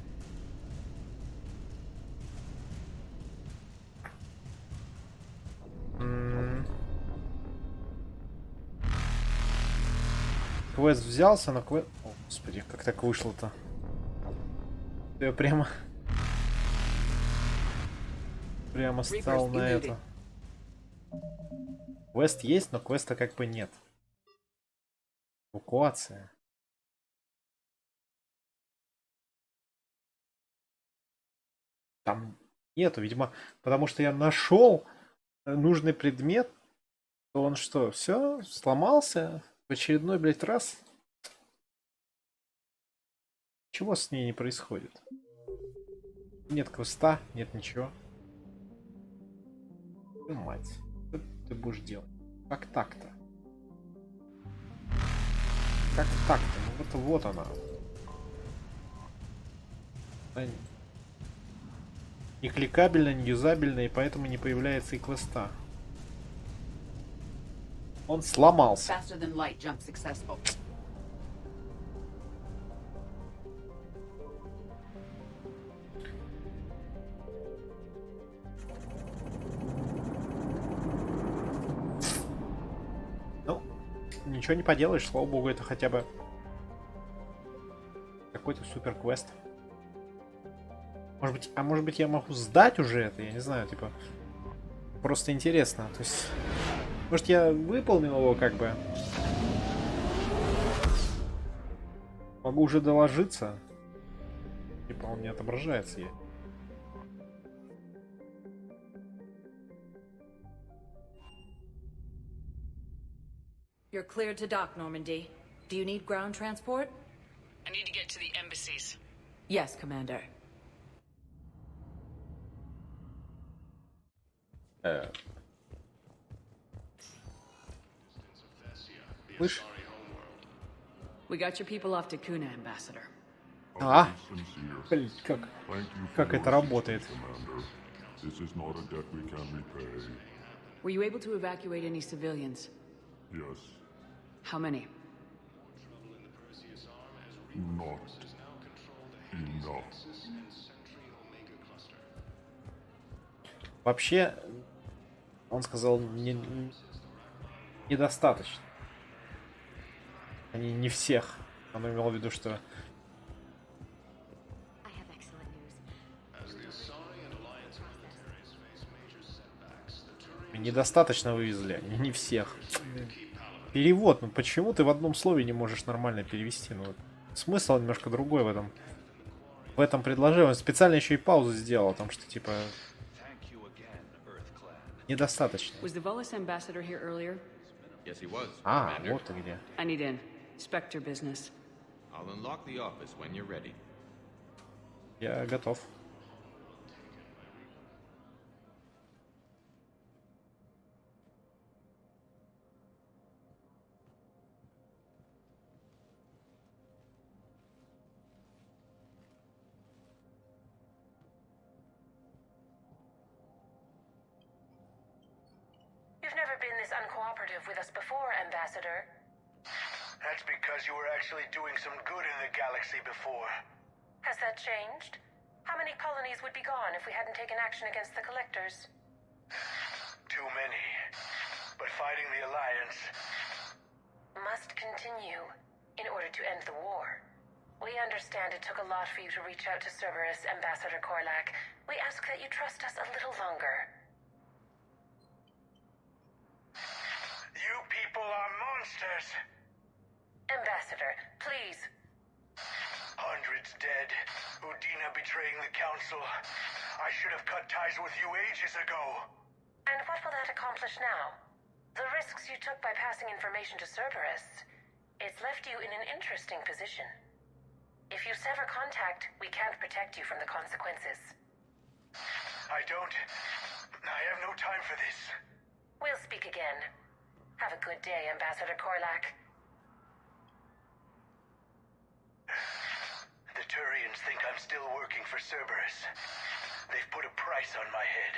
Квест взялся, но квест... О, господи, как так вышло-то? Я прямо стал на это. Квест есть, но квеста как бы нет. Эвакуация. Там нету, видимо, потому что я нашел нужный предмет, то он что, все, сломался в очередной, блядь, раз? Чего с ней не происходит? Нет квеста, нет ничего. Мать, что ты будешь делать? Как так-то? Как так-то? Ну вот она. Не кликабельно, не юзабельно, и поэтому не появляется и квеста. Он сломался. Ну, ничего не поделаешь, слава богу, это хотя бы какой-то супер квест. Может быть я могу сдать уже это, я не знаю, типа, просто интересно, то есть, может я выполнил его как бы, могу уже доложиться, типа он не отображается. You're cleared to dock, Normandy. Do you need ground transport? I need to get to the embassies. Yes, Commander. Слышь? We got your people off to Kuna, Ambassador. А? Блин, как это работает? Were you able to evacuate any civilians? Yes. How many? Not enough. Вообще, он сказал, недостаточно. Они не всех. Он имел в виду, что... Недостаточно вывезли, они не всех. Перевод, ну почему ты в одном слове не можешь нормально перевести? Ну, смысл немножко другой в этом предложении. Он специально еще и паузу сделал, потому что типа недостаточно. А, вот ты где. Я готов. With us before, Ambassador. That's because you were actually doing some good in the galaxy before. Has that changed? How many colonies would be gone if we hadn't taken action against the Collectors? Too many. But fighting the Alliance must continue in order to end the war. We understand it took a lot for you to reach out to Cerberus, Ambassador Korlak. We ask that you trust us a little longer. You people are monsters! Ambassador, please. Shepard's dead. Udina betraying the Council. I should have cut ties with you ages ago. And what will that accomplish now? The risks you took by passing information to Cerberus. It's left you in an interesting position. If you sever contact, we can't protect you from the consequences. I have no time for this. We'll speak again. Have a good day, Ambassador Korlak. The Turians think I'm still working for Cerberus. They've put a price on my head.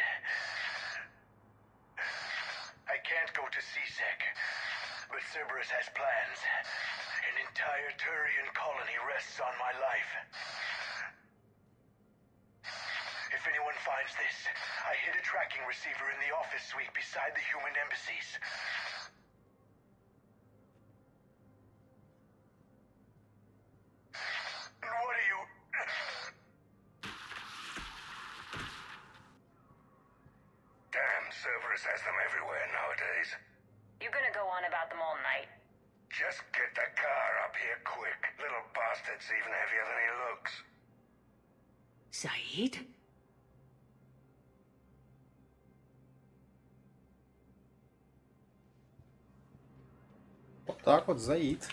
I can't go to CSEC, but Cerberus has plans. An entire Turian colony rests on my life. If anyone finds this, I hid a tracking receiver in the office suite beside the human embassies. What are you... Damn, Cerberus has them everywhere nowadays. You gonna go on about them all night? Just get the car up here quick. Little bastard's even heavier than he looks. Saeed? Вот так вот, Заид.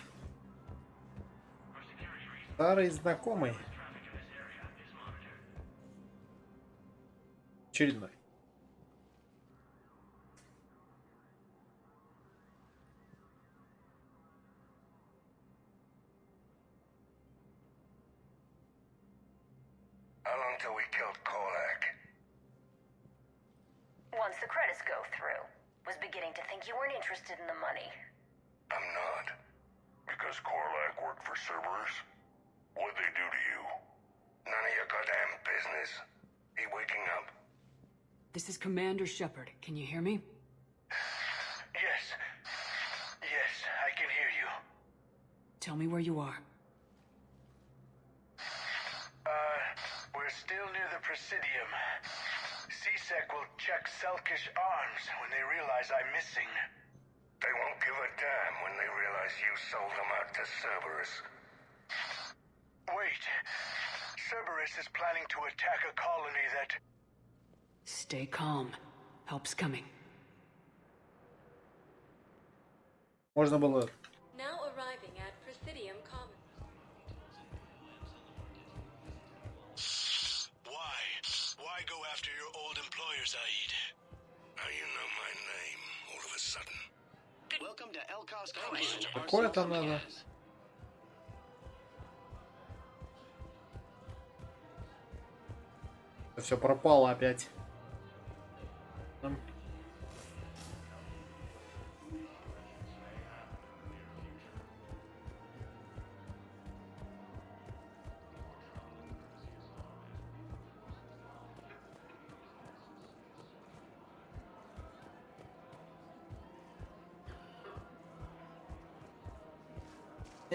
Старый знакомый. Очередной. How long till we killed Korlak? Once the credits go through. Was beginning to think you weren't interested in the money. I'm not. Because Korlak worked for Cerberus? What'd they do to you? None of your goddamn business. He waking up? This is Commander Shepard. Can you hear me? Yes. Yes, I can hear you. Tell me where you are. We're still near the Presidium. CSEC will check Selkish arms when they realize I'm missing. They won't give a damn when they realize you sold them out to Cerberus. Wait. Cerberus is planning to attack a colony that... Stay calm. Help's coming. Можно было... Now arriving at Presidium Commons. Why go after your old employer, Zaid? How you know my name all of a sudden? Welcome to Elkos Command. Какое там надо? Все пропало опять.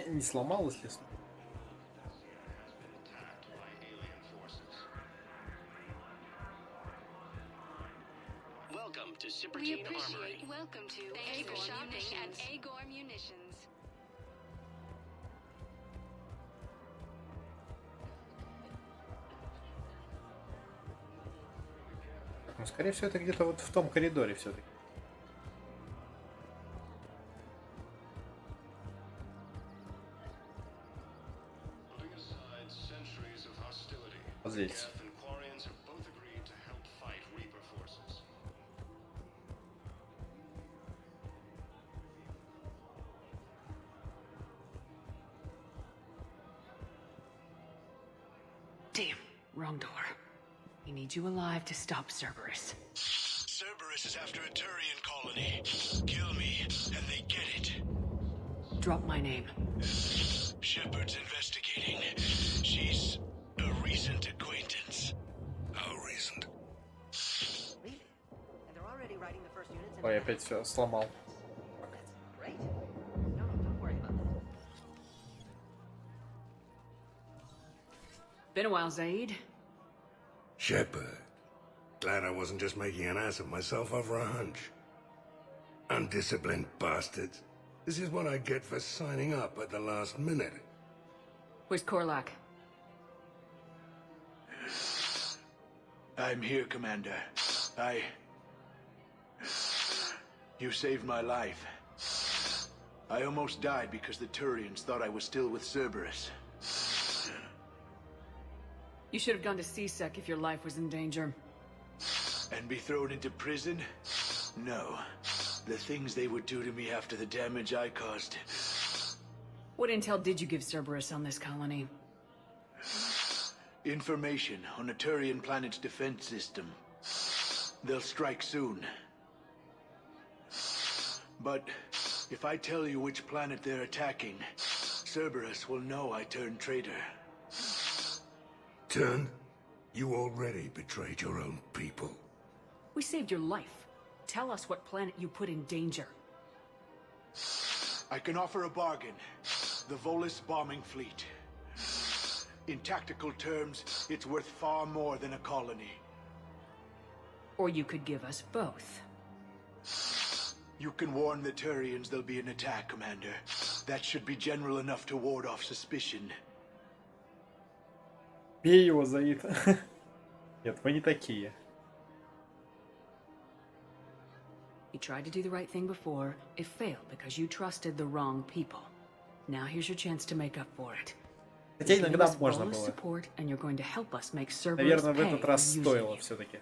Не сломалось ли? Welcome to We Cypertine appreciate. Armory. Welcome to Thanks for Agor shopping Munitions. at Agor Munitions. Ну, скорее всего, это где-то вот в том коридоре все-таки. Putting aside centuries of hostility, Вот здесь. Geth and Quarians have both agreed to help fight Reaper forces. Damn, wrong door. We need you alive to stop Cerberus. Cerberus is after a Turian colony. Kill me, and they get it. Drop my name. Shepard's investigating. She's a recent acquaintance. How recent? Really? And they're already writing the first units in Ой, опять все сломал. That's great. No, don't worry about that. Been a while, Zaid. Shepard. Glad I wasn't just making an ass of myself over a hunch. Undisciplined bastards. This is what I get for signing up at the last minute. Where's Korlak? I'm here, Commander. You saved my life. I almost died because the Turians thought I was still with Cerberus. You should have gone to CSEC if your life was in danger. And be thrown into prison? No. The things they would do to me after the damage I caused. What intel did you give Cerberus on this colony? Information on a Turian planet's defense system. They'll strike soon. But if I tell you which planet they're attacking, Cerberus will know I turned traitor. Turned? You already betrayed your own people. We saved your life. Tell us what planet you put in danger. I can offer a bargain. The Volus bombing fleet. In tactical terms, it's worth far more than a colony. Or you could give us both. You can warn the Turians there'll be an attack, Commander. That should be general enough to ward off suspicion. Бей его, Заид. Нет, вы не такие. You tried to do the right thing before. It failed because you trusted the wrong people. Now here's your chance to make up for it. Хотя иногда можно было. Наверное, в этот раз стоило все-таки.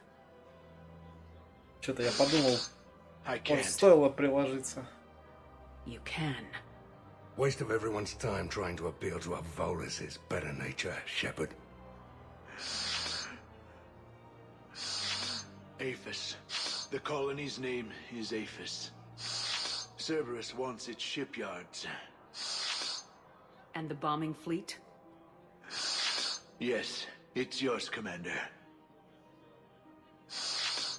Что-то я подумал, может, стоило приложиться. You can. Waste of everyone's time trying to appeal to our Volus' better nature, Shepard. Aphis. The colony's name is Aphis. Cerberus wants its shipyards. And the bombing fleet? Yes, it's yours, Commander.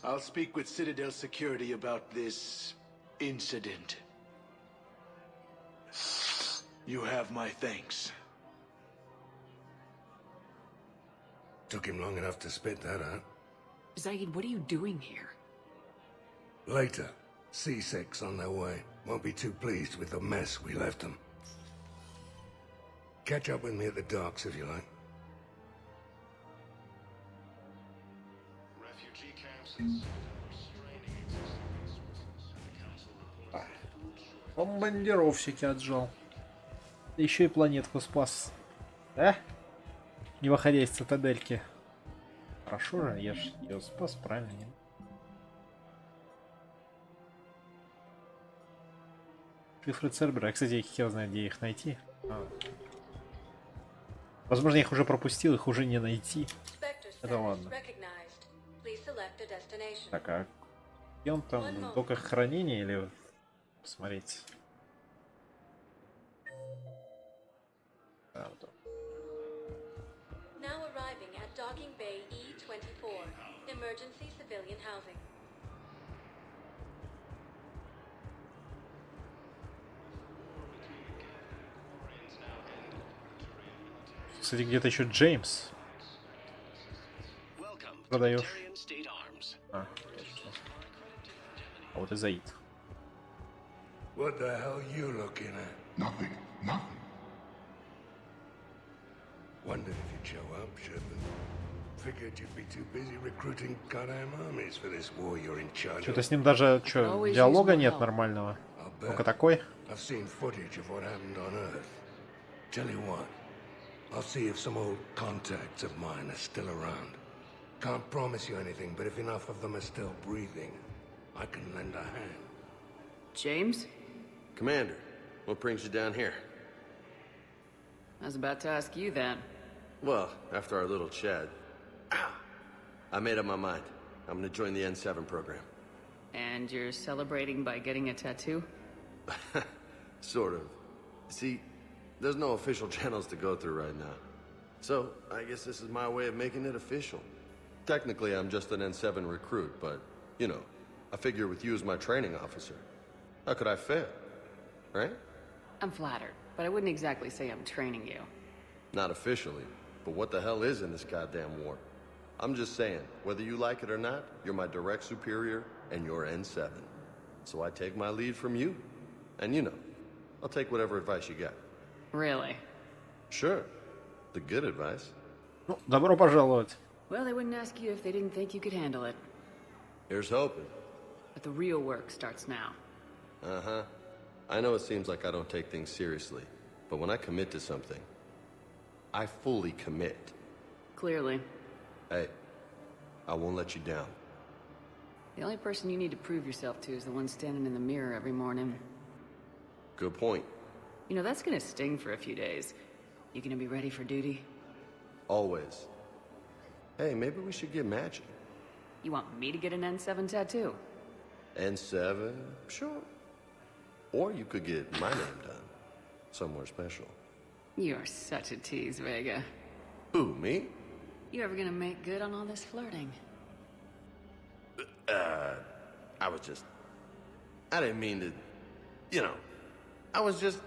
I'll speak with Citadel Security about this incident. You have my thanks. Took him long enough to spit that out. Zaid, what are you doing here? Later, C6 on their way. Won't be too pleased with the mess we left them. Catch up with me at the docks if you like. Refugee camps and straining existing resources. The council reports. Бомбардировщики отжал. Еще и планетку спас. Да? Не выходя из цитадельки. Хорошо же, я ж ее спас, правильно? Нет? Шифры Цербера. Кстати, я хер знает, где их найти. Возможно, я их уже пропустил, их уже не найти. Это ладно. Так, а где он там? В доках хранения или... Посмотрите. А, вот. Now arriving at Docking Bay E-24, emergency civilian housing. Кстати, где-то еще Джеймс. Продаешь. А, точно. А вот и Заид. What the hell you looking at? Nothing. Nothing. Wondered if you'd show up, Shepard. Figured you'd be too busy recruiting goddamn armies for this war you're in charge of. Что-то с ним даже, что, диалога нет нормального. Только такой. I've seen footage of what happened on Earth. Tell you what, I'll see if some old contacts of mine are still around. Can't promise you anything, but if enough of them are still breathing, I can lend a hand. James? Commander, what brings you down here? I was about to ask you that. Well, after our little chat, I made up my mind. I'm gonna join the N7 program. And you're celebrating by getting a tattoo? Sort of. See, there's no official channels to go through right now. So, I guess this is my way of making it official. Technically, I'm just an N7 recruit, but, you know, I figure with you as my training officer, how could I fail? Right? I'm flattered, but I wouldn't exactly say I'm training you. Not officially, but what the hell is in this goddamn war? I'm just saying, whether you like it or not, you're my direct superior, and you're N7. So I take my lead from you. And you know, I'll take whatever advice you got. Really? Sure. The good advice. Ну, добро пожаловать. Well, they wouldn't ask you if they didn't think you could handle it. Here's hoping. But the real work starts now. Uh-huh. I know it seems like I don't take things seriously, but when I commit to something, I fully commit. Clearly. Hey, I won't let you down. The only person you need to prove yourself to is the one standing in the mirror every morning. Good point. You know, that's gonna sting for a few days. You gonna be ready for duty? Always. Hey, maybe we should get matching. You want me to get an N7 tattoo? N7? Sure. Or you could get my name done. Somewhere special. You're such a tease, Vega. Who, me? You ever gonna make good on all this flirting? I didn't mean to, I was just...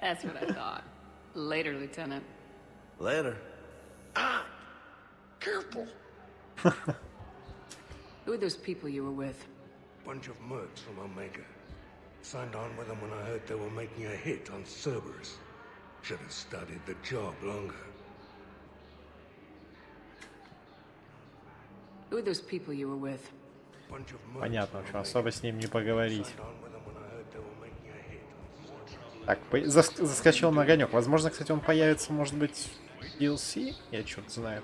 That's what I thought. Later, Lieutenant. Later. Careful. Who are those people you were with? Bunch of mercs from Omega. Signed on with them when I heard they were making a hit on Cerberus. Should have studied the job longer. Who are those people you were with? Понятно, что особо с ним не поговорить. Так, заскочил на огонек. Возможно, кстати, он появится, может быть, в DLC? Я черт знает.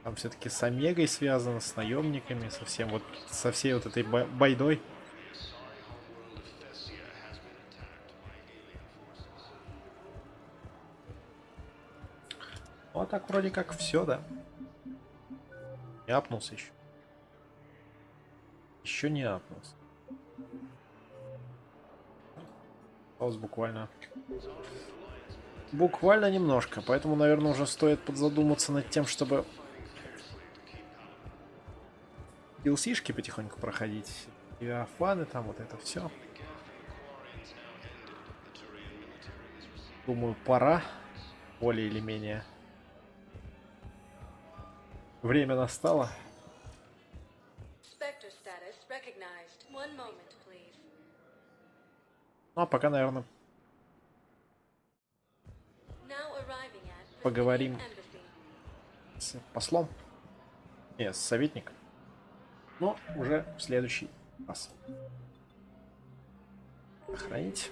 Там все-таки с Омегой связано, с наемниками, со всей вот этой байдой. Ну, а так вроде как все, да. Не апнулся еще. Еще не апнулся. Осталось буквально немножко, поэтому, наверное, уже стоит подзадуматься над тем, чтобы DLC-шки потихоньку проходить. И фаны там, вот это все. Думаю, пора. Более или менее. Время настало. Ну, а пока, наверное, поговорим с послом. Нет, с советником. Но уже в следующий раз. Охранить.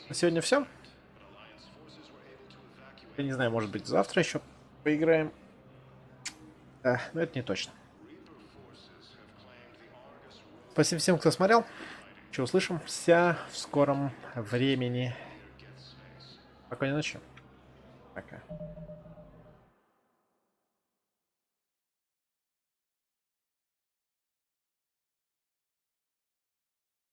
На сегодня все. Я не знаю, может быть, завтра еще поиграем. Но это не точно. Спасибо всем, кто смотрел. Еще услышимся в скором времени. Спокойной ночи. Пока.